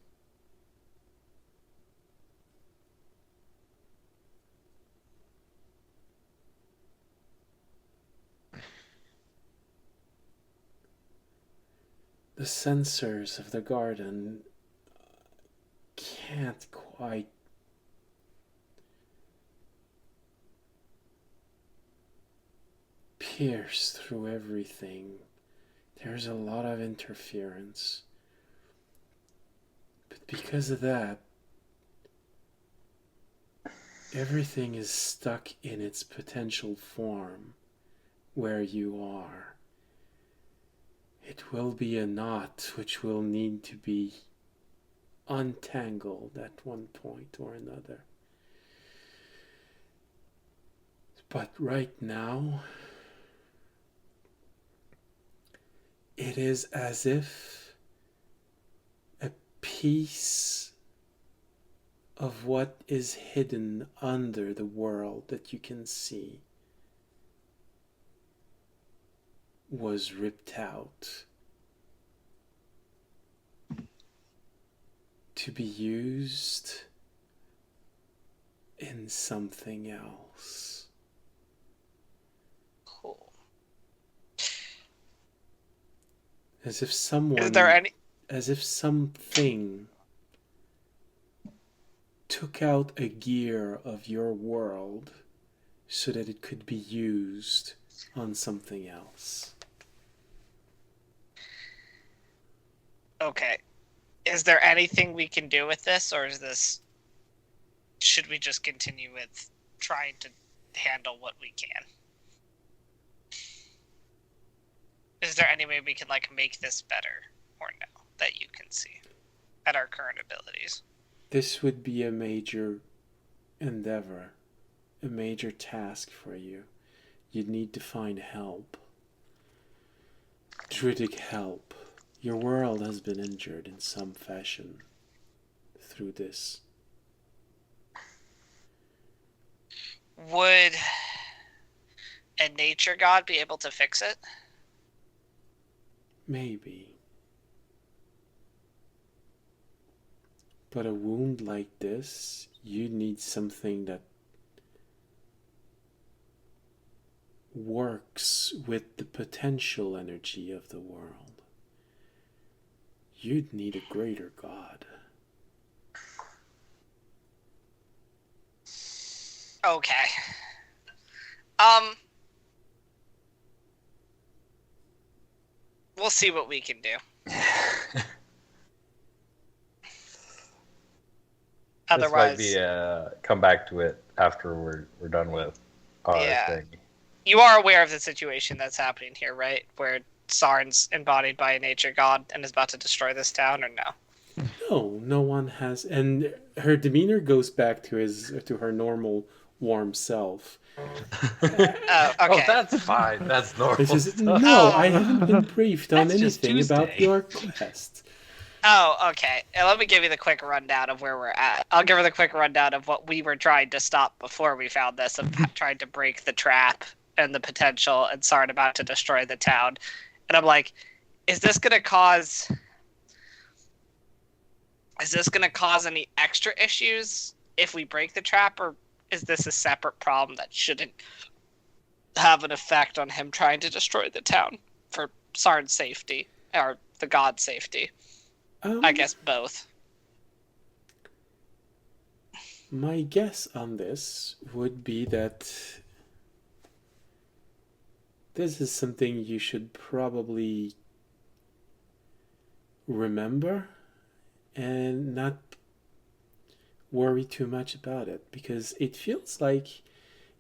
The sensors of the garden can't quite pierce through everything. There's a lot of interference. But because of that, everything is stuck in its potential form where you are. It will be a knot which will need to be untangled at one point or another. But right now, it is as if a piece of what is hidden under the world that you can see was ripped out to be used in something else. Cool. As if someone, Is there any? as if something took out a gear of your world so that it could be used on something else. Okay. Is there anything we can do with this, or is this? Should we just continue with trying to handle what we can. Is there any way we can make this better, or no, that you can see at our current abilities? This would be a major endeavor, a major task for you. You'd need to find help. Druidic help. Your world has been injured in some fashion through this. Would a nature god be able to fix it? Maybe. But a wound like this, you need something that works with the potential energy of the world. You'd need a greater god. Okay. We'll see what we can do. Otherwise, this might be come back to it after we're done with our thing. You are aware of the situation that's happening here, right? Where Sarn's embodied by a nature god and is about to destroy this town, or no? No, no one has, and her demeanor goes back to her normal warm self. Okay. Oh, that's fine. That's normal. No, I haven't been briefed on That's just anything about Tuesday. your quest. Oh, okay. And let me give you the quick rundown of where we're at. I'll give her the quick rundown of what we were trying to stop before we found this, of trying to break the trap and the potential, and Sarn about to destroy the town. And I'm like, is this going to cause any extra issues if we break the trap, or is this a separate problem that shouldn't have an effect on him trying to destroy the town for Sarn's safety, or the god's safety? I guess both. My guess on this would be that this is something you should probably remember and not worry too much about it, because it feels like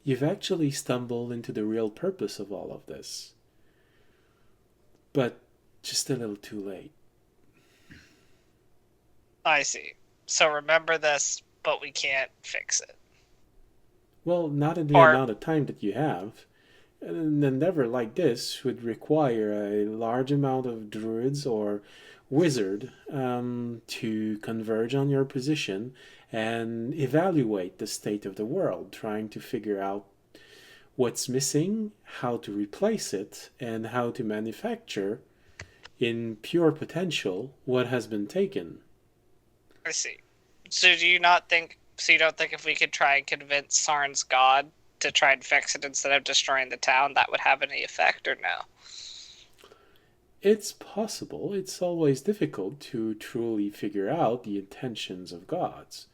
you've actually stumbled into the real purpose of all of this, but just a little too late. I see. So remember this, but we can't fix it. Well, not in the amount of time that you have. An endeavor like this would require a large amount of druids or wizard to converge on your position and evaluate the state of the world, trying to figure out what's missing, how to replace it, and how to manufacture in pure potential what has been taken. I see. So do you not think? So you don't think if we could try and convince Sarn's god to try and fix it instead of destroying the town, that would have any effect, or no? It's possible. It's always difficult to truly figure out the intentions of gods,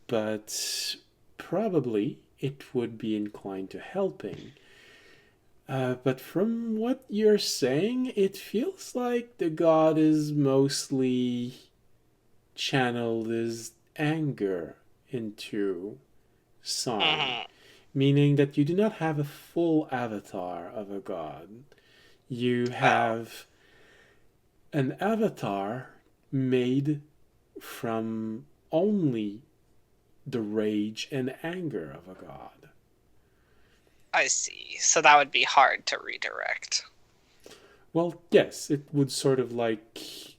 but probably it would be inclined to helping. But from what you're saying, it feels like the god is mostly channeled his anger into Sarn, meaning that you do not have a full avatar of a god. You have an avatar made from only the rage and anger of a god. I see. So that would be hard to redirect. Well, yes, it would sort of like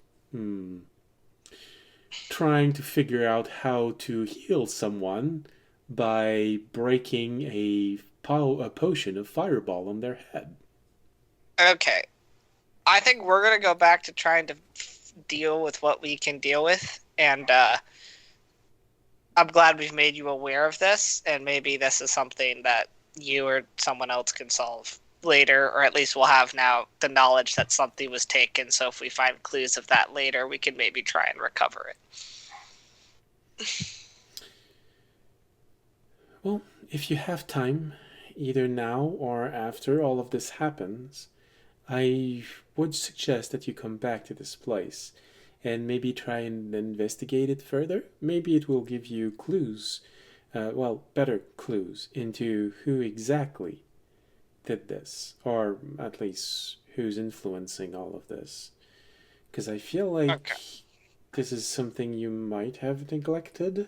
trying to figure out how to heal someone by breaking a potion of fireball on their head. Okay. I think we're going to go back to trying to deal with what we can deal with, and I'm glad we've made you aware of this, and maybe this is something that you or someone else can solve later, or at least we'll have now the knowledge that something was taken, so if we find clues of that later, we can maybe try and recover it. Well, if you have time, either now or after all of this happens, I would suggest that you come back to this place and maybe try and investigate it further. Maybe it will give you clues better clues into who exactly did this, or at least who's influencing all of this. Because I feel like this is something you might have neglected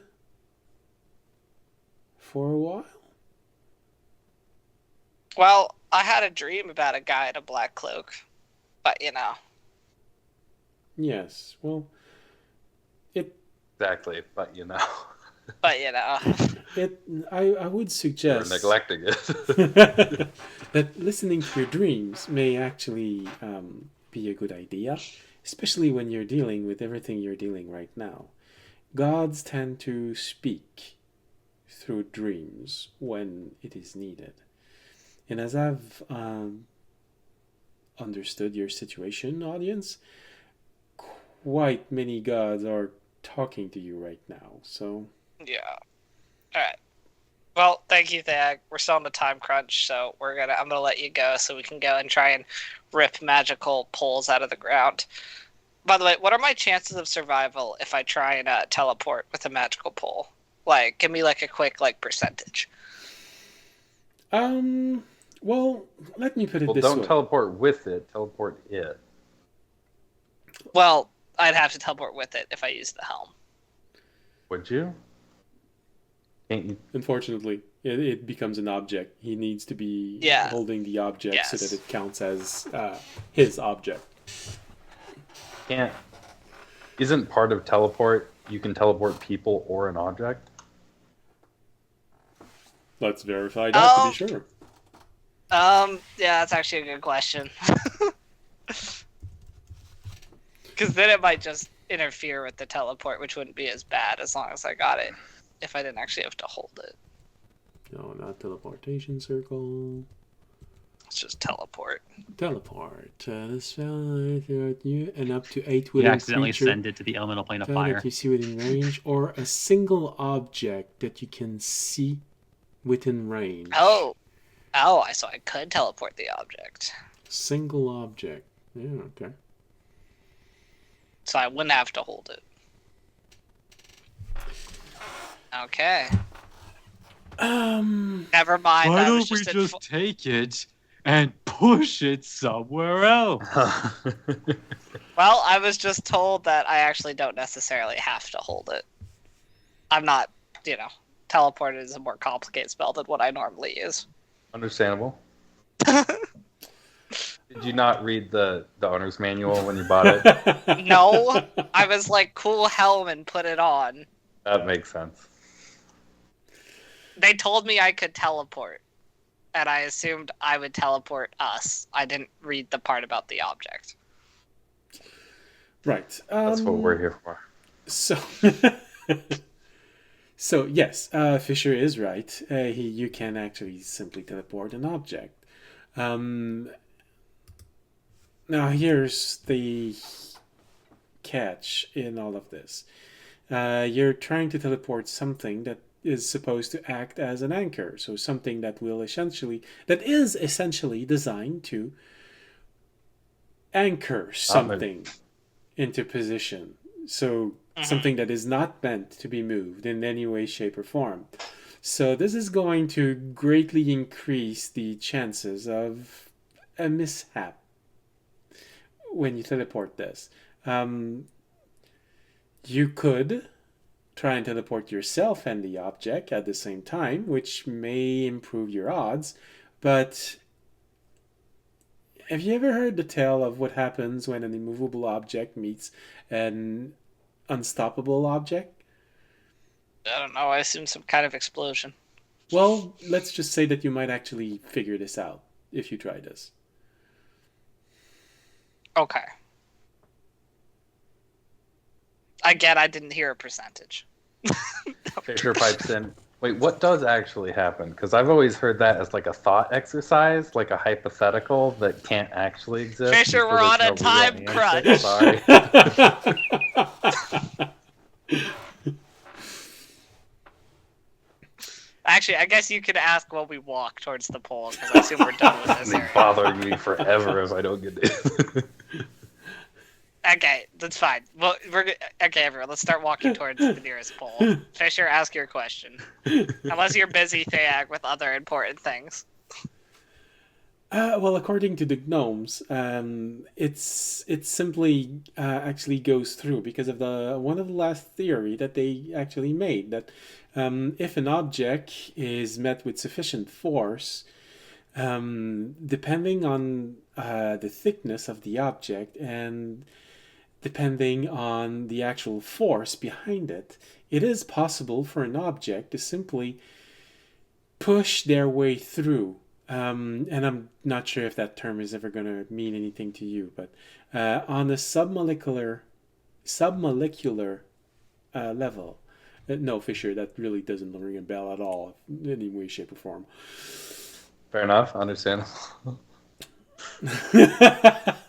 for a while. Well, I had a dream about a guy in a black cloak, but Yes, well, Exactly, but But I would you're suggest neglecting it. that listening to your dreams may actually be a good idea, especially when you're dealing with everything you're dealing right now. Gods tend to speak through dreams when it is needed. And as I've understood your situation, audience, quite many gods are talking to you right now. So yeah. All right. Well, thank you, Thag. We're still on the time crunch, so I'm gonna let you go so we can go and try and rip magical poles out of the ground. By the way, what are my chances of survival if I try and teleport with a magical pole? Like, give me like a quick percentage. well, let me put it Well, this don't way. teleport with it. Teleport it. Well, I'd have to teleport with it if I use the helm. Would you? Can't you? Unfortunately, it becomes an object. He needs to be holding the object so that it counts as his object. Can't. Isn't part of teleport you can teleport people or an object? Let's verify that to be sure. Yeah, that's actually a good question. Because then it might just interfere with the teleport, which wouldn't be as bad as long as I got it. If I didn't actually have to hold it. No, not teleportation circle. It's just teleport. Teleport. The spell throughout you and up to 8 You within accidentally creature send it to the elemental plane of fire. that you see within range, or a single object that you can see within range. Oh, so I could teleport the object. Single object. Yeah, okay. So I wouldn't have to hold it. Okay. Never mind. Why that was don't we just just take it and push it somewhere else? Well, I was just told that I actually don't necessarily have to hold it. I'm not, teleport is a more complicated spell than what I normally use. Understandable. Did you not read the owner's manual when you bought it? No, I was like, cool helm and put it on. That makes sense. They told me I could teleport, and I assumed I would teleport us. I didn't read the part about the object. Right. That's what we're here for. So, so yes, Fisher is right. You can actually simply teleport an object. Now here's the catch in all of this. You're trying to teleport something that is supposed to act as an anchor. So something that is essentially designed to anchor something into position. So something that is not meant to be moved in any way, shape, or form. So this is going to greatly increase the chances of a mishap when you teleport this. You could try and teleport yourself and the object at the same time, which may improve your odds, but have you ever heard the tale of what happens when an immovable object meets an unstoppable object? I don't know. I assume some kind of explosion. Well, let's just say that you might actually figure this out if you try this. Okay. Again, I didn't hear a percentage. Fisher pipes in. Wait, what does actually happen? Because I've always heard that as like a thought exercise, like a hypothetical that can't actually exist. Fisher, we're on a time crunch. Sorry. Actually, I guess you could ask while we walk towards the pole, because I assume we're done with this It's area. bothering me forever if I don't get it. Okay, that's fine. Well, okay, everyone. Let's start walking towards the nearest pole. Fisher, ask your question. Unless you're busy, Theag, with other important things. Well, according to the gnomes, it simply actually goes through because of the one of the last theory that they actually made that if an object is met with sufficient force, depending on the thickness of the object and depending on the actual force behind it, it is possible for an object to simply push their way through. And I'm not sure if that term is ever going to mean anything to you, but on a submolecular level, no, Fisher, that really doesn't ring a bell at all, in any way, shape, or form. Fair enough. Understandable.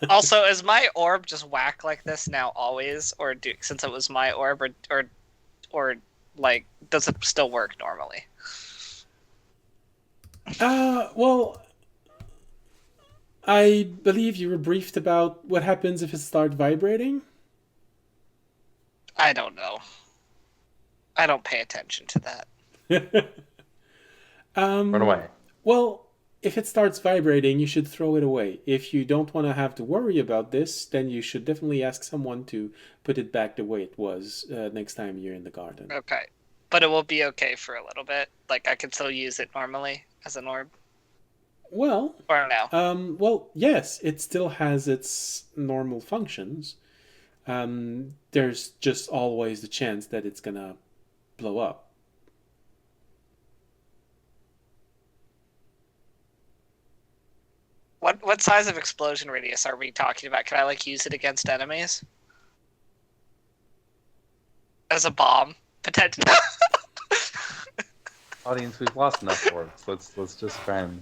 Also, is my orb just whack like this now always, or since it was my orb, or like does it still work normally? Well, I believe you were briefed about what happens if it starts vibrating. I don't know. I don't pay attention to that. Run away. Well, if it starts vibrating, you should throw it away. If you don't want to have to worry about this, then you should definitely ask someone to put it back the way it was next time you're in the garden. Okay. But it will be okay for a little bit. Like, I can still use it normally as an orb. Well, Or no? well, yes, it still has its normal functions. There's just always the chance that it's gonna blow up. What size of explosion radius are we talking about? Can I, like, use it against enemies? As a bomb? Potentially. Audience, we've lost enough orbs. Let's just try and.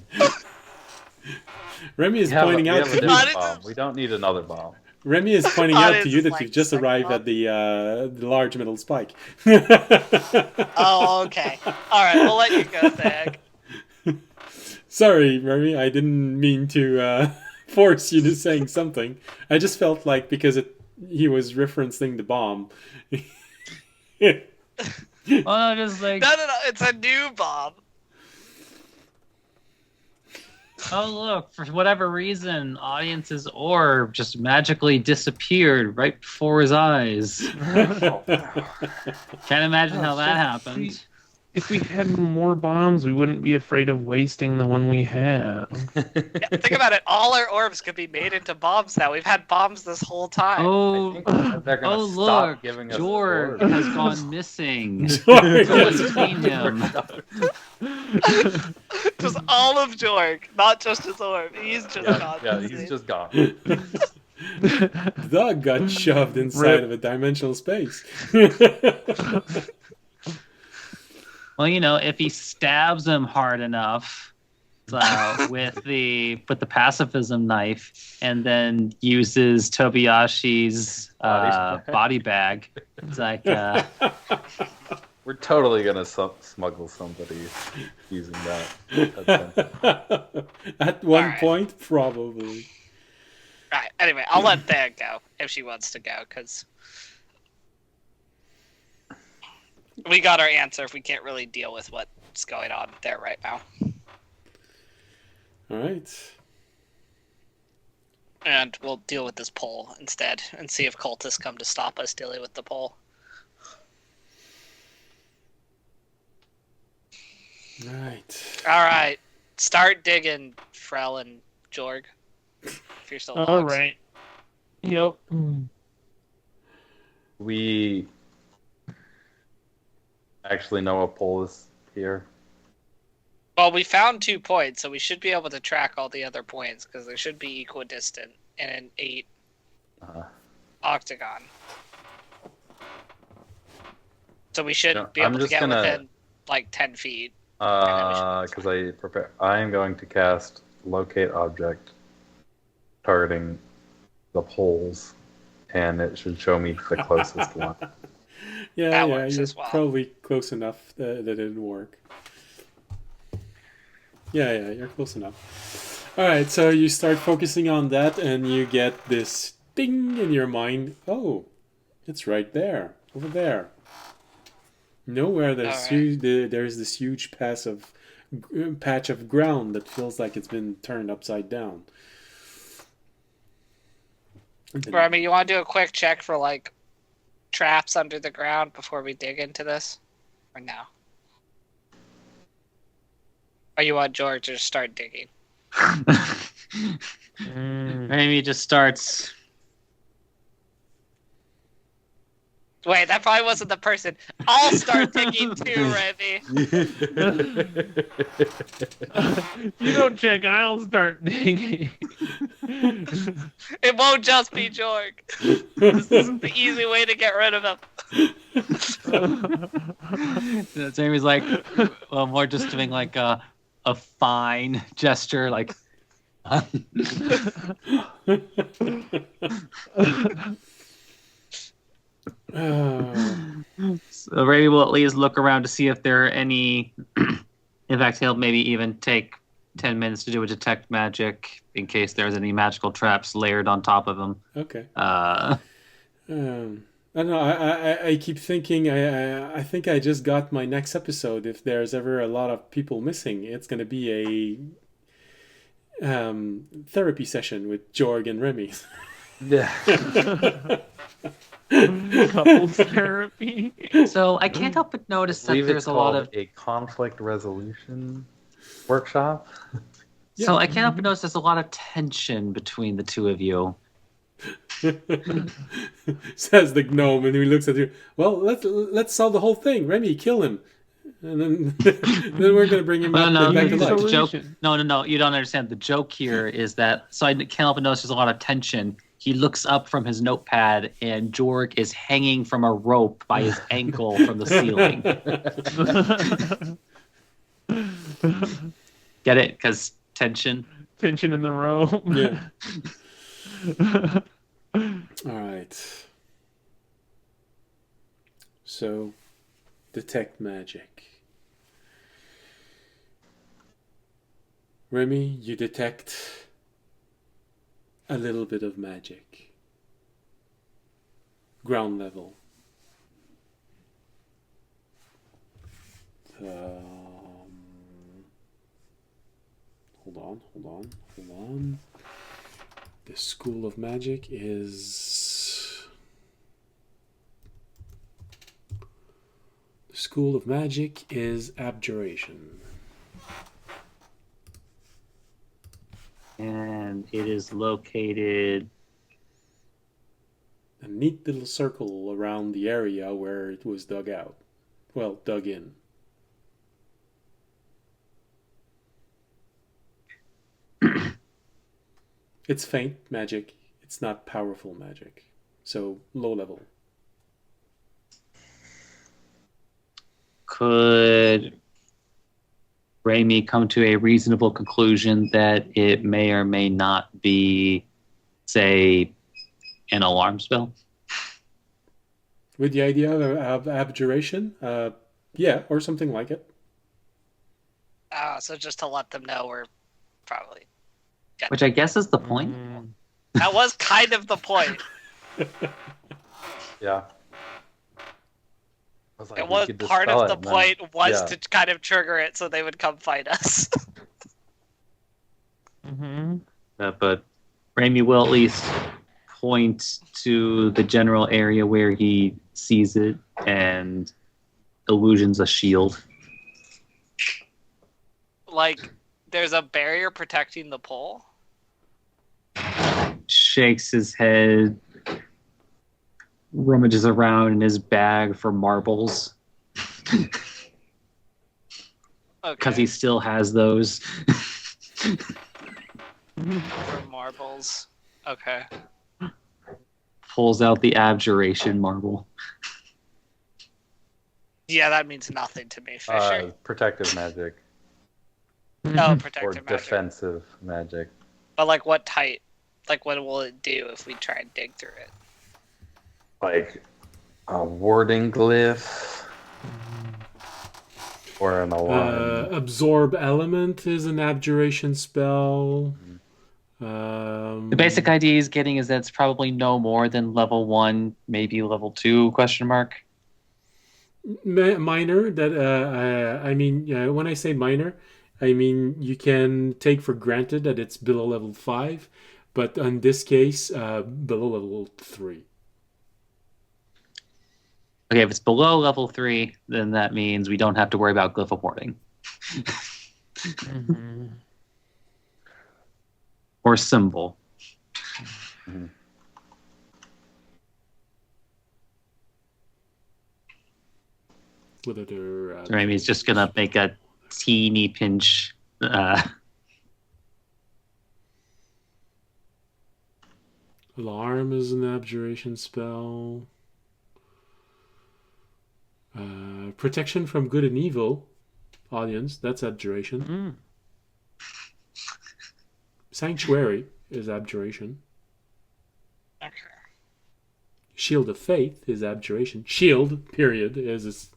Remy is pointing out to you. Bomb. We don't need another bomb. Remy is pointing out to you that you've just arrived at the large metal spike. Oh, okay. All right, we'll let you go, Thag. Sorry, Remy, I didn't mean to force you to saying something. I just felt like because he was referencing the bomb. Well, just like, No, it's a new bomb. oh look, for whatever reason, audience's orb just magically disappeared right before his eyes. Can't imagine how that happened. If we had more bombs, we wouldn't be afraid of wasting the one we have. Yeah, think about it. All our orbs could be made into bombs now. We've had bombs this whole time. Oh, They're gonna oh stop look, giving us George orbs. has gone missing. George. What's between him? Just all of Jorg, not just his orb. He's just gone. Yeah, he's just gone. The dog got shoved inside of a dimensional space. Well, if he stabs him hard enough with the pacifism knife, and then uses Tobayashi's body bag, it's like We're totally gonna smuggle somebody using that. At one Alright. point, probably. Right. Anyway, I'll let Thag go if she wants to go, because we got our answer if we can't really deal with what's going on there right now. All right. And we'll deal with this pole instead and see if cultists come to stop us dealing with the pole. All right. All right. Start digging, Frel and Jorg. If you're still All logs. right. Yep. We actually know a pole is here. Well, we found 2 points, so we should be able to track all the other points because they should be equidistant in an 8 octagon. So we should be I'm able to just get gonna- within like 10 feet. Because I am going to cast locate object targeting the poles, and it should show me the closest one. Yeah, works you're as well. probably close enough that it didn't work. Yeah, you're close enough. All right, so you start focusing on that, and you get this ding in your mind. Oh, it's right there, over there. Nowhere there's there's this huge patch of ground that feels like it's been turned upside down. Remy, you want to do a quick check for like traps under the ground before we dig into this, or no? Or you want George to start digging? Maybe just starts. Wait, that probably wasn't the person. I'll start digging too, Remy. You don't check, I'll start digging. It won't just be Jorg. This isn't the easy way to get rid of him. Jamie's like, well, more just doing like a fine gesture, like. So Ray will at least look around to see if there are any. In fact, he'll maybe even take 10 minutes to do a detect magic in case there's any magical traps layered on top of him. Okay. I don't know. I keep thinking. I think I just got my next episode. If there's ever a lot of people missing, it's going to be a therapy session with Jorg and Remy. Yeah. Couples therapy. So I can't help but notice that there's a lot of a conflict resolution workshop. So I can't help but notice there's a lot of tension between the two of you. Says the gnome, and he looks at you. Well, let's solve the whole thing. Remy, kill him, and then we're gonna bring him back to life. The joke. No. You don't understand. The joke here is that. So I can't help but notice there's a lot of tension. He looks up from his notepad, and Jorg is hanging from a rope by his ankle from the ceiling. Get it? Because tension. Tension in the rope. Yeah. All right. So, detect magic. Remy, you detect a little bit of magic. Ground level. Hold on. The school of magic is... The school of magic is abjuration. And it is located... A neat little circle around the area where it was dug out. Well, dug in. It's faint magic. It's not powerful magic. So, low level. Could Raimi come to a reasonable conclusion that it may or may not be, say, an alarm spell? With the idea of abjuration? Yeah, or something like it. So just to let them know we're probably... Which I guess is the point. That was kind of the point. Yeah. It was part of the point was to kind of trigger it so they would come fight us. But Raimi will at least point to the general area where he sees it and illusions a shield. Like, there's a barrier protecting the pole? Shakes his head, rummages around in his bag for marbles. Because he still has those. For marbles. Okay. Pulls out the abjuration marble. Yeah, that means nothing to me, Fisher. Protective magic. No, Or protective magic. defensive magic. But like what type? Like what will it do if we try and dig through it? Like a warding glyph. Or an alarm. Absorb element is an abjuration spell. The basic idea he's getting is that it's probably no more than level 1, maybe level 2, question mark. Minor, that I mean, when I say minor, I mean you can take for granted that it's below level 5, but in this case, below level 3. Okay, if it's below level 3, then that means we don't have to worry about glyph of warding. Mm-hmm. Or symbol. Mhm. Whether they're So maybe he's just gonna make a teeny pinch. Alarm is an abjuration spell. Protection from good and evil. Audience, that's abjuration. Mm. Sanctuary is abjuration. Okay. Shield of Faith is abjuration. Shield, period, is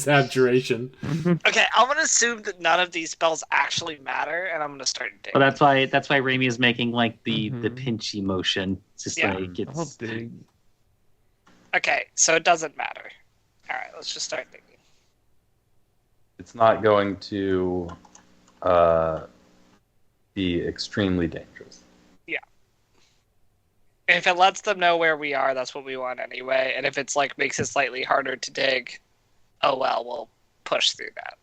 abjuration. Okay, I'm gonna assume that none of these spells actually matter, and I'm gonna start digging. Well, that's why Raimi is making like the pinchy motion. It's just Yeah. like I'll it's. dig. Okay, so it doesn't matter. All right, let's just start digging. It's not going to be extremely dangerous. If it lets them know where we are, that's what we want anyway. And if it's like makes it slightly harder to dig, oh well, we'll push through that.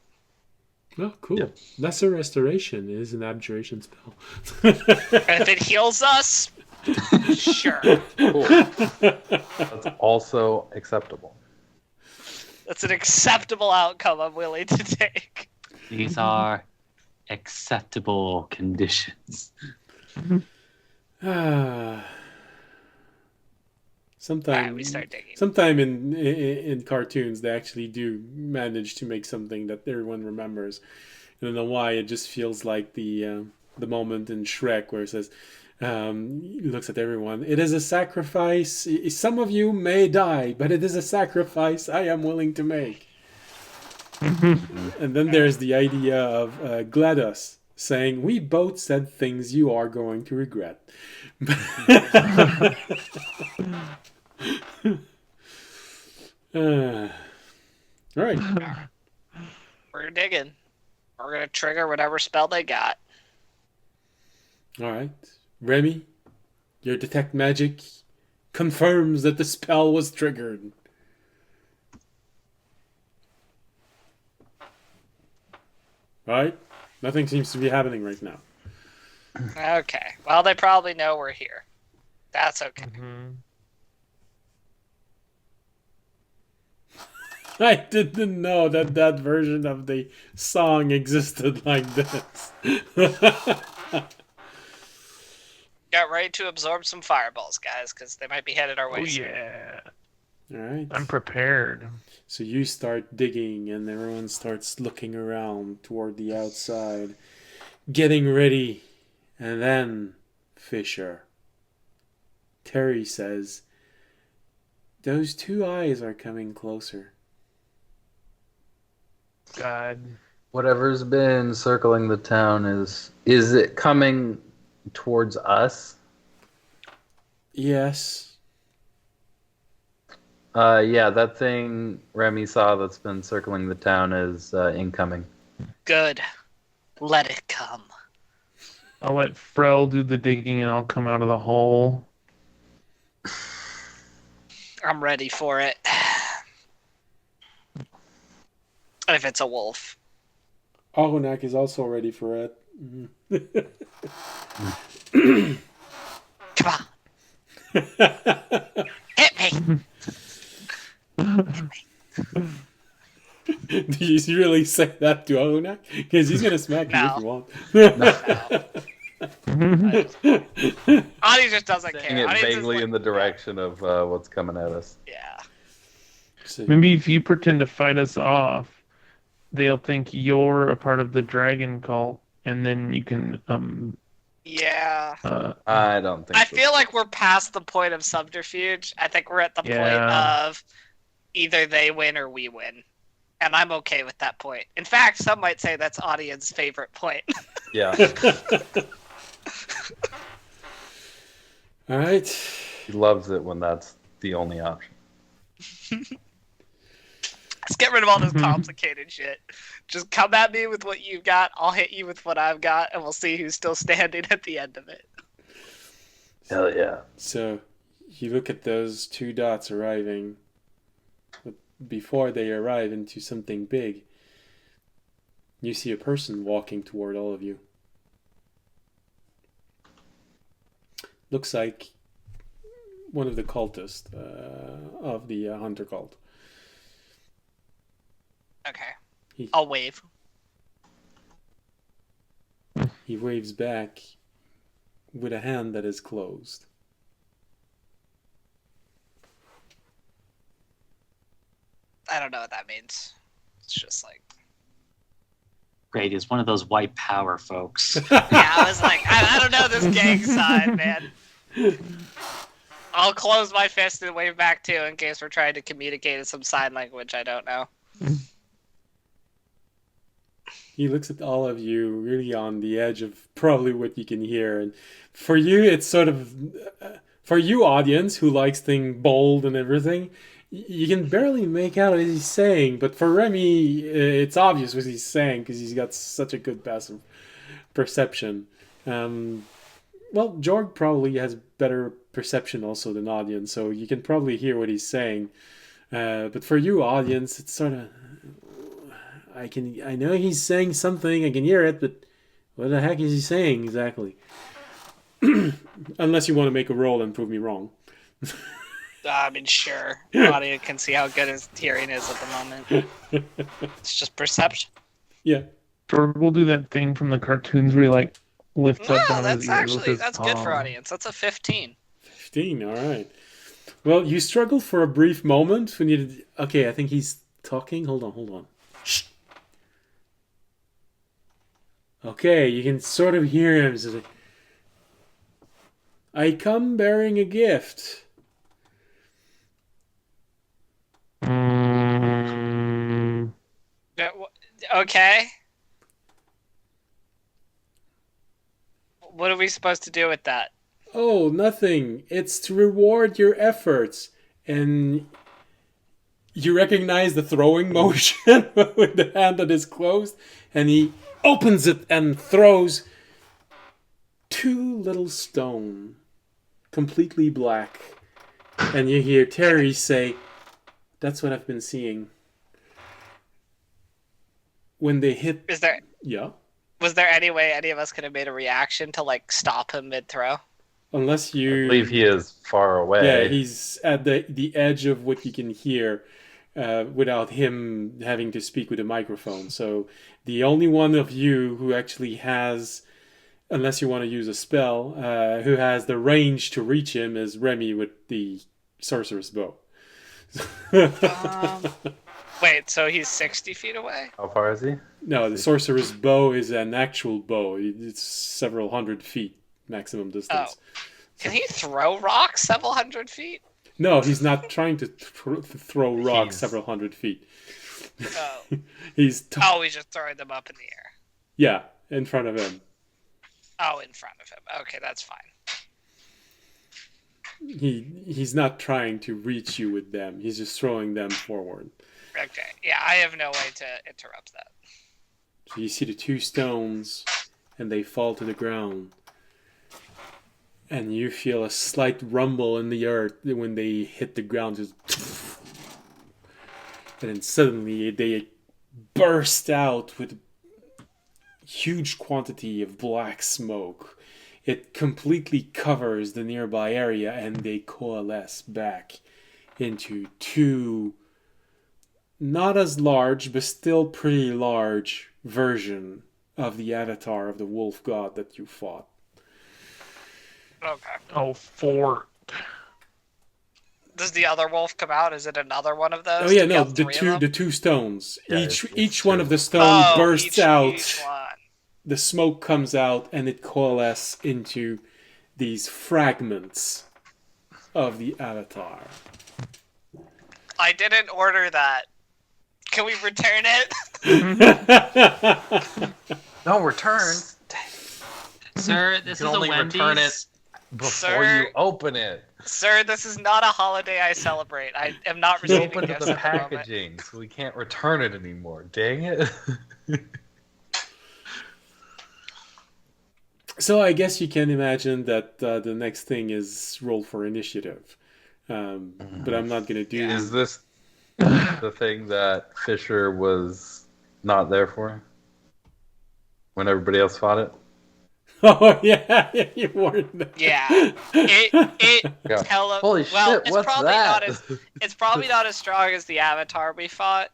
Oh, cool. Yeah. Lesser Restoration is an abjuration spell. And if it heals us, sure. Cool. That's also acceptable. That's an acceptable outcome I'm willing to take. These are acceptable conditions. Alright, we start digging. Sometime in cartoons, they actually do manage to make something that everyone remembers. I don't know why. It just feels like the moment in Shrek where it says, he looks at everyone. It is a sacrifice. Some of you may die, but it is a sacrifice I am willing to make. And then there's the idea of GLaDOS saying, we both said things you are going to regret. All right. We're digging. We're gonna trigger whatever spell they got. All right. Remy, your detect magic confirms that the spell was triggered. Right? Nothing seems to be happening right now. Okay. Well, they probably know we're here. That's okay. I didn't know that version of the song existed like this. Get ready to absorb some fireballs, guys, because they might be headed our way. Oh soon. yeah, All right. I'm prepared. So you start digging, and everyone starts looking around toward the outside, getting ready. And then, Fisher. Terry says, those two eyes are coming closer. God. Whatever's been circling the town is it coming towards us? Yes. Yeah, that thing Remy saw that's been circling the town is incoming. Good. Let it come. I'll let Frel do the digging and I'll come out of the hole. I'm ready for it. And if it's a wolf. Aronak is also ready for it. Come on. Hit me. Do you really say that to Aronak? Because he's going to smack you if you want. Ani just doesn't Saying care. it Ani just vaguely like- in the direction of what's coming at us. Yeah. So, Maybe if you pretend to fight us off, they'll think you're a part of the dragon cult, and then you can Yeah. I don't think I so. feel like we're past the point of subterfuge. I think we're at the point Yeah. of either they win or we win. And I'm okay with that point. In fact, some might say that's audience's favorite point. Yeah. All right. He loves it when that's the only option. Let's get rid of all this complicated shit. Just come at me with what you've got. I'll hit you with what I've got, and we'll see who's still standing at the end of it. Hell yeah. So you look at those two dots arriving, but before they arrive into something big, you see a person walking toward all of you. Looks like one of the cultists of the hunter cult. Okay. I'll wave. He waves back with a hand that is closed. I don't know what that means. It's just like... Great, he's one of those white power folks. Yeah, I was like, I don't know this gang side, man. I'll close my fist and wave back too in case we're trying to communicate in some sign language I don't know. He looks at all of you really on the edge of probably what you can hear. And for you, it's sort of... for you, audience, who likes things bold and everything, you can barely make out what he's saying. But for Remy, it's obvious what he's saying because he's got such a good passive perception. Well, Jorg probably has better perception also than audience, so you can probably hear what he's saying. But for you, audience, it's sort of... I know he's saying something, I can hear it, but what the heck is he saying exactly? Unless you want to make a roll and prove me wrong. I mean, sure. Audio can see how good his hearing is at the moment. It's just perception. Yeah. Or we'll do that thing from the cartoons where he like lifts up No, one of his ears with his that's good for palm. audience. That's a 15. 15, all right. Well, you struggled for a brief moment when you... Okay, I think he's talking. Hold on. Shh. Okay, you can sort of hear him. He's like, I come bearing a gift. Okay. What are we supposed to do with that? Oh, nothing. It's to reward your efforts. And you recognize the throwing motion with the hand that is closed. And he opens it and throws 2 little stone, completely black. And you hear Terry say, that's what I've been seeing. When they hit... Yeah? Was there any way any of us could have made a reaction to, like, stop him mid-throw? Unless you... I believe he is far away. Yeah, he's at the edge of what you can hear without him having to speak with a microphone. So the only one of you who actually has, unless you want to use a spell, who has the range to reach him is Remy with the sorcerer's bow. Wait, so he's 60 feet away? How far is he? No, the sorcerer's bow is an actual bow. It's several hundred feet maximum distance. Oh. Can he throw rocks several hundred feet? No, he's not trying to throw rocks several hundred feet. Oh. He's just throwing them up in the air. Yeah, in front of him. Oh, in front of him. Okay, that's fine. He's not trying to reach you with them. He's just throwing them forward. Okay, yeah, I have no way to interrupt that. So you see the 2 stones, and they fall to the ground. And you feel a slight rumble in the earth when they hit the ground. Just... And then suddenly they burst out with a huge quantity of black smoke. It completely covers the nearby area, and they coalesce back into 2 not as large, but still pretty large version of the avatar of the wolf god that you fought. Okay. Oh, 4. Does the other wolf come out? Is it another one of those? Oh yeah, Do we no, have the 3 of them? the 2 stones. Yeah, each two. one of the stones bursts out. Each one. The smoke comes out, and it coalesces into these fragments of the avatar. I didn't order that. Can we return it? No, return. Sir, this You is can a only Wendy's. return it before Sir. you open it. Sir, this is not a holiday I celebrate. I am not You receiving opened gifts the at the moment. packaging, so we can't return it anymore. Dang it. So I guess you can imagine that the next thing is roll for initiative. But I'm not going to do Yeah. Is this the thing that Fisher was not there for? When everybody else fought it? Oh, yeah, you weren't. Yeah. It Yeah. tele- Holy well, shit, it's what's probably that? not as it's probably not as strong as the Avatar we fought,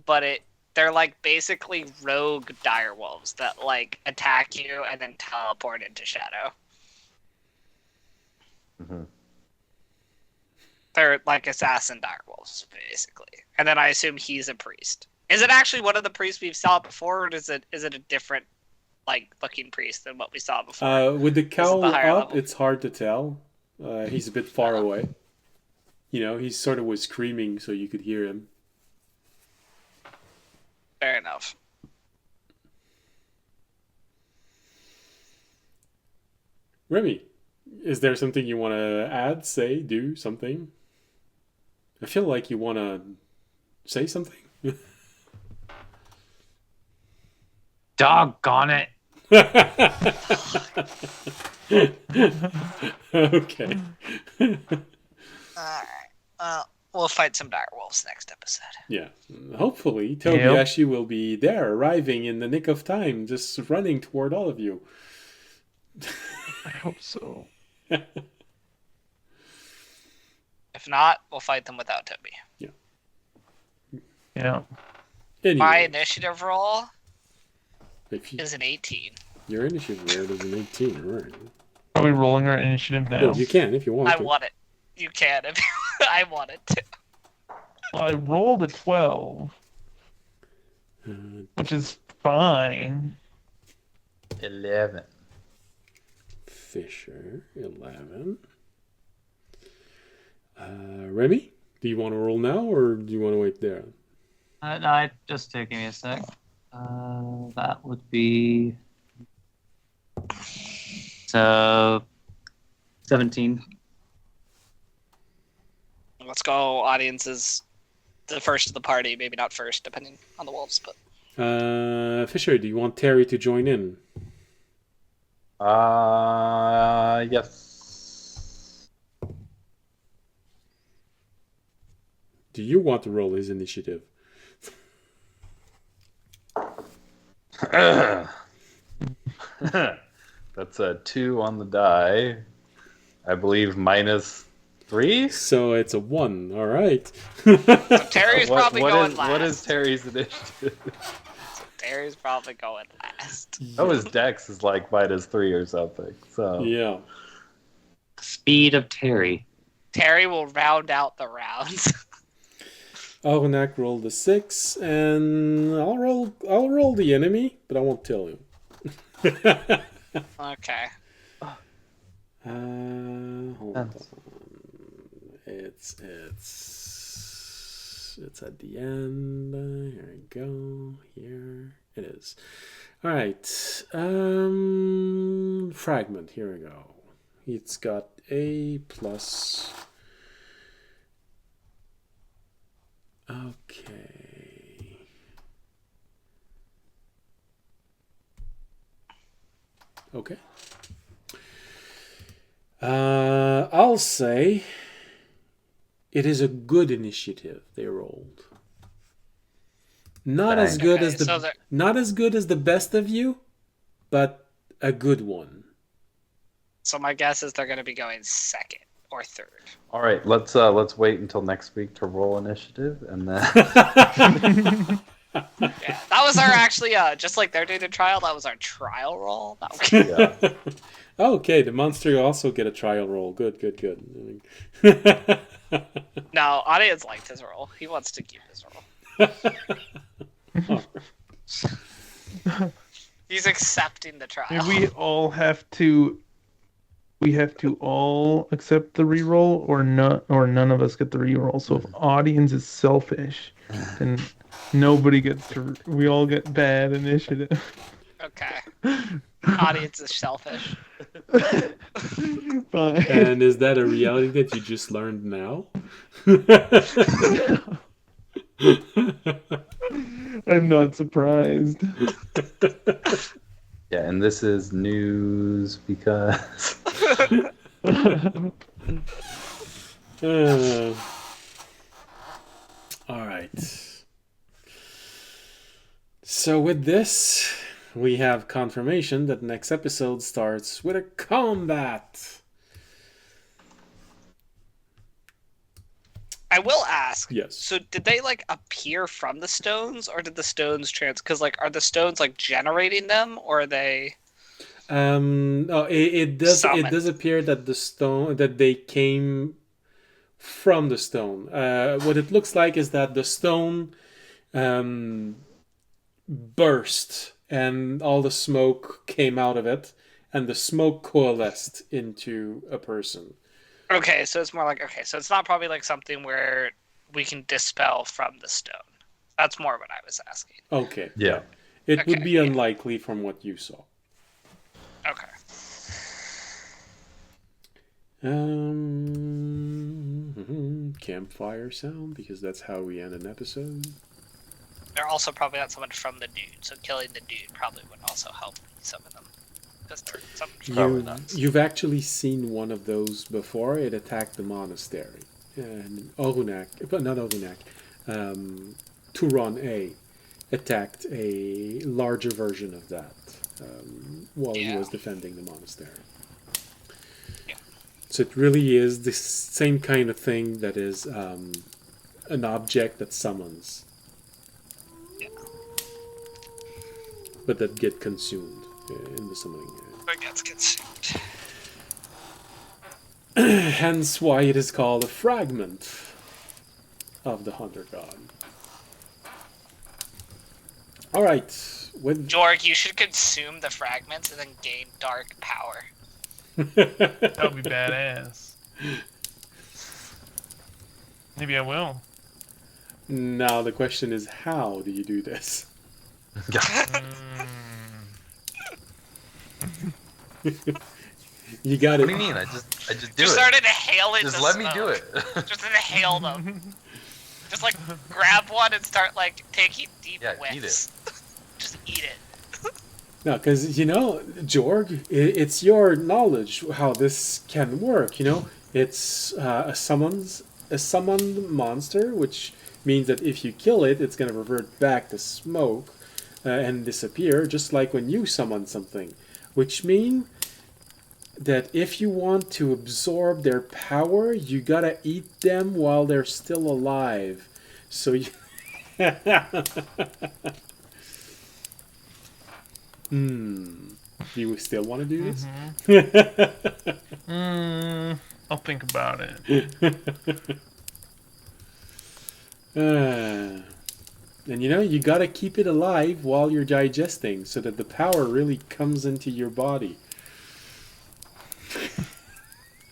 but they're like basically rogue direwolves that like attack you and then teleport into shadow. Mhm. They're like assassin direwolves, basically. And then I assume he's a priest. Is it actually one of the priests we've saw before, or is it a different like looking priest than what we saw before? With the cowl up, higher level. it's hard to tell. He's a bit far away. You know, he sort of was screaming so you could hear him. Fair enough. Remy, is there something you want to add, say, do, something? I feel like you want to say something. Doggone it. Okay. Alright. We'll fight some direwolves next episode. Yeah. Hopefully, Toby Yep. actually will be there, arriving in the nick of time, just running toward all of you. I hope so. If not, we'll fight them without Toby. Yeah. Anyway, My initiative roll if you, is an 18. your initiative roll is an 18, right? Are we rolling our initiative now? Well, you can if you want I to. want it. You can if I wanted to. Well, I rolled a 12, Uh, which is fine. 11. Fisher, 11. Remy, do you want to roll now, or do you want to wait there? No, just give me a sec. That would be so 17. Let's go, audiences. The first of the party, maybe not first, depending on the wolves, but Fisher, do you want Terry to join in? Yes. Do you want to roll his initiative? That's a 2 on the die. I believe -3. So it's a 1. All right. Terry's probably going last. What is Terry's initiative? Terry's probably going last. Oh, his dex is like -3 or something. So Yeah. Speed of Terry. Terry will round out the rounds. Arnak rolled a 6, and I'll roll the enemy, but I won't tell you. Okay. Hold on. It's at the end. Here we go. Here it is. All right. Fragment. Here we go. It's got a plus. Okay. Okay. I'll say it is a good initiative they rolled. Not as good as the so they're- not as good as the best of you, but a good one. So my guess is they're going to be going second or third. all right, let's wait until next week to roll initiative, and then Yeah, that was our actually just like their data trial. That was our trial roll. That was, yeah. Okay, the monster also get a trial roll. Good. no, audience liked his roll. He wants to keep his roll. He's accepting the trial. And we all have to. We have to all accept the reroll, or not, or none of us get the reroll. So if audience is selfish, then nobody gets to. We all get bad initiative. Okay. Audience is selfish. Fine. And is that a reality that you just learned now? I'm not surprised. Yeah, and this is news because All right. So with this, we have confirmation that next episode starts with a combat. I will ask. Yes. So did they like appear from the stones, or did the stones Because like, are the stones like generating them, or are they? No, it does. It Summoned. does appear that they came from the stone. What it looks like is that the stone burst and all the smoke came out of it, and the smoke coalesced into a person. Okay, so it's more like so it's not probably like something where we can dispel from the stone. That's more what I was asking. Okay. yeah. It would Okay, be yeah. unlikely from what you saw. Okay. Campfire sound, because that's how we end an episode. They're also probably not summoned from the dude, so killing the dude probably would also help summon them. Because they're summoned from Probably not. You've actually seen one of those before. It attacked the monastery. And Orunak, but not Orunak, Turon A attacked a larger version of that while he was defending the monastery. Yeah. So it really is the same kind of thing that is an object that summons. Yeah. But that get consumed in the summoning. It gets consumed. Hence why it is called a fragment of the Hunter God. Alright. With Jorg, you should consume the fragments and then gain dark power. That would be badass. Maybe I will. Now the question is, how do you do this? You got What it. do you mean? I just do Just it. start inhaling Just the let me smoke. do it. Just inhale them. Just like grab one and start like taking deep Yeah, whiffs. eat it. Just eat it. No, because, Jorg, it's your knowledge how this can work, It's a summoned monster, which means that if you kill it, it's going to revert back to smoke and disappear, just like when you summon something. Which means that if you want to absorb their power, you gotta eat them while they're still alive. So you... Do you still want to do this? I'll think about it. And you gotta keep it alive while you're digesting so that the power really comes into your body.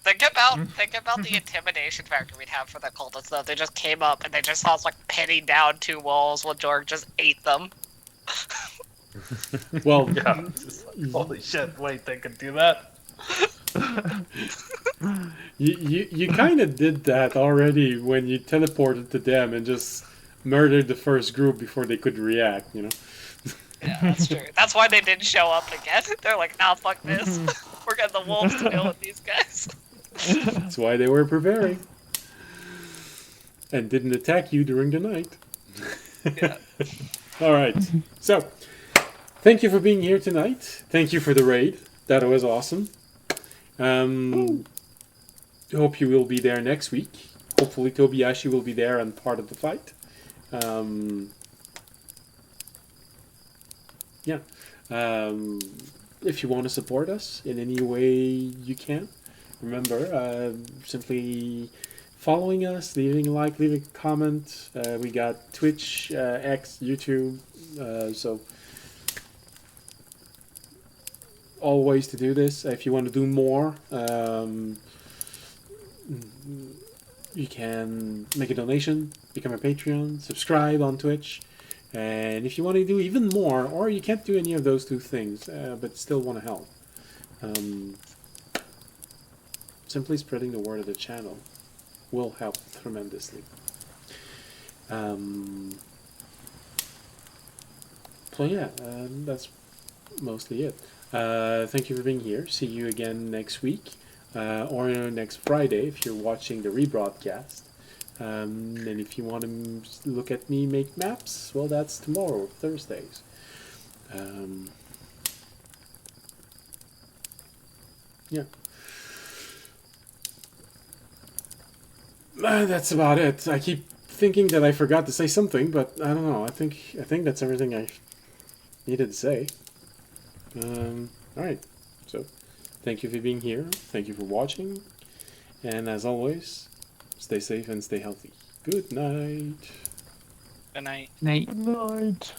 Think about the intimidation factor we'd have for the cultists though. They just came up and they just saw us like pinning down two walls while Jorg just ate them. Well, Yeah. Just like, holy shit! Wait, they could do that. you kind of did that already when you teleported to them and just murdered the first group before they could react, Yeah, that's true. That's why they didn't show up again. They're like, nah, fuck this. We're getting the wolves to deal with these guys. That's why they were preparing. And didn't attack you during the night. Yeah. Alright. So, thank you for being here tonight. Thank you for the raid. That was awesome. Hope you will be there next week. Hopefully Tobiyashi will be there and part of the fight. If you want to support us in any way you can, remember, simply following us, leaving a like, leaving a comment. We got Twitch, X, YouTube, so all ways to do this. If you want to do more, you can make a donation, become a Patreon, subscribe on Twitch, And if you want to do even more, or you can't do any of those two things, but still want to help, simply spreading the word of the channel will help tremendously. So yeah, that's mostly it. Thank you for being here. See you again next week, or next Friday if you're watching the rebroadcast. And if you want to look at me make maps, well, that's tomorrow, Thursdays. Yeah. That's about it. I keep thinking that I forgot to say something, but I don't know. I think that's everything I needed to say. Alright. So, thank you for being here. Thank you for watching. And as always, stay safe and stay healthy. Good night. Good night. Night. Good night.